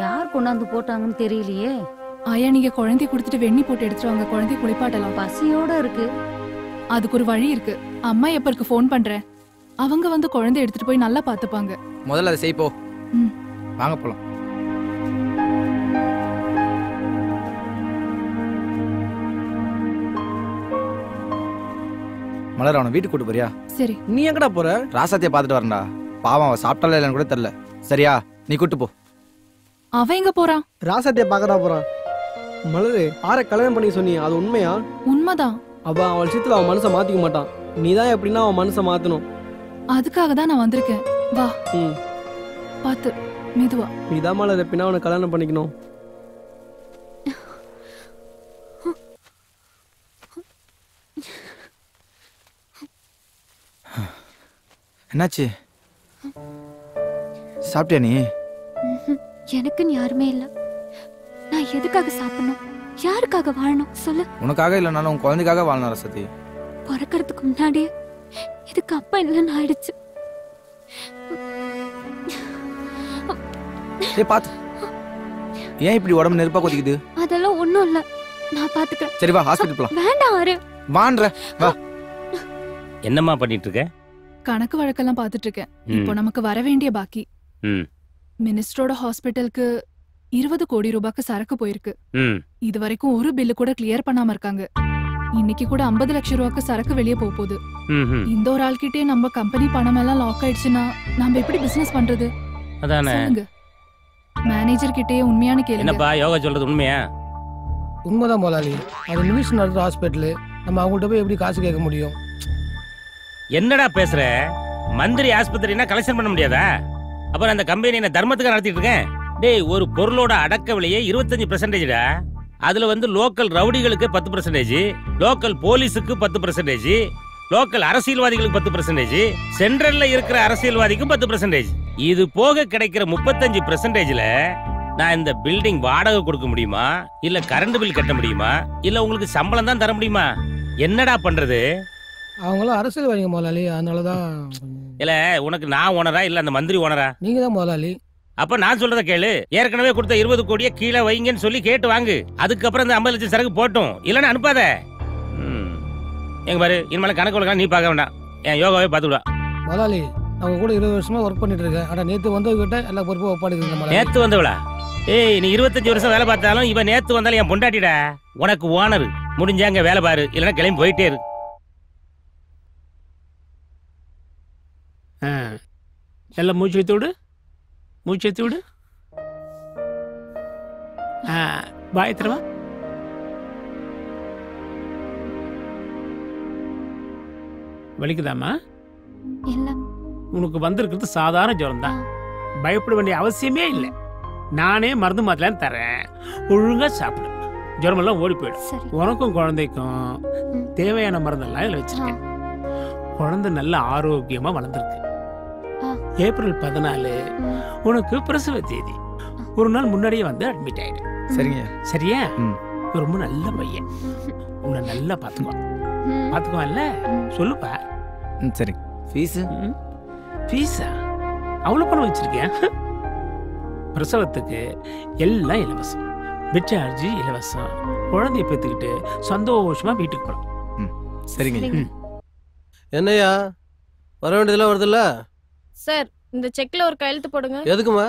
யார் கொண்டாந்து போட்டாங்கன்னு தெரியலையே. ஆயா, நீங்க குழந்தை கொடுத்துட்டு வெண்ணி போட்டு எடுத்துட்டு வாங்க. குழந்தை குளிப்பாட்டலாம். பசியோட இருக்கு. அதுக்கு ஒரு வழி இருக்கு. அம்மா எப்பருக்கு ஃபோன் பண்றேன். அவங்க வந்து குழந்தை எடுத்துட்டு போய் நல்லா பாத்துப்பாங்க. முதல்ல அதை செய்ப்போ. வாங்க போலாம். மலர், அவனை வீட்டுக்கு கூட்டு போறியா? சரி. நீ எங்கடா போற? ராசாத்திய பாத்துட்டு வரேன்டா. பாவம், அவன் சாப்பிட்டால இல்லன்னு கூட தெரியல. சரியா, நீ கூட்டு போ. அவன் எங்க போறான்? ராசாத்திய பாக்கதா போறான். மலரு, ஆற கல்யாணம் பண்ணி சொன்னி, அது உண்மையா? உண்மைதான். அவன் விஷயத்துல அவன் மனசை மாத்திக்க மாட்டான். நீதான் எப்படின்னா அவன் மனசை மாத்தணும். அதுக்காக தான் நான் வந்திருக்கேன். வா. பாத்து மெதுவா. நீதான் மலர் எப்படின்னா அவனை கல்யாணம் பண்ணிக்கணும். என்னாச்சு? சாப்பிட்டியா நீ? எனக்குன்னு யாருமே இல்ல. நான் எதுக்காக சாப்பிடணும்? யாருக்காக வாழணும் சொல்லு? உனக்காக இல்லைனாலும் உன் குழந்தைக்காக வாழணும் ரசதி. பிறக்கிறதுக்கு முன்னாடியே இதுக்கு அப்பா இல்லைன்னு ஆயிடுச்சு. பாத்து, ஏன் இப்படி உடம்பு நெருப்பா கொதிக்குது? அதெல்லாம் ஒண்ணும் இல்ல, நான் பாத்துக்கிறேன். சரி வா, ஹாஸ்பிடல் போலாம். வேண்டாம் ஆறு. வான்ற வா. என்னம்மா பண்ணிட்டு இருக்க? கணக்கு வழக்கெல்லாம் பாத்துட்டு இருக்கேன். இப்போ நமக்கு வர வேண்டிய பாக்கி மினிஸ்டரோட ஹாஸ்பிட்டலுக்கு 20 கோடி ரூபாய்க்கு சரக்கு போயிருக்கு. இது வரைக்கும் ஒரு பில்லு கூட கிளியர் பண்ணாம இருக்காங்க. இன்னைக்கு கூட 50 லட்சம் ரூபாய்க்கு சரக்கு வெளியே போகுது. இந்த ஒரு ஆள்கிட்டே நம்ம கம்பெனி பணம் எல்லாம் லாக் ஆயிடுச்சுன்னா நம்ம எப்படி பிசினஸ் பண்றது? சொல்லுங்க. மேனேஜர் கிட்டே உண்மையான கேளுங்க. என்னப்பா யோகா சொல்றது உண்மையா? உண்மைதான் முதலாளி. அது மினிஸ்டர் நடத்துற ஹாஸ்பிட்டல், நம்ம அவங்கள்ட்ட போய் எப்படி காசு கேட்க முடியும்? என்னடா பேசுற? மந்திரி ஆஸ்பத்திரினா கலெக்ஷன் பண்ண முடியாதா? அப்புறம் அந்த கம்பெனி என்ன தர்மத்துக்கு நடத்திட்டு இருக்கேன்? டேய், ஒரு பொருளோட அடக்க விலையே 25%டா. அதுல வந்து லோக்கல் ரவுடிகளுக்கு 10%, லோக்கல் போலீஸுக்கு 10%, லோக்கல் அரசியல்வாதிகளுக்கு 10%, சென்ட்ரல்ல இருக்கிற அரசியல்வாதிக்கும் 10%. இது போக கிடைக்கிற 35%ல நான் இந்த பில்டிங் வாடகை கொடுக்க முடியுமா, இல்ல கரண்ட் பில் கட்ட முடியுமா, இல்ல உங்களுக்கு சம்பளம் தான் தர முடியுமா? என்னடா பண்றது? அவங்களும் அரசியல்வாதிங்க முதலாளி, அதனாலதான். இல்ல உனக்கு நான் ஓனரா இல்ல அந்த மந்திரி ஓனரா? நீங்க தான் முதலாளி. அப்ப நான் சொல்றத கேளு. ஏற்கனவே கொடுத்த 20 கோடியை கீழே வைங்கன்னு சொல்லி கேட்டு வாங்கு. அதுக்கப்புறம் இந்த 50 லட்சம் சரக்கு போட்டும், இல்லன்னா அனுப்பாத. எங்க பாரு, இனிமேல கணக்கு வழக்கம் நீ பார்க்க வேண்டாம், என் யோகாவே பார்த்துடுவா. முதலாளி, அவங்க கூட 20 வருஷமா ஒர்க் பண்ணிட்டு இருக்கேன். ஆனா நேத்து வந்தவங்கிட்ட எல்லா பொறுப்பும் ஒப்படைக்குது. நேத்து வந்தவளா? ஏய், நீ 25 வருஷம் வேலை பார்த்தாலும் இவன் நேத்து வந்தாலும் என் பொண்டாட்டிடா. உனக்கு ஓனர். முடிஞ்சாங்க வேலை பாரு, இல்லைன்னா கிளம்பி போயிட்டே இரு. எல்லாம் மூச்சு வைத்து விடு, மூச்சு வைத்து விடு. பாய் தரவா. வலிக்குதாமா? உனக்கு வந்திருக்கிறது சாதாரண ஜுரம் தான், பயப்பட வேண்டிய அவசியமே இல்லை. நானே மருந்து மாத்தலாம் தரேன், ஒழுங்கா சாப்பிடு, ஜுரமெல்லாம் ஓடி போயிடும். உனக்கும் குழந்தைக்கும் தேவையான மருந்தெல்லாம் இதில் வச்சிருக்கேன். குழந்தை நல்ல ஆரோக்கியமா வளர்ந்துருக்கு. ஏப்ரல் 14 உனக்கு பிரசவ தேதி. ஒரு நாள் முன்னாடியே வந்து அட்மிட் ஆயிடு. சரிங்க. சரியா? ரொம்ப நல்ல பையன், உன்னை நல்லா பாத்துக்குவான். பாத்துக்குவான்ல? சொல்லுப்பா. சரி. ஃபீஸு? ஃபீஸா? அவ்வளோ பணம் வச்சிருக்கேன். பிரசவத்துக்கு எல்லாம் இலவசம், பெட் சார்ஜ் இலவசம். குழந்தைய பெற்றுக்கிட்டு சந்தோஷமா வீட்டுக்கு போகலாம். சரிங்க. என்னையா வர வேண்டியதெல்லாம் வருதுல்ல? சார், இந்த செக்ல ஒரு கையெழுத்து போடுங்க. எதுக்குமா?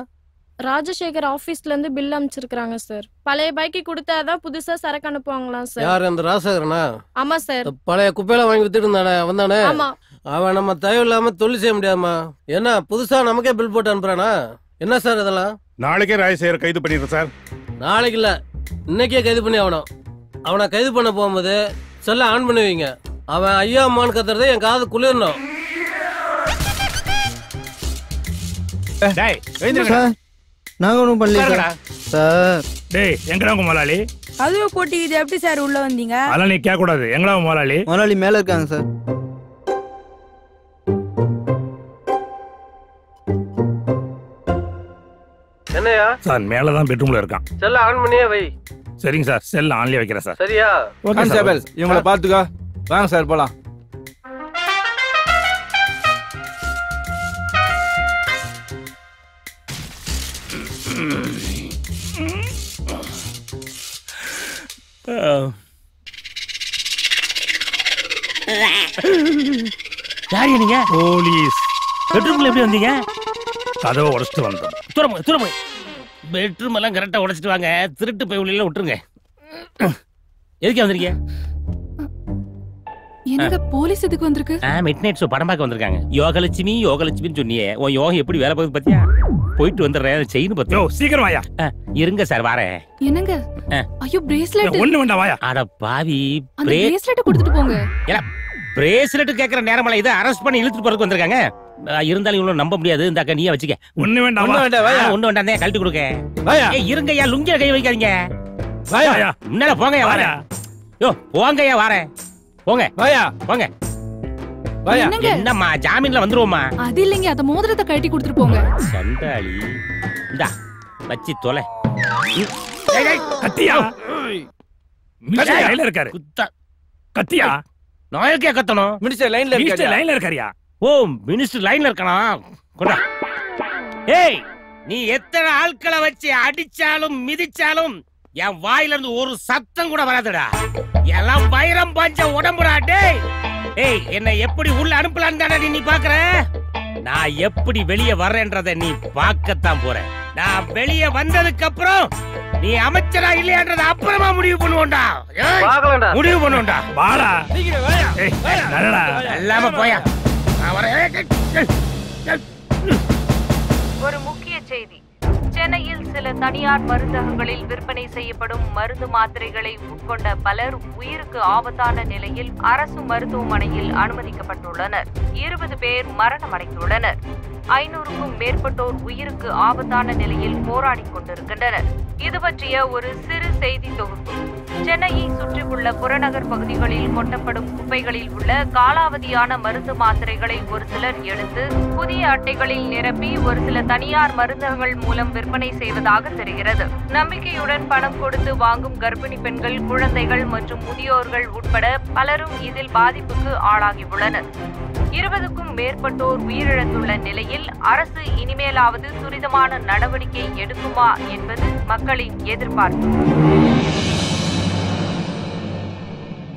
ராஜசேகர் ஆபீஸ்ல இருந்து பில் அனுப்பிச்சிருக்காங்க சார். பழைய பைக்கு கொடுத்தாதான் புதுசா சரக்கு அனுப்புவாங்களாம் சார். யார் அந்த ராஜசேகரனா? ஆமா சார். பழைய குப்பையில வாங்கி வித்துட்டு இருந்தானே, வந்தானே? ஆமா. அவன் நம்ம தயவு இல்லாம தொழில் செய்ய முடியாதுமா. என்ன புதுசா நமக்கே பில் போட்டு அனுப்புறானா? என்ன சார் இதெல்லாம்? நாளைக்கே ராஜசேகர் கைது பண்ணிடுறேன் சார். நாளைக்கு இல்ல, இன்னைக்கே கைது பண்ணி ஆகணும். அவனை கைது பண்ண போகும்போது செல்ல ஆன் பண்ணி வைங்க. அவன் ஐயா அம்மான்னு கத்துறதை என் காது குளிரணும். நாங்க ஒன்றும் பண்ணல சார். டேய், எங்கடா உங்க முதலாளி? அதுவே போட்டி இது எப்படி சார் உள்ள வந்தீங்க? அதெல்லாம் நீ கேட்க கூடாது. எங்கடா உங்க முதலாளி? முதலாளி மேல இருக்காங்க சார். என்னையா? சார் மேலதான் பெட்ரூம்ல இருக்கான். செல்ல ஆன் பண்ணியே வை. சரிங்க சார், செல் ஆன்லயே வைக்கிறேன் சார். சரியா? Okay sir. இவங்கள பாத்துக்கோ. வாங்க சார் போலாம். யாரு நீங்க? போலீஸ். பெட்ரூம்ல எப்படி வந்தீங்க? கதவை உடைச்சிட்டு வந்தோம். தூரம் பெட்ரூம் எல்லாம் கரெக்டா உடைச்சிட்டு வாங்க. திருட்டு போய் உள்ள விட்டுருங்க. எதுக்கு வந்திருக்கீங்க? என்னங்க போலீஸ் எதுக்கு வந்திருக்கு? மிட் நைட் ஷோ படம் பார்க்க வந்திருக்காங்க. யோகலட்சுமி யோகலட்சுமின்னு சொன்னியே, உன் யோகம் எப்படி வேலை பார்க்குது பத்தியா? போயிட்டு வந்துடுறேன். செயின் பத்தியோ? சீக்கிரம் வாயா. இருங்க சார், வரேன். என்னங்க? ஐயோ, பிரேஸ்லெட். ஒண்ணு வேண்டாம், வாயா. அட பாவி, அந்த பிரேஸ்லெட் கொடுத்துட்டு போங்க. ஏன்னா பிரேஸ்லெட் கேக்குற நேரமல இதை அரெஸ்ட் பண்ணி இழுத்துட்டு போறதுக்கு வந்திருக்காங்க. இருந்தாலும் இவ்வளவு நம்ப முடியாது. இந்த அக்கா நீயே வச்சுக்க. ஒண்ணு வேண்டாம், ஒண்ணு வேண்டாம், கழட்டி கொடுக்க. இருங்கய்யா, லுங்கில கை வைக்காதீங்க. முன்னால போங்கய்யா, வரேன். யோ போங்கய்யா, வரேன். போங்க போங்க. என்னம்மா, ஜாமீன்ல வந்துருவோமா? அது இல்லைங்க, அந்த மோதிரத்தை கழட்டி கொடுத்துட்டு போங்க. சண்டாளி, இந்தா வச்சி தொலை. கத்தியா? லைன்ல இருக்காரு. கத்தியா? நாயக்கே கத்தணும். மினிஸ்டர் லைன்ல இருக்காரியா? ஓ, மினிஸ்டர் லைன்ல இருக்கானா? கொண்டா. ஏய், நீ எத்தனை ஆட்களை வச்சு அடிச்சாலும் மிதிச்சாலும் என் வாயில இருந்து ஒரு சத்தம் கூட வராதுடா. எல்லாம் வைரம் பஞ்ச உடம்புடா. டேய், ஏய் என்ன எப்படி உள்ள அனுப்பலான்னு தானே நீ பாக்குற? நான் எப்படி வெளியே வர்றேன்றத நீ பார்க்கத்தான் போற. நான் வெளியே வந்ததுக்கு அப்புறம் நீ அமைச்சரா இல்லையான்றத அப்புறமா முடிவு பண்ணுவோம்டா. முடிவு பண்ணுவோம்டா. வாடா. எல்லாம போயா. ஒரு முக்கிய செய்தி. சென்னையில் சில தனியார் மருந்தகங்களில் விற்பனை செய்யப்படும் மருந்து மாத்திரைகளை உட்கொண்ட பலர் உயிருக்கு ஆபத்தான நிலையில் அரசு மருத்துவமனையில் அனுமதிக்கப்பட்டுள்ளனர். 20 பேர் மரணமடைந்துள்ளனர். 500க்கும் மேற்பட்டோர் உயிருக்கு ஆபத்தான நிலையில் போராடி கொண்டிருக்கின்றனர். இது பற்றிய ஒரு சிறு செய்தி தொகுப்பு. சென்னையை சுற்றியுள்ள புறநகர் பகுதிகளில் கொட்டப்படும் குப்பைகளில் உள்ள காலாவதியான மருந்து மாத்திரைகளை ஒரு சிலர் எடுத்து புதிய அட்டைகளில் நிரப்பி ஒரு சில தனியார் மருந்தகங்கள் மூலம் விற்பனை செய்வதாக தெரிகிறது. நம்பிக்கையுடன் பணம் கொடுத்து வாங்கும் கர்ப்பிணி பெண்கள், குழந்தைகள் மற்றும் முதியோர்கள் உட்பட பலரும் இதில் பாதிப்புக்கு ஆளாகியுள்ளனர். 20க்கும் மேற்பட்டோர் உயிரிழந்துள்ள நிலையில் அரசு இனிமேலாவது துரிதமான நடவடிக்கை எடுக்குமா என்பது மக்களின் எதிர்பார்ப்பு.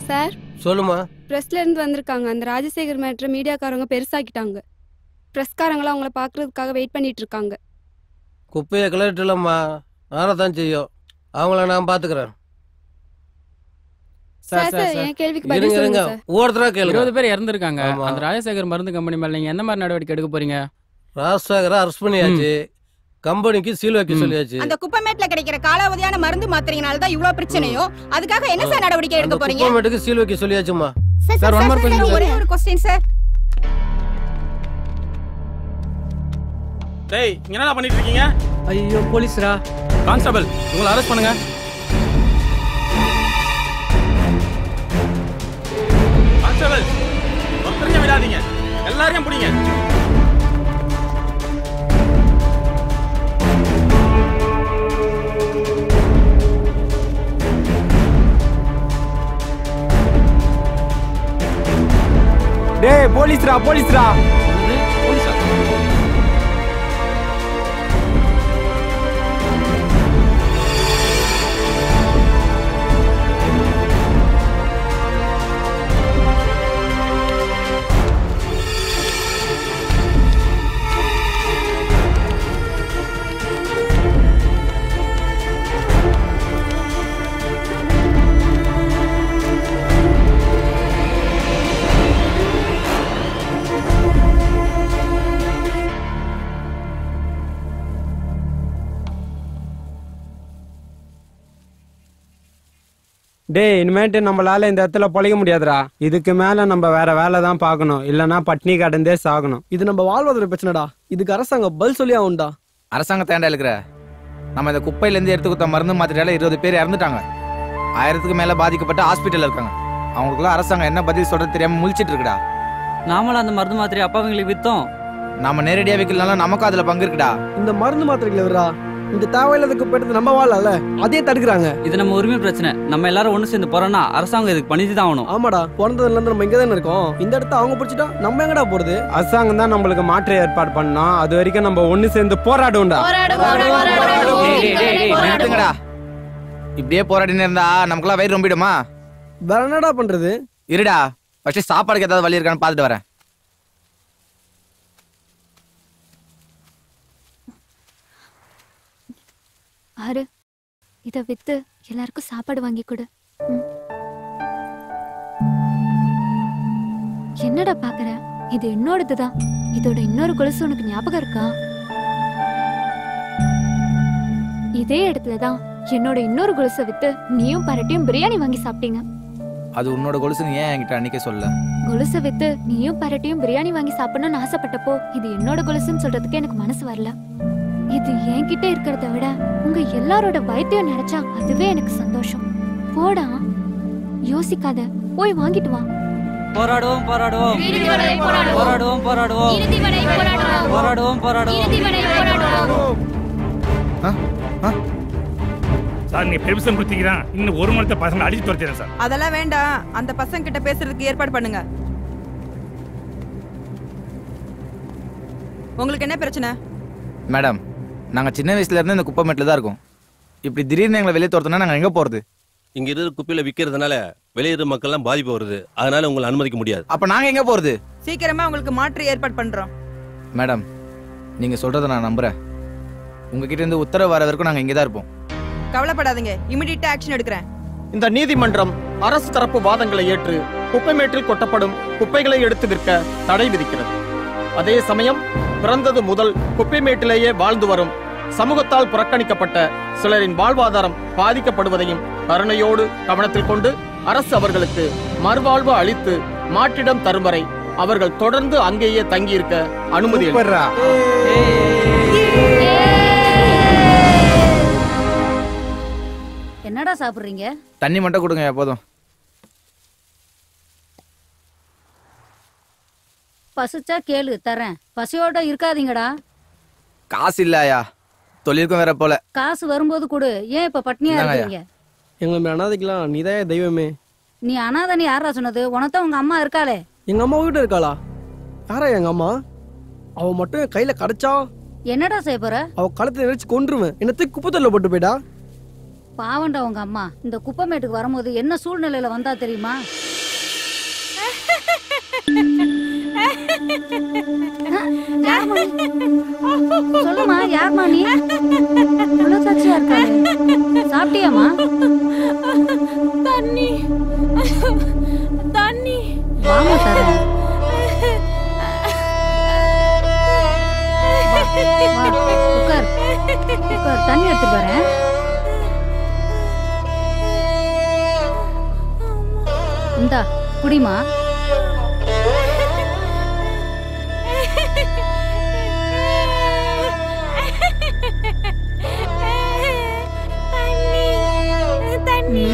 சார் சொல்லுமா. பிரஸ்ல இருந்து வந்திருக்காங்க. அந்த ராஜசேகர் மேட்ரை மீடியாக்காரங்க பெருசாக்கிட்டாங்க. பிரஸ்காரங்களும் அவங்கள பாக்குறதுக்காக வெயிட் பண்ணிட்டு இருக்காங்க. குப்பையை கிளறிட்டுலம்மா, ஆறதான் செய்யும். அவங்கள நான் பாத்துக்கிறேன். என் கேள்விக்கு பதில் சொல்லுங்க சார். ஒவ்வொருத்தரா கேளுங்க. 20 பேர் இறந்துருக்காங்க. அந்த ராஜசேகர் மருந்து கம்பெனி மேல நீங்க என்ன மாதிரி நடவடிக்கை எடுக்க போறீங்க? ராஜசேகரை அரெஸ்ட் பண்ணியாச்சு. கம்பெனிக்கு சீல் வைக்க சொல்லியாச்சு. அந்த குப்பைமேட்ல கிடைக்கிற காலாவதியான மருந்து மாத்திரையினால தான் இவ்வளவு பிரச்சனையோ. அதுக்காக என்ன சார் நடவடிக்கை எடுக்க போறீங்க? குப்பைமேட்டுக்கு சீல் வைக்க சொல்லியாச்சுமா. Sir one more question. ஒரே ஒரு क्वेश्चन சார். டேய் இங்க என்னடா பண்ணிட்டு இருக்கீங்க? ஐயோ போலீஸ்ரா. கான்ஸ்டபிள் உங்களை அரெஸ்ட் பண்ணுங்க. கான்ஸ்டபிள் ஒருத்தரையும் விடாதீங்க, எல்லாரையும் பிடிங்க. டேய் போலீஸ்ரா போலீஸ்ரா. போலீஸா? டேய் இனிமேட்டு நம்மளால இந்த இடத்துல பொழைக்க முடியாதுடா. இதுக்கு மேல நம்ம வேற வேலை தான் பார்க்கணும், இல்லனா பட்னி கடந்தே சாகணும். இது நம்ம வாழ்வாதார பிரச்சனைடா. இதுக்கு அரசாங்கம் பதில் சொல்லி ஆகும்டா. அரசாங்கத்தை ஏன்டா இருக்கிற? நம்ம இந்த குப்பையில இருந்து எடுத்து கொடுத்த மருந்து மாத்திரையால 20 பேர் இறந்துட்டாங்க. 1000க்கு மேல பாதிக்கப்பட்ட ஹாஸ்பிட்டல்ல இருக்காங்க. அவங்களுக்குலாம் அரசாங்கம் என்ன பதில் சொல்றது தெரியாம முழிச்சிட்டு இருக்குடா. நாமளும் அந்த மருந்து மாத்திரை அப்பாவங்களுக்கு வித்தோம். நாம நேரடியா வைக்கலனாலும் நமக்கும் அதுல பங்கு இருக்குடா. இந்த மருந்து மாத்திரைகளை வரா இந்த தேவையில்லாத குப்பை நம்ம வாழல அதே தடுக்கிறாங்க. இது நம்ம உரிமை பிரச்சனை. நம்ம எல்லாரும் ஒண்ணு சேர்ந்து போறோம்னா அரசாங்கம் இதுக்கு பண்ணிதான் ஆகணும். ஆமாடா, பிறந்ததுல இருந்து நம்ம இங்க தானே இருக்கோம். இந்த இடத்த அவங்க பிடிச்சிட்டா நம்ம எங்கடா போறது? அரசாங்கம் தான் நம்மளுக்கு மாற்று ஏற்பாடு பண்ணோம். அது வரைக்கும் நம்ம ஒண்ணு சேர்ந்து போராடுவோம்டா. நிறுத்துங்கடா. இப்படியே போராடினு இருந்தா நமக்குலாம் வயிறு ரொம்பிடுமா? வேற என்னடா பண்றது? இருடா, ஃபர்ஸ்ட் சாப்பாடுக்கு ஏதாவது வழி இருக்கான்னு பாத்துட்டு வரேன். ஆறு இத வித்து எல்லாருக்கும் சாப்பாடு வாங்கி கொடு. என்னடா பாக்குற? இது என்னோடதுதான். இதோட இன்னொரு கொலுசு உனக்கு ஞாபகம் இருக்கா? இதே இடத்துலதான் என்னோட இன்னொரு கொலுசை வித்து நீயும் பரட்டியும் பிரியாணி வாங்கி சாப்பிட்டீங்க. அது உன்னோட கொலுசுன்னு ஏன் என்கிட்ட அன்னைக்கே சொல்ல? கொலுசை வித்து நீயும் பரட்டியும் பிரியாணி வாங்கி சாப்பிடணும்னு ஆசைப்பட்டப்போ இது என்னோட கொலுசுன்னு சொல்றதுக்கு எனக்கு மனசு வரல. இது என்கிட்ட இருக்கிறத விட உங்க எல்லாரோட வைத்தியம் நினைச்சா அதுவே எனக்கு சந்தோஷம். போடா, யோசிக்காத, போய் வாங்கிட்டு வா. போராடுவோம் போராடுவோம் போராடுவோம் போராடுவோம் போராடுவோம் போராடுவோம். சார் நீ பெர்மிஷன் கொடுத்தீங்கன்னா இன்னும் ஒரு மணி பசங்க அடிச்சு துரத்திடுறேன் சார். அதெல்லாம் வேண்டாம். அந்த பசங்க கிட்ட பேசுறதுக்கு ஏற்பாடு பண்ணுங்க. உங்களுக்கு என்ன பிரச்சனை? மேடம், நாங்க சின்ன வயசுல இருந்து இந்த குப்பை மேட்ல தான் இருக்கோம். இப்படி திடீர்னு எங்களை வெளியே துரத்துனா நாங்க எங்க போறது? இங்க இருக்கிற குப்பையில விக்கிறதுனால வெளியேற மக்கள்லாம் பாதிப்பு வருது. அதனால உங்களை அனுமதிக்க முடியாது. அப்ப நாங்க எங்க போறது? சீக்கிரமா உங்களுக்கு மாற்று ஏற்பாடு பண்றோம். மேடம், நீங்க சொல்றத நான் நம்புறேன். உங்ககிட்ட இருந்து உத்தரவு வர வரைக்கும் நாங்க இங்கே தான் இருப்போம். கவலைப்படாதீங்க, இமிடியேட்டா ஆக்ஷன் எடுக்கிறேன். இந்த நீதிமன்றம் அரசு தரப்பு வாதங்களை ஏற்று குப்பைமேட்டில் கொட்டப்படும் குப்பைகளை எடுத்து விற்க தடை விதிக்கிறது. அதே சமயம் பிறந்தது முதல் குப்பைமேட்டிலேயே வாழ்ந்து வரும் சமூகத்தால் புறக்கணிக்கப்பட்ட சிலரின் வாழ்வாதாரம் பாதிக்கப்படுவதையும் கருணையோடு கவனத்தில் கொண்டு அரசு அவர்களுக்கு மறுவாழ்வு அளித்து மாற்றிடம் தரும் வரை அவர்கள் தொடர்ந்து அங்கேயே தங்கியிருக்க அனுமதி. என்னடா சாப்பிடுறீங்க? தண்ணி மட்டும் கொடுங்க போதும். பசிச்சா கேளு தரேன். பசியோட இருக்காதீங்கடா. காசு இல்லையா? தொழிலுக்கும் வேற போல. காசு வரும்போது கொடு. ஏன் இப்ப பட்னியா இருக்கீங்க? எங்களை அனாதைக்கலாம் நீதான் தெய்வமே. நீ அனாதைன்னு யாரா சொன்னது? உனத்தான் உங்க அம்மா இருக்காளே. எங்க அம்மா வீட்டு இருக்காளா? யாரா எங்க அம்மா? அவ மட்டும் என் கையில கிடைச்சா என்னடா செய்ய போற? அவ கழுத்தை நெரிச்சு கொன்றுவேன். என்னத்தை குப்பத்தொல்ல போட்டு போயிட்டா. பாவண்டா உங்க அம்மா. இந்த குப்பைமேட்டுக்கு வரும்போது என்ன சூழ்நிலையில வந்தா தெரியுமா? சொல்லுமா, யார்மா நீ? சாட்சியா இருக்காரு. சாப்பிட்டியாமா? தண்ணி தண்ணி வாமா தரேன். உட்கார் உட்கார், தண்ணி எடுத்து வரேன். இந்தா குடிமா. தண்ணி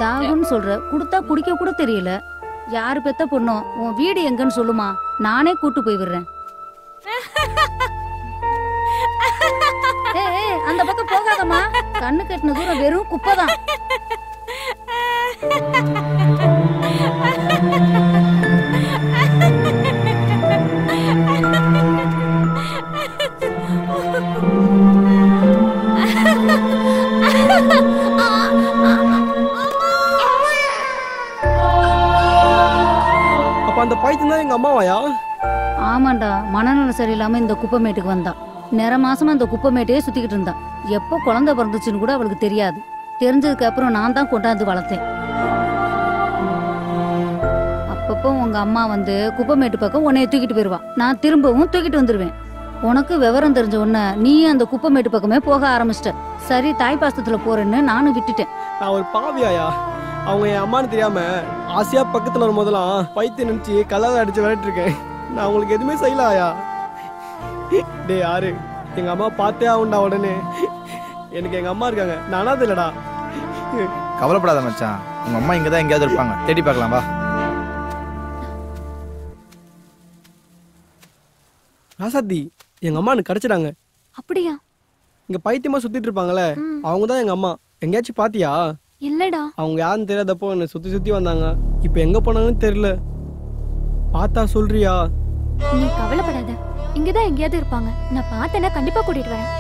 தாகம்னு சொல்ற, குடுத்தா குடிக்க கூட தெரியல. யாரு பெத்த பொண்ணோ? உன் வீடு எங்கன்னு சொல்லுமா, நானே கூட்டு போய் விடுறேன். அந்த பக்கம் போகாதம்மா. கண்ணு கட்டின தூரம் வெறும் குப்பைதான். அப்ப அந்த பைத்தியம் தான் எங்க அம்மாவாயா? ஆமாண்டா, மனநலம் சரியில்லாம இந்த குப்பைமேட்டுக்கு வந்தா. நேர மாசமா இந்த குப்பைமேட்டையே சுத்திக்கிட்டு இருந்தா. எப்போ குழந்தை பிறந்துச்சுன்னு கூட அவளுக்கு தெரியாது. தெரிஞ்சதுக்கு அப்புறம் நான் தான் கொண்டாந்து வளர்த்தேன். அப்பப்போ உங்க அம்மா வந்து குப்பைமேட்டு பக்கம் உன்னைய தூக்கிட்டு போயிருவா. நான் திரும்பவும் தூக்கிட்டு வந்துருவேன். உனக்கு விவரம் தெரிஞ்ச உடனே நீ அந்த குப்பைமேட்டு பக்கமே போக ஆரம்பிச்சிட்ட. சரி, தாய் பாசத்துல போறேன்னு நானும் விட்டுட்டேன். நான் ஒரு பாவியாயா? அவங்க என் அம்மான்னு தெரியாம ஆசையா பக்கத்துல வரும் போதெல்லாம் பைத்தியம் நினைச்சு கல்லாத அடிச்சு விளையாட்டு இருக்கேன். நான் உங்களுக்கு எதுவுமே செய்யலாயா? டே யாரு எங்க அம்மா பார்த்தே ஆகுண்டா. உடனே எனக்கு எங்க அம்மா இருக்காங்க, நானா இல்லடா. கவலைப்படாத மச்சான், உங்க அம்மா இங்கதான் எங்கேயாவது இருப்பாங்க. தேடி பார்க்கலாம் வா. ராசாத்தி, எங்க அம்மா எனக்கு கிடைச்சிட்டாங்க. அப்படியா? இங்க பைத்தியமா சுத்திட்டு இருப்பாங்களே, அவங்க தான் எங்க அம்மா. எங்கேயாச்சும் பாத்தியா? இல்லடா. அவங்க யாருன்னு தெரியாதப்போ என்ன சுத்தி சுத்தி வந்தாங்க. இப்ப எங்க போனாங்கன்னு தெரியல. பார்த்தா சொல்றியா? நீ கவலைப்படாத, இங்கதான் எங்கேயாவது இருப்பாங்க. நான் பார்த்தேன்னா கண்டிப்பா கூட்டிட்டு வரேன்.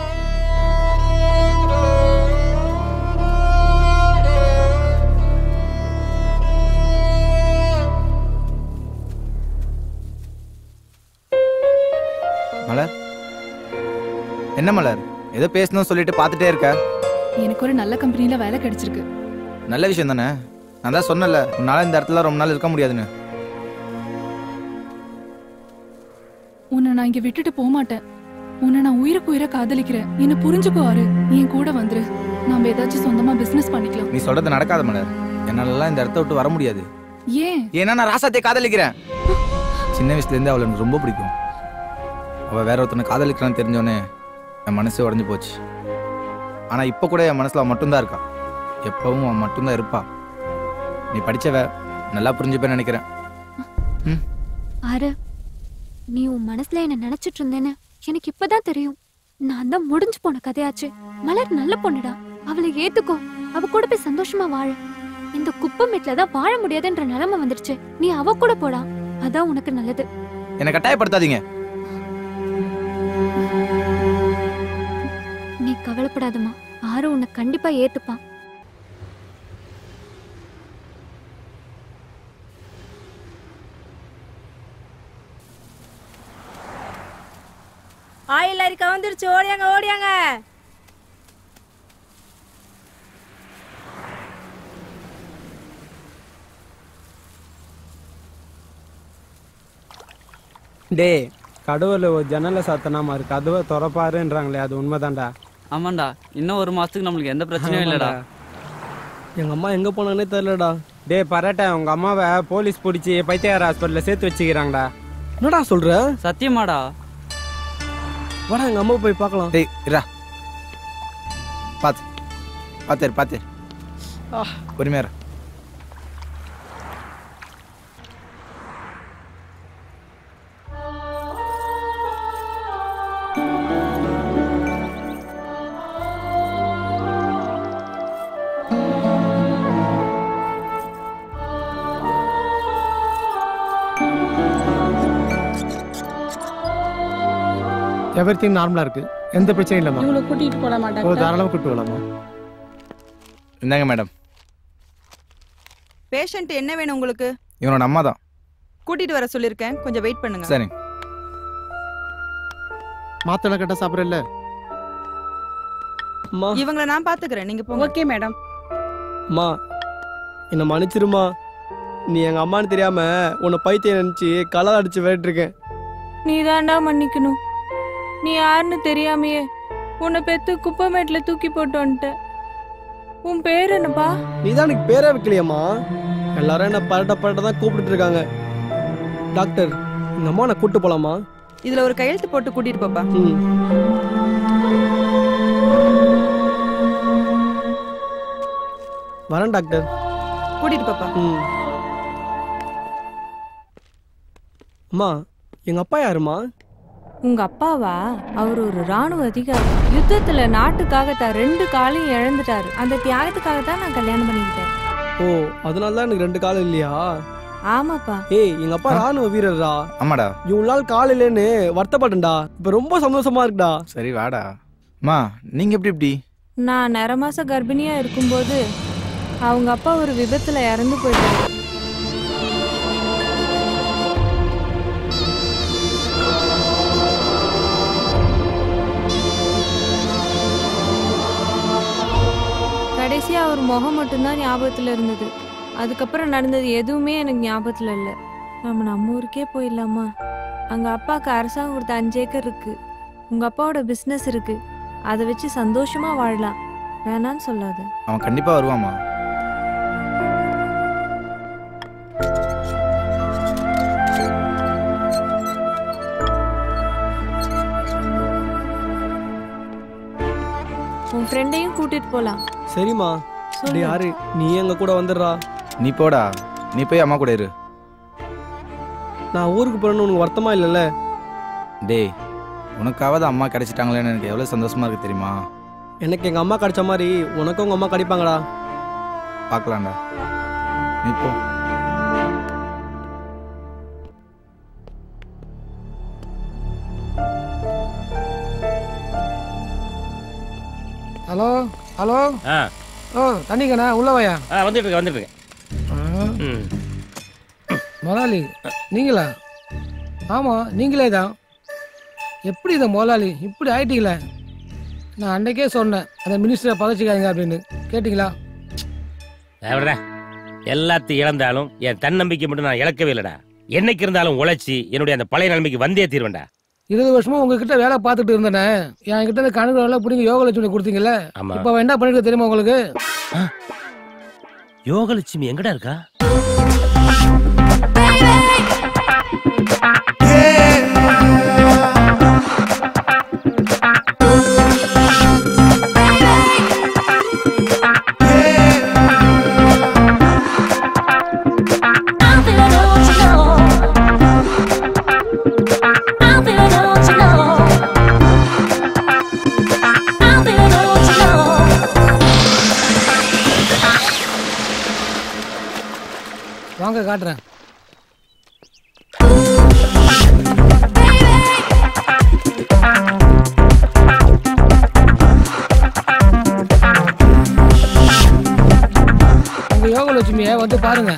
மலர், என்ன மலர், ஏதோ பேசணும் சொல்லிட்டு பார்த்துட்டே இருக்க? எனக்கு ஒரு நல்ல கம்பெனில வேலை கிடைச்சிருக்கு. நல்ல விஷயம் தானே. நான் தான் சொன்னல, உன்னால இந்த இடத்துல ரொம்ப நாள் இருக்க முடியாதுன்னு. உன்னை நான் இங்க விட்டுட்டு போக மாட்டேன். உன்னை நான் உயிருக்கு உயிரை காதலிக்கிறேன். என்ன புரிஞ்சுக்கோ ஆறு. என் கூட வந்துரு. நாம ஏதாச்சும் சொந்தமா பிசினஸ் பண்ணிக்கலாம். நீ சொல்றது நடக்காத மலர். என்னாலலாம் இந்த இடத்த விட்டு வர முடியாது. ஏன்? ஏன்னா நான் ராசாத்தியை காதலிக்கிறேன். சின்ன வயசுல இருந்து அவளை எனக்கு ரொம்ப பிடிக்கும். அவள் வேற ஒருத்தனை காதலிக்கிறான்னு தெரிஞ்சோடனே என் மனசே உடஞ்சி போச்சு. ஆனால் இப்போ கூட என் மனசில் அவன் மட்டும்தான் இருக்கா. எப்பவும் அவன் மட்டும்தான் இருப்பா. நீ படித்தவ, நல்லா புரிஞ்சுப்பேன்னு நினைக்கிறேன். ஆறு நீ உன் மனசுல என்ன நினைச்சிட்டு இருந்தேன்னு எனக்கு இப்பதான் தெரியும். நான் தான் முடிஞ்சு போன கதையாச்சு. மலர் நல்ல பொண்ணுடா, அவளை ஏத்துக்கோ. அவ கூட போய் சந்தோஷமா வாழ. இந்த குப்பமேட்ல தான் வாழ முடியாதுன்ற நிலைமை வந்துருச்சு. நீ அவ கூட போடா, அதான் உனக்கு நல்லது. என்ன கட்டாயப்படுத்தாதீங்க. நீ கவலைப்படாதம்மா, ஆறு உன்னை கண்டிப்பா ஏத்துப்பான். ஆயில் அரிக்கா வந்துருச்சு, ஓடியாங்க ஓடியாங்க. டே கடவுள் ஒரு ஜன்னலை சாத்தனாமா இருக்கு, கதவை திறப்பாருன்றாங்களே, அது உண்மைதான்டா. ஆமாண்டா, இன்னும் ஒரு மாசத்துக்கு நம்மளுக்கு எந்த பிரச்சனையும் இல்லடா. எங்க அம்மா எங்க போனானே தெரியலடா. டே பரட்ட, உங்க அம்மாவை போலீஸ் பிடிச்சி பைத்தியார் ஹாஸ்பிட்டல்ல சேர்த்து வச்சுக்கிறாங்கடா. என்னடா சொல்ற? சத்தியமாடா. வாடா எங்க அம்மா போய் பார்க்கலாம். டேய் இரா, பாத்து பொறுமையா. எவ்ரிதிங் நார்மலா இருக்கு, எந்த பிரச்சனையும் இல்லம்மா. இவங்களை கூட்டிட்டு போட மாட்டாங்க. தாராளமா கூட்டிட்டு போலாமா? இந்தாங்க மேடம். பேஷண்ட் என்ன வேணும் உங்களுக்கு? இவனோட அம்மா தான். கூட்டிட்டு வர சொல்லிருக்கேன், கொஞ்சம் வெயிட் பண்ணுங்க. சரி. மாத்திரை கட்ட சாப்பிடல. இவங்களை நான் பாத்துக்கிறேன், நீங்க போங்க. Okay madam. அம்மா என்ன மன்னிச்சிருமா, நீ எங்க அம்மான்னு தெரியாம உன்னை பைத்தியம் நினைச்சு கலர் அடிச்சு விளையாட்டு இருக்கேன். நீ தாண்டா மன்னிக்கணும். நீ யாருன்னு தெரியாமையே உன்னை பெத்து குப்பமேட்ல தூக்கி போட்டு வந்துட்ட. உன் பேர் என்னப்பா? நீ தான் எனக்கு பேரே வைக்கலையம்மா. எல்லாரும் என்ன பரட்ட தான் கூப்பிட்டு இருக்காங்க. டாக்டர், எங்க அம்மா நான் கூட்டு போலாமா? இதுல ஒரு கையெழுத்து போட்டு கூட்டிட்டு போப்பா. வரேன் டாக்டர். கூட்டிட்டு போப்பா. அம்மா எங்க அப்பா யாருமா? உங்க அப்பாவா? அவர் ஒரு ராணுவ அதிகாரி. யுத்தத்துல நாட்டுக்காக தான் 2 காலையும் இழந்துட்டாரு. அந்த தியாகத்துக்காக தான் நான் கல்யாணம் பண்ணிக்கிட்டேன். ஓ, அதனால தான் எனக்கு 2 கால் இல்லையா? ஆமாப்பா. ஏய், எங்க அப்பா ராணுவ வீரர்டா. ஆமாடா. இவ்வளவு நாள் கால் இல்லைன்னு வருத்தப்பட்டேன்டா. இப்ப ரொம்ப சந்தோஷமா இருக்குடா. சரி வாடா. அம்மா நீங்க எப்படி? நான் 9 மாச கர்ப்பிணியா இருக்கும்போது அவங்க அப்பா ஒரு விபத்துல இறந்து போயிட்டாரு. கடைசியா அவர் முகம் மட்டும்தான் ஞாபகத்துல இருந்தது. அதுக்கப்புறம் நடந்தது எதுவுமே எனக்கு ஞாபகத்துல இல்லை. நம்ம ஊருக்கே போயிடலாமா? அங்க அப்பாவுக்கு அரசாங்கம் கொடுத்த 5 ஏக்கர் இருக்கு. உங்க அப்பாவோட பிசினஸ் இருக்கு. அதை வச்சு சந்தோஷமா வாழலாம். வேணான்னு சொல்லாத. அவன் கண்டிப்பா வருவாமா? உன் ஃப்ரெண்டையும் கூட்டிட்டு போலாம். சரிம்மா. யாரு நீ எங்க கூட வந்துடுறா. நீ போடா, நீ போய் அம்மா கூட இரு. நான் ஊருக்கு போறேன்னு உனக்கு வருத்தமா இல்லைல்ல? டேய், உனக்காவது அம்மா கிடைச்சிட்டாங்களேன்னு எனக்கு எவ்வளவு சந்தோஷமா இருக்கு தெரியுமா? எனக்கு எங்க அம்மா கிடைச்ச மாதிரி உனக்கும் உங்க அம்மா கிடைப்பாங்கடா. பார்க்கலாம்டா, நீ போ. Hello hello. தண்ணிக்கண்ணா உள்ள வாயா. வந்துட்டு இருக்கேன். முதலாளி நீங்களா? ஆமா நீங்களே தான். எப்படி இந்த முதலாளி இப்படி ஆயிட்டீங்களே? நான் அன்னைக்கே சொன்னேன் அந்த மினிஸ்டரை பதச்சிக்காதீங்க அப்படின்னு. கேட்டீங்களா? எல்லாத்தையும் இழந்தாலும் என் தன்னம்பிக்கை மட்டும் நான் இழக்கவே இல்லடா. என்னைக்கு இருந்தாலும் உழைச்சி என்னுடைய அந்த பழைய நிலைமைக்கு வந்தே தீர்வேன்டா. 20 வருஷமா உங்ககிட்ட வேலை பார்த்துட்டு இருந்தேனே. என்கிட்ட இருந்து கணக்கு வேலை பிடிங்க யோகலட்சுமி கொடுத்தீங்கல்ல. இப்ப என்ன பண்ணிட்டு தெரியுமா உங்களுக்கு? யோகலட்சுமி எங்கடா இருக்கா? காட்டுறேன். உங்க யோக லட்சுமியை வந்து பாருங்க.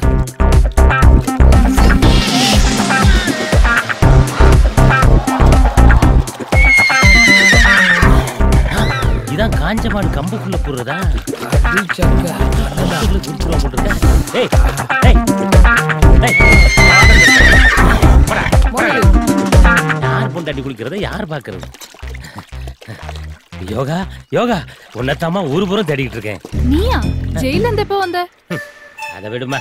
இதான் காஞ்சமான் கம்புக்குள்ள போடுறதா? யார் பொண்டாட்டி குளிக்கிறத யார் பாக்குறது? யோகா யோகா உன்னத்தாமா ஊரு புறம் தேடிட்டு இருக்கேன். நீயா ஜெயில இருந்து எப்ப வந்த? அதை விடுமா,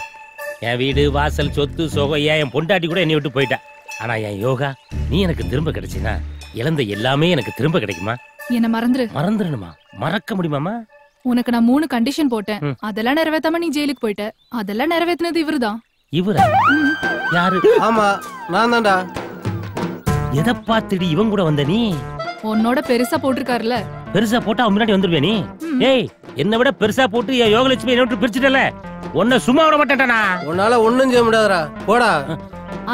என் வீடு வாசல் சொத்து சோகம் ஏன் என் பொண்டாட்டி கூட என்னை விட்டு போயிட்டா. ஆனா என் யோகா நீ எனக்கு திரும்ப கிடைச்சினா இழந்த எல்லாமே எனக்கு திரும்ப கிடைக்குமா? என்ன மறந்துரு. மறந்துடணுமா? மறக்க முடியுமாமா? உனக்கு நான் 3 கண்டிஷன் போட்டேன். அதெல்லாம் நிறைவேத்தாம நீ ஜெயிலுக்கு போயிட்ட. அதெல்லாம் நிறைவேத்தினது இவருதான். இவரா? யாரு? ஆமா நான் தான்டா. எதை பார்த்துடி இவன் கூட வந்த நீ? உன்னோட பெருசா போட்டிருக்காருல. பெருசா போட்டா அவன் முன்னாடி வந்துருவே நீ? ஏய், என்னை விட பெருசா போட்டு என் யோகலட்சுமி என்ன விட்டு பிரிச்சுட்டல, உன்னை சும்மா விட மாட்டேன்டா. உன்னால ஒண்ணும் செய்ய முடியாதுடா, போடா.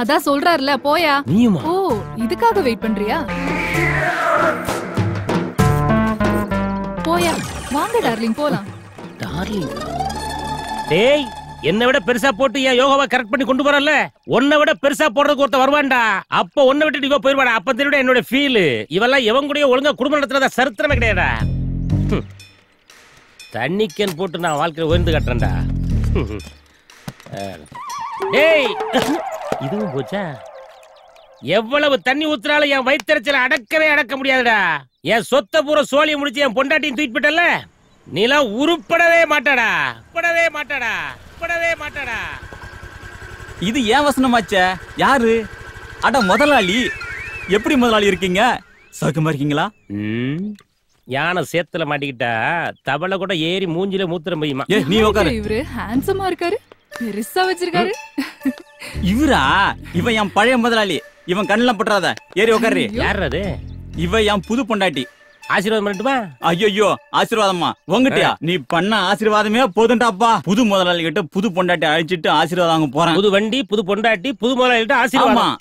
அதான் சொல்றாருல, போயா. நீயுமா? ஓ, இதுக்காக வெயிட் பண்றியா? போயா, வாங்க டார்லிங் போலாம். டார்லிங்? டேய், என்னை விட பெருசா போட்டு என் யோகாவை கரெக்ட் பண்ணி கொண்டு போறல, உன்னை விட பெருசா போடுறதுக்கு ஒருத்த வருவான்டா. அப்ப உன்னை விட்டு இவ போயிருவாடா. அப்ப தெரியும் என்னோட ஃபீல். இவெல்லாம் எவன் கூட ஒழுங்கா குடும்பம் நடத்துறதா சரித்திரமே கிடையாடா. தண்ணிக்கன் போட்டு நான் வாழ்க்கையில உயர்ந்து கட்டுறேன்டா. டேய், இதுவும் போச்சா? எவ்வளவு தண்ணி ஊத்துறாலும் என் வயிற்றுச்சல அடக்க முடியாதுடா. என் சொத்த பூரா சோழிய முடிச்சு என் பொண்டாட்டியும் தூக்கிட்டு போயிட்டல, நீலாம் உருப்படவே மாட்டாடா. இது ஏன் வசனமாச்சே? யாரு? அட முதலாளி. எப்படி முதலாளி இருக்கீங்க? சௌக்கியமா இருக்கீங்களா? யானை சேத்துல மாட்டிக்கிட்டா தவளை கூட ஏறி மூஞ்சில மூத்திரம் பெய்யுமா? நீ உட்காரு. இவரு ஹேண்ட்ஸமா இருக்காரு, பெருசா வச்சிருக்காரு. இவரா? இவன் என் பழைய முதலாளி. இவன் கண்ணுல பற்றாத, ஏறி உட்காரு. யார் அது? இவ என் புது பொண்டாட்டி. ஆசீர்வாதம் பண்ணட்டுமா? ஐயோ, ஆசீர்வாதமா உங்ககிட்டயா? நீ பண்ண ஆசீர்வாதமே போதுண்டாப்பா. புது முதலாளி கிட்ட புது பொண்டாட்டி அழைச்சிட்டு ஆசீர்வாதம் வாங்க போறேன். புது வண்டி, புது பொண்டாட்டி, புது முதலாளி கிட்ட ஆசீர்வாதம்.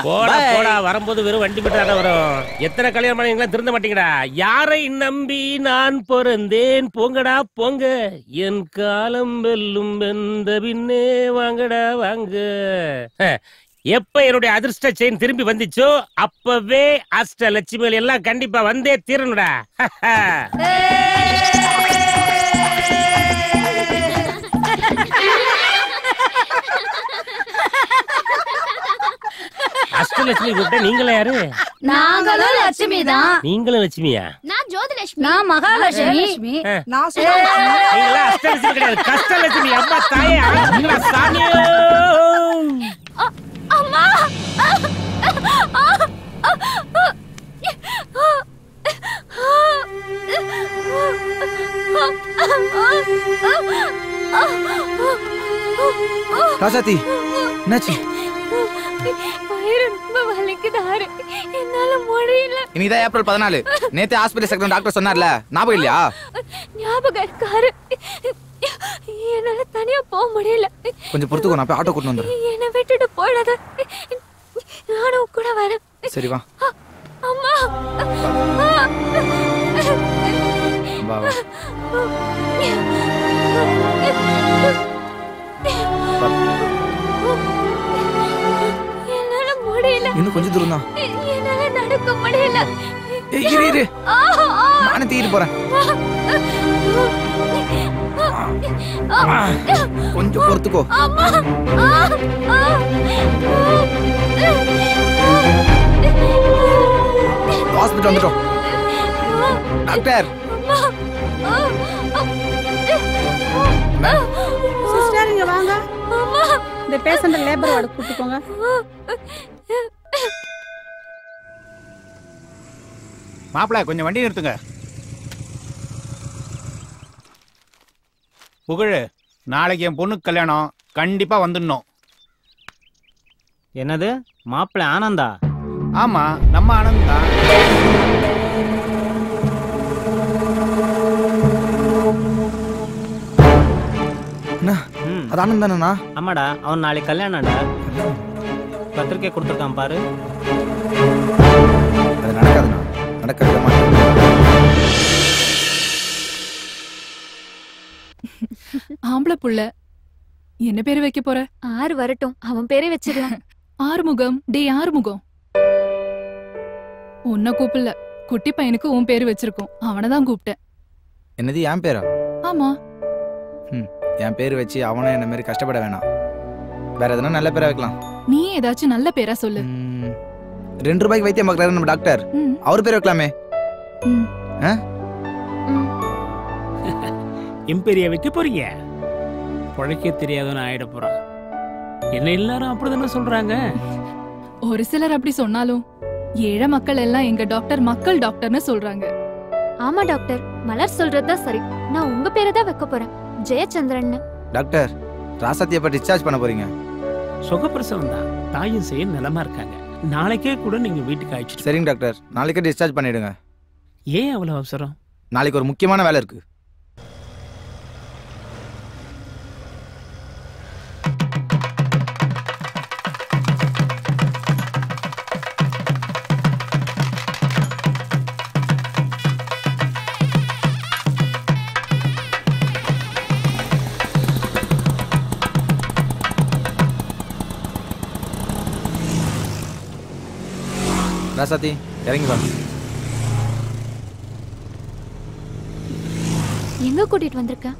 போடா, வரும்போது வெறும் வண்டி மட்டும் வரும். எத்தனை கல்யாணம் பண்ணீங்களா திருந்த மாட்டீங்கடா. யாரை நம்பி நான் பிறந்தேன்? போங்கடா போங்க, என் காலம் வெல்லும் வெந்த பின்னே வாங்கடா வாங்க. எப்ப என்னுடைய அதிர்ஷ்ட செயின் திரும்பி வந்துச்சோ அப்பவே அஷ்ட லட்சுமிகள் எல்லாம் கண்டிப்பா வந்தே தீரணுடா. அஷ்டலட்சுமி கூப்பிட்ட நீங்களே யாரு? நாங்களும் லட்சுமி தான். நீங்களும் லட்சுமியா? நான் ஜோதிலட்சுமி. நான் மகாலட்சுமி. நான் நீங்களா அஷ்டலட்சுமி கிடையாது, கஷ்டலட்சுமி. அம்மா தாயே, சாமி. அம்மா, ராசாத்தி, என்னாச்சு? என்னால முடியல. இன்னைக்குதான் ஏப்ரல் 14. நேத்து ஹாஸ்பிட்டல் செக்ரட்டரி டாக்டர் சொன்னார்ல, ஞாபகம் இல்லையா? ஞாபகம் இருக்காரு. என்னால தனியா போக முடியல. கொஞ்சம் பொறுத்துக்கோ, நான் போய் ஆட்டோ கூட்டு வந்துடுறேன். என்னை விட்டுட்டு போயிடாத, நானும் கூட வரேன். சரி வா. அம்மா, வா வா. என்னால முடியல. இன்னும் கொஞ்சம் தூரம் தான். என்னால நடக்க முடியல. இரு நானே தூக்கிட்டு போறேன். கொஞ்சம் பொறுத்துக்கோ. ஹாஸ்பிட்டல் வந்துட்டோம். டாக்டர், சிஸ்டர் இங்க வாங்க. இந்த பேஷண்ட் லேபர் வார்டு கூட்டி போங்க. மாப்பிள்ள கொஞ்சம் வண்டி நிறுத்துங்க. புகழ், நாளைக்கு என் பொண்ணுக்கு கல்யாணம், கண்டிப்பா வந்துடணும். என்னது மாப்பிள்ள ஆனந்தா? ஆமா, நம்ம ஆனந்தா. அது ஆனந்த் தானேண்ணா? ஆமாடா, அவன் நாளைக்கு கல்யாணம்டா. பத்திரிக்கை கொடுத்துருக்கான் பாரு. அது நடக்காதுண்ணா, நடக்கவே மாட்டேன். ஆம்பளை புள்ள என்ன பேரு வைக்க போற? ஆறு வரட்டும், அவன் பேரே வச்சிடலாம். ஆறுமுகம். டே ஆறுமுகம், உன்னை கூப்பிடல, குட்டி பையனுக்கு உன் பேரு வச்சிருக்கோம், அவனைதான் கூப்பிட்டேன். என்னது என் பேரா? ஆமா. என் பேர் வச்சு அவனும் என்ன மாதிரி கஷ்டப்பட வேணாம். வேற எதனா நல்ல பேரா வைக்கலாம். நீ ஏதாச்சும் நல்ல பேரா சொல்லு. 2 ரூபாய்க்கு வைத்தியம் பார்க்கறாரு நம்ம டாக்டர், அவர் பேர் வைக்கலாமே. இம்பெரியா வைக்க போறீங்க? உழைக்க தெரியாதவன ஆயிட போறான். என்ன எல்லாரும் அப்படிதானே சொல்றாங்க? ஒரு சிலர் அப்படி சொன்னாலும் ஏழை மக்கள் எல்லாம் எங்க டாக்டர் மக்கள் டாக்டர்னு சொல்றாங்க. ஆமா டாக்டர், மலர் சொல்றதுதான் சரி. நான் உங்க பேரை தான் வைக்க போறேன், ஜெயச்சந்திரன். டாக்டர், ராசாத்தி எப்ப டிஸ்சார்ஜ் பண்ண போறீங்க? சுகப்பிரசவம் தான், தாயும் செய்ய நிலமா இருக்காங்க. நாளைக்கே கூட நீங்க வீட்டுக்கு அழைச்சிட்டு. சரிங்க டாக்டர், நாளைக்கே டிஸ்சார்ஜ் பண்ணிடுங்க. ஏன் அவ்வளவு அவசரம்? நாளைக்கு ஒரு முக்கியமான வேலை இருக்கு. ராசாத்தி இறங்கி வா. எங்க கூட்டிட்டு வந்திருக்க?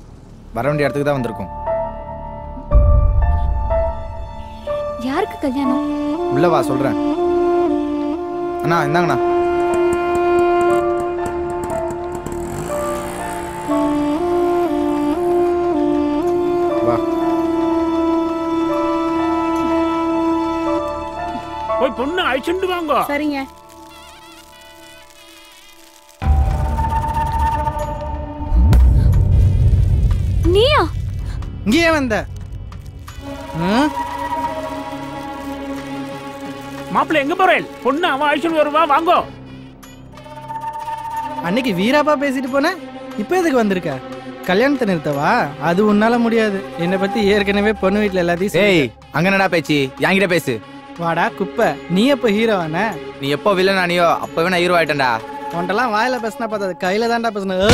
வர வேண்டிய இடத்துக்கு தான் வந்திருக்கோம். யாருக்கு கல்யாணம்? உள்ள வா சொல்றேன். அண்ணா இந்தாங்கண்ணா. வா. போய் பொண்ணு அழைச்சிட்டு வாங்க. சரிங்க. நீயா? இங்கே வந்த? மாப்பிள்ள எங்க போறேன்? பொண்ணு அவன் அழைச்சிட்டு வருவா, வாங்கோ. அன்னைக்கு வீராப்பா பேசிட்டு போன, இப்ப எதுக்கு வந்திருக்க? கல்யாணத்தை நிறுத்தவா? அது உன்னால முடியாது. என்னை பத்தி ஏற்கனவே பொண்ணு வீட்டுல எல்லாத்தையும். ஏய், அங்க என்னடா பேச்சு? என்கிட்ட பேசு. வாடா குப்பை, நீ எப்ப ஹீரோவான? நீ எப்போ வில்லன் ஆனியோ அப்பவே நான் ஹீரோ ஆயிட்டேன்டா. உன்ட்டெல்லாம் வாயில பேசினா பார்த்தா கையில தான்டா பேசணும்.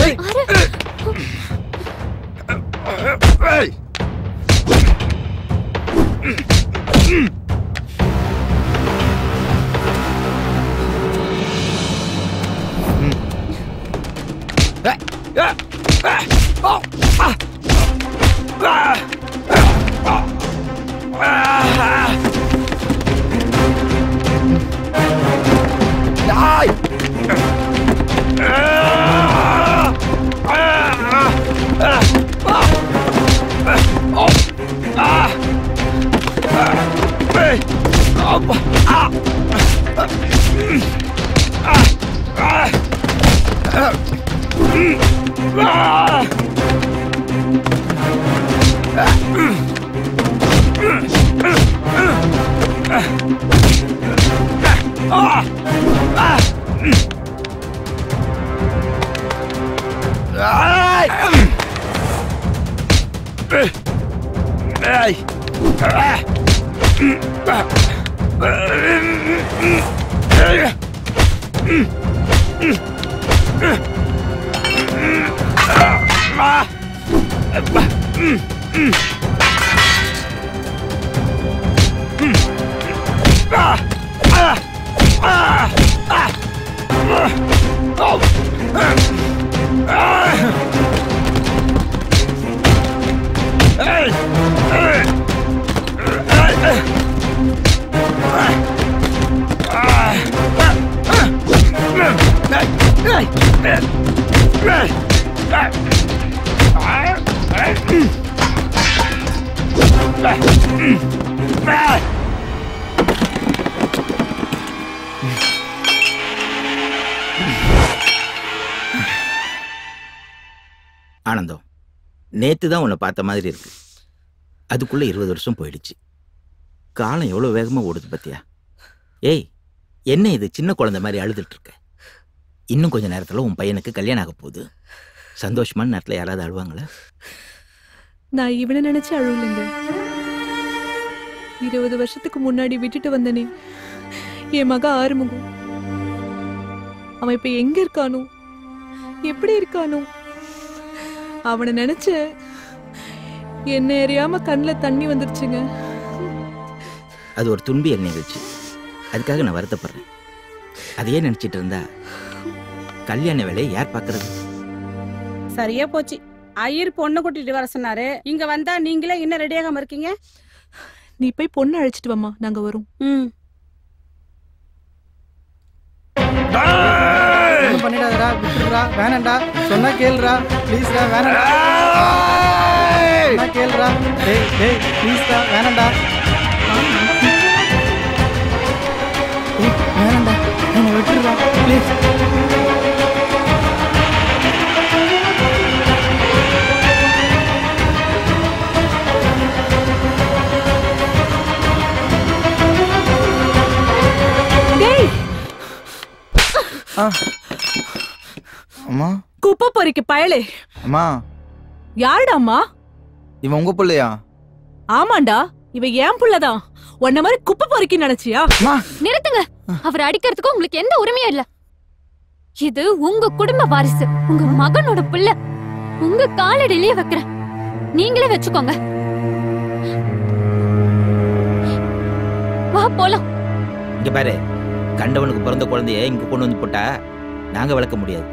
ஆனந்தம், நேத்து தான் உன்னை பார்த்த மாதிரி இருக்கு. அதுக்குள்ள 20 வருஷம் போயிடுச்சு. காலம் எவ்வளவு வேகமா ஓடுது பத்தியா? ஏய், என்ன இது சின்ன குழந்தை மாதிரி அழுதுட்டு இருக்க? இன்னும் கொஞ்ச நேரத்துல உன் பையனுக்கு கல்யாணம் ஆக போகுது. சந்தோஷமான நேரத்துல யாராவது அழுவாங்களா? நான் இவனை நினைச்சு அழுவலைங்க. 20 வருஷத்துக்கு முன்னாடி விட்டுட்டு வந்தனே என் மக ஆறுமுகம், அவன் இப்ப எங்க இருக்கானோ, எப்படி இருக்கானோ, அவனை நினைச்ச என்ன அறியாம கண்ணுல தண்ணி வந்துருச்சுங்க. அது ஒரு துன்பியல் நிகழ்ச்சி, அதுக்காக நான் வருத்தப்படுறேன். அதையே நினைச்சிட்டு இருந்தா கல்யாண வேலையை யார் பாக்குறது? சரியா போச்சு. ஐயர் பொண்ணு கூட்டிட்டு வர சொன்னாரு, இங்க வந்தா நீங்களே இன்னும் ரெடியாகாம இருக்கீங்க. நீ போய் பொண்ணு அழைச்சிட்டு வாமா, நாங்க வரோம். பண்ணிடாதடா, விட்டுடுறா, வேணாண்டா, சொன்னா கேளுடா, ப்ளீஸ்டா, வேணாண்டா, சொன்னா கேளுடா, டேய் டேய் ப்ளீஸ்டா, வேணாண்டா, வேணாண்டா, என்ன விட்டுடுறா ப்ளீஸ். அம்மா, குப்பை பொறிக்கு பயலே. அம்மா, யாருடா அம்மா? இவன் உங்க பிள்ளையா? ஆமாண்டா, இவ ஏன் புள்ளதான். உன்ன மாதிரி குப்பை பொறிக்கு நினைச்சியா? நிறுத்துங்க. அவர் அடிக்கிறதுக்கு உங்களுக்கு எந்த உரிமையும் இல்ல. இது உங்க குடும்ப வாரிசு, உங்க மகனோட பிள்ளை. உங்க காலடியிலேயே வைக்கிறேன், நீங்களே வச்சுக்கோங்க. வா போலாம். இங்க பாரு, கண்டவனுக்கு பிறந்த குழந்தைய இங்க கொண்டு வந்து போட்டா நாங்க வளர்க்க முடியாது,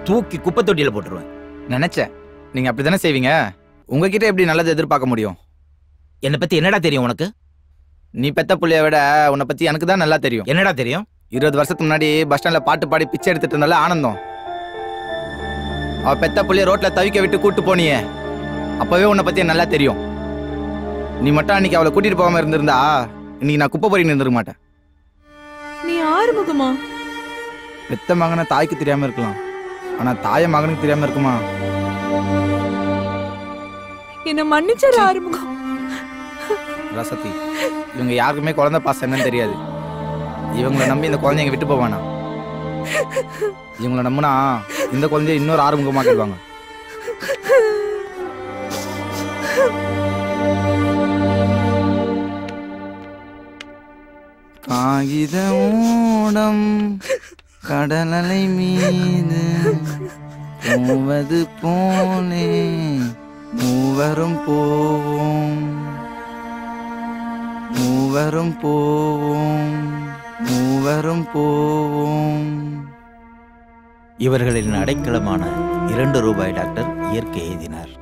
தூக்கி குப்பை தொட்டியில போட்டுருவேன். நினைச்சேன் நீங்க அப்படித்தானே செய்வீங்க. உங்ககிட்ட எப்படி நல்லது எதிர்பார்க்க முடியும்? என்னை பத்தி என்னடா தெரியும் உனக்கு? நீ பெத்த புள்ளைய விட உன்னை பத்தி எனக்கு தான் நல்லா தெரியும். என்னடா தெரியும்? 20 வருஷத்துக்கு முன்னாடி பஸ் ஸ்டாண்ட்ல பாட்டு பாடி பிச்சை எடுத்துட்டு இருந்தால ஆனந்தம், அவ பெத்த புள்ளைய ரோட்ல தவிக்க விட்டு கூட்டு போனியே, அப்பவே உன்னை பத்தி நல்லா தெரியும். நீ மட்டும் அன்னைக்கு அவளை கூட்டிட்டு போகாம இருந்திருந்தா இன்னைக்கு நான் குப்பை பொறின்னு இருந்திருக்க மாட்டேன். நீ ஆறுமுகமா? பெத்த மகனை தாய்க்கு தெரியாம இருக்கலாம், ஆனா தாய மகனுக்கு தெரியாம இருக்குமா? என்ன மன்னிச்சற ஆறுமுகம். ரசதி, இவங்க யாருக்குமே குழந்தை பாசம் என்னன்னு தெரியாது. இவங்களை நம்பி இந்த குழந்தைங்க விட்டு போவானா? இவங்களை நம்பினா இந்த குழந்தைய இன்னொரு ஆறுமுகமாக்கிடுவாங்க. காகித ஓடம் கடலலை மீது போவது போலே மூவரும் போவோம், மூவரும் போவோம், மூவரும் போவோம். இவர்களின் அடைக்கலமான 2 ரூபாய் டாக்டர் இயற்கை எழுதினார்.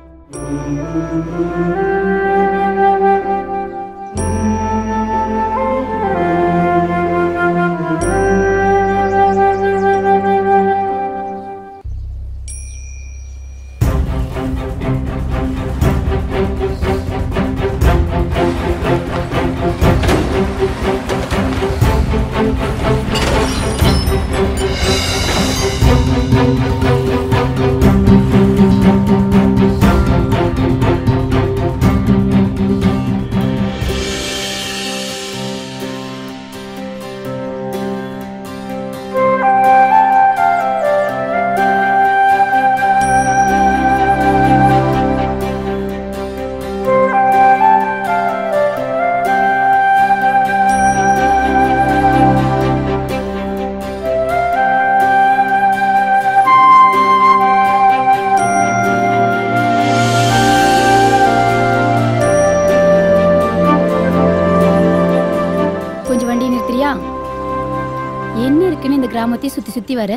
கிராமத்தை சுத்தி சுத்தி வர.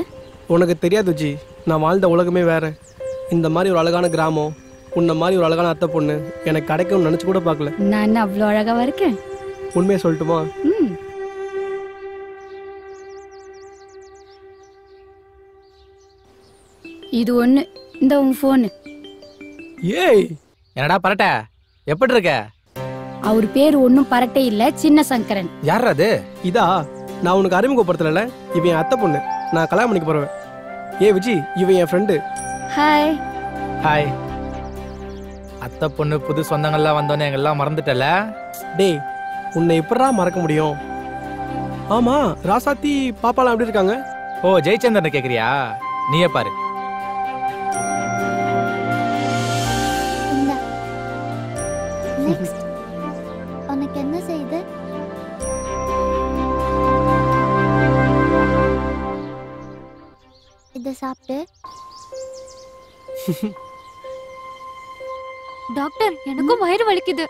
உனக்கு தெரியாது ஜி, நான் வாழ்ந்த உலகமே வேற. இந்த மாதிரி ஒரு அழகான கிராமம், உன்ன மாதிரி ஒரு அழகான அத்தை பொண்ணு எனக்கு கிடைக்கும்னு நினைச்சு கூட பார்க்கல. நான் என்ன அவ்வளோ அழகாவா இருக்கேன்? உண்மையை சொல்லட்டுமா? இது ஒண்ணு, இந்த உன் போன். ஏய் என்னடா பரட்ட, எப்படி இருக்க? அவர் பேரு ஒன்னும் பரட்டே இல்ல, சின்ன சங்கரன். யார் அது? இதா, நான் உனக்கு அறிமுகப்படுத்தல. இவன் என் அத்தை பொண்ணு, நான் கல்யாணம் பண்ணிக்க போறேன். ஏ விஜி, இவன் என் ஃப்ரெண்டு. ஹாய். ஹாய். அத்தை பொண்ணு புது சொந்தங்கள்லாம் வந்தோன்னே எங்கெல்லாம் மறந்துட்டல. டேய், உன்னை எப்படா மறக்க முடியும்? ஆமா, ராசாத்தி பாப்பாலாம் எப்படி இருக்காங்க? ஓ, ஜெயச்சந்திரன் கேக்குறியா? நீயே பாரு. சாப்பிட்டு. டாக்டர், எனக்கும் வயிறு வலிக்குது.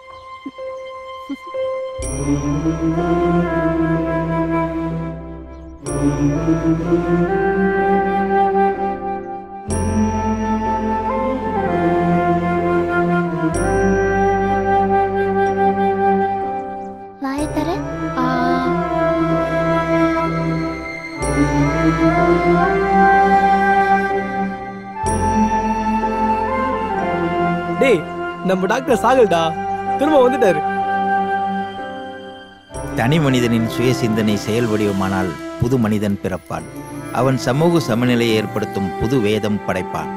வாயை தர. டேய், நம்ம டாக்டர் சாகல்டா, திரும்ப வந்துட்டாரு. தனி மனிதனின் சுய சிந்தனை செயல் வடிவமானால் புது மனிதன் பிறப்பான். அவன் சமூக சமநிலையை ஏற்படுத்தும் புது வேதம் படைப்பான்.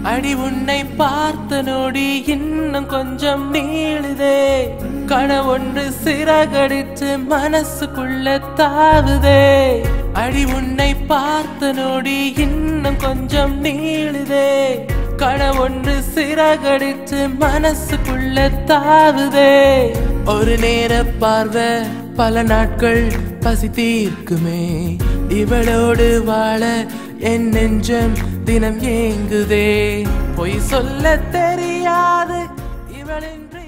அடி உன்னை பார்த்த நொடி இன்னும் கொஞ்சம் நீளுதே, கனவொன்று சிறகடித்து மனசுக்குள்ள தாவுதே. அடி உன்னை பார்த்த நொடி இன்னும் கொஞ்சம் நீளுதே, கனவொன்று சிறகடித்து மனசுக்குள்ள தாவுதே. ஒரு நேர பார்வை பல நாட்கள் பசி தீர்க்குமே, இவளோடு வாழ என் நெஞ்சம் தினம் ஏங்குதே. பொய் சொல்ல தெரியாது இவளின்றி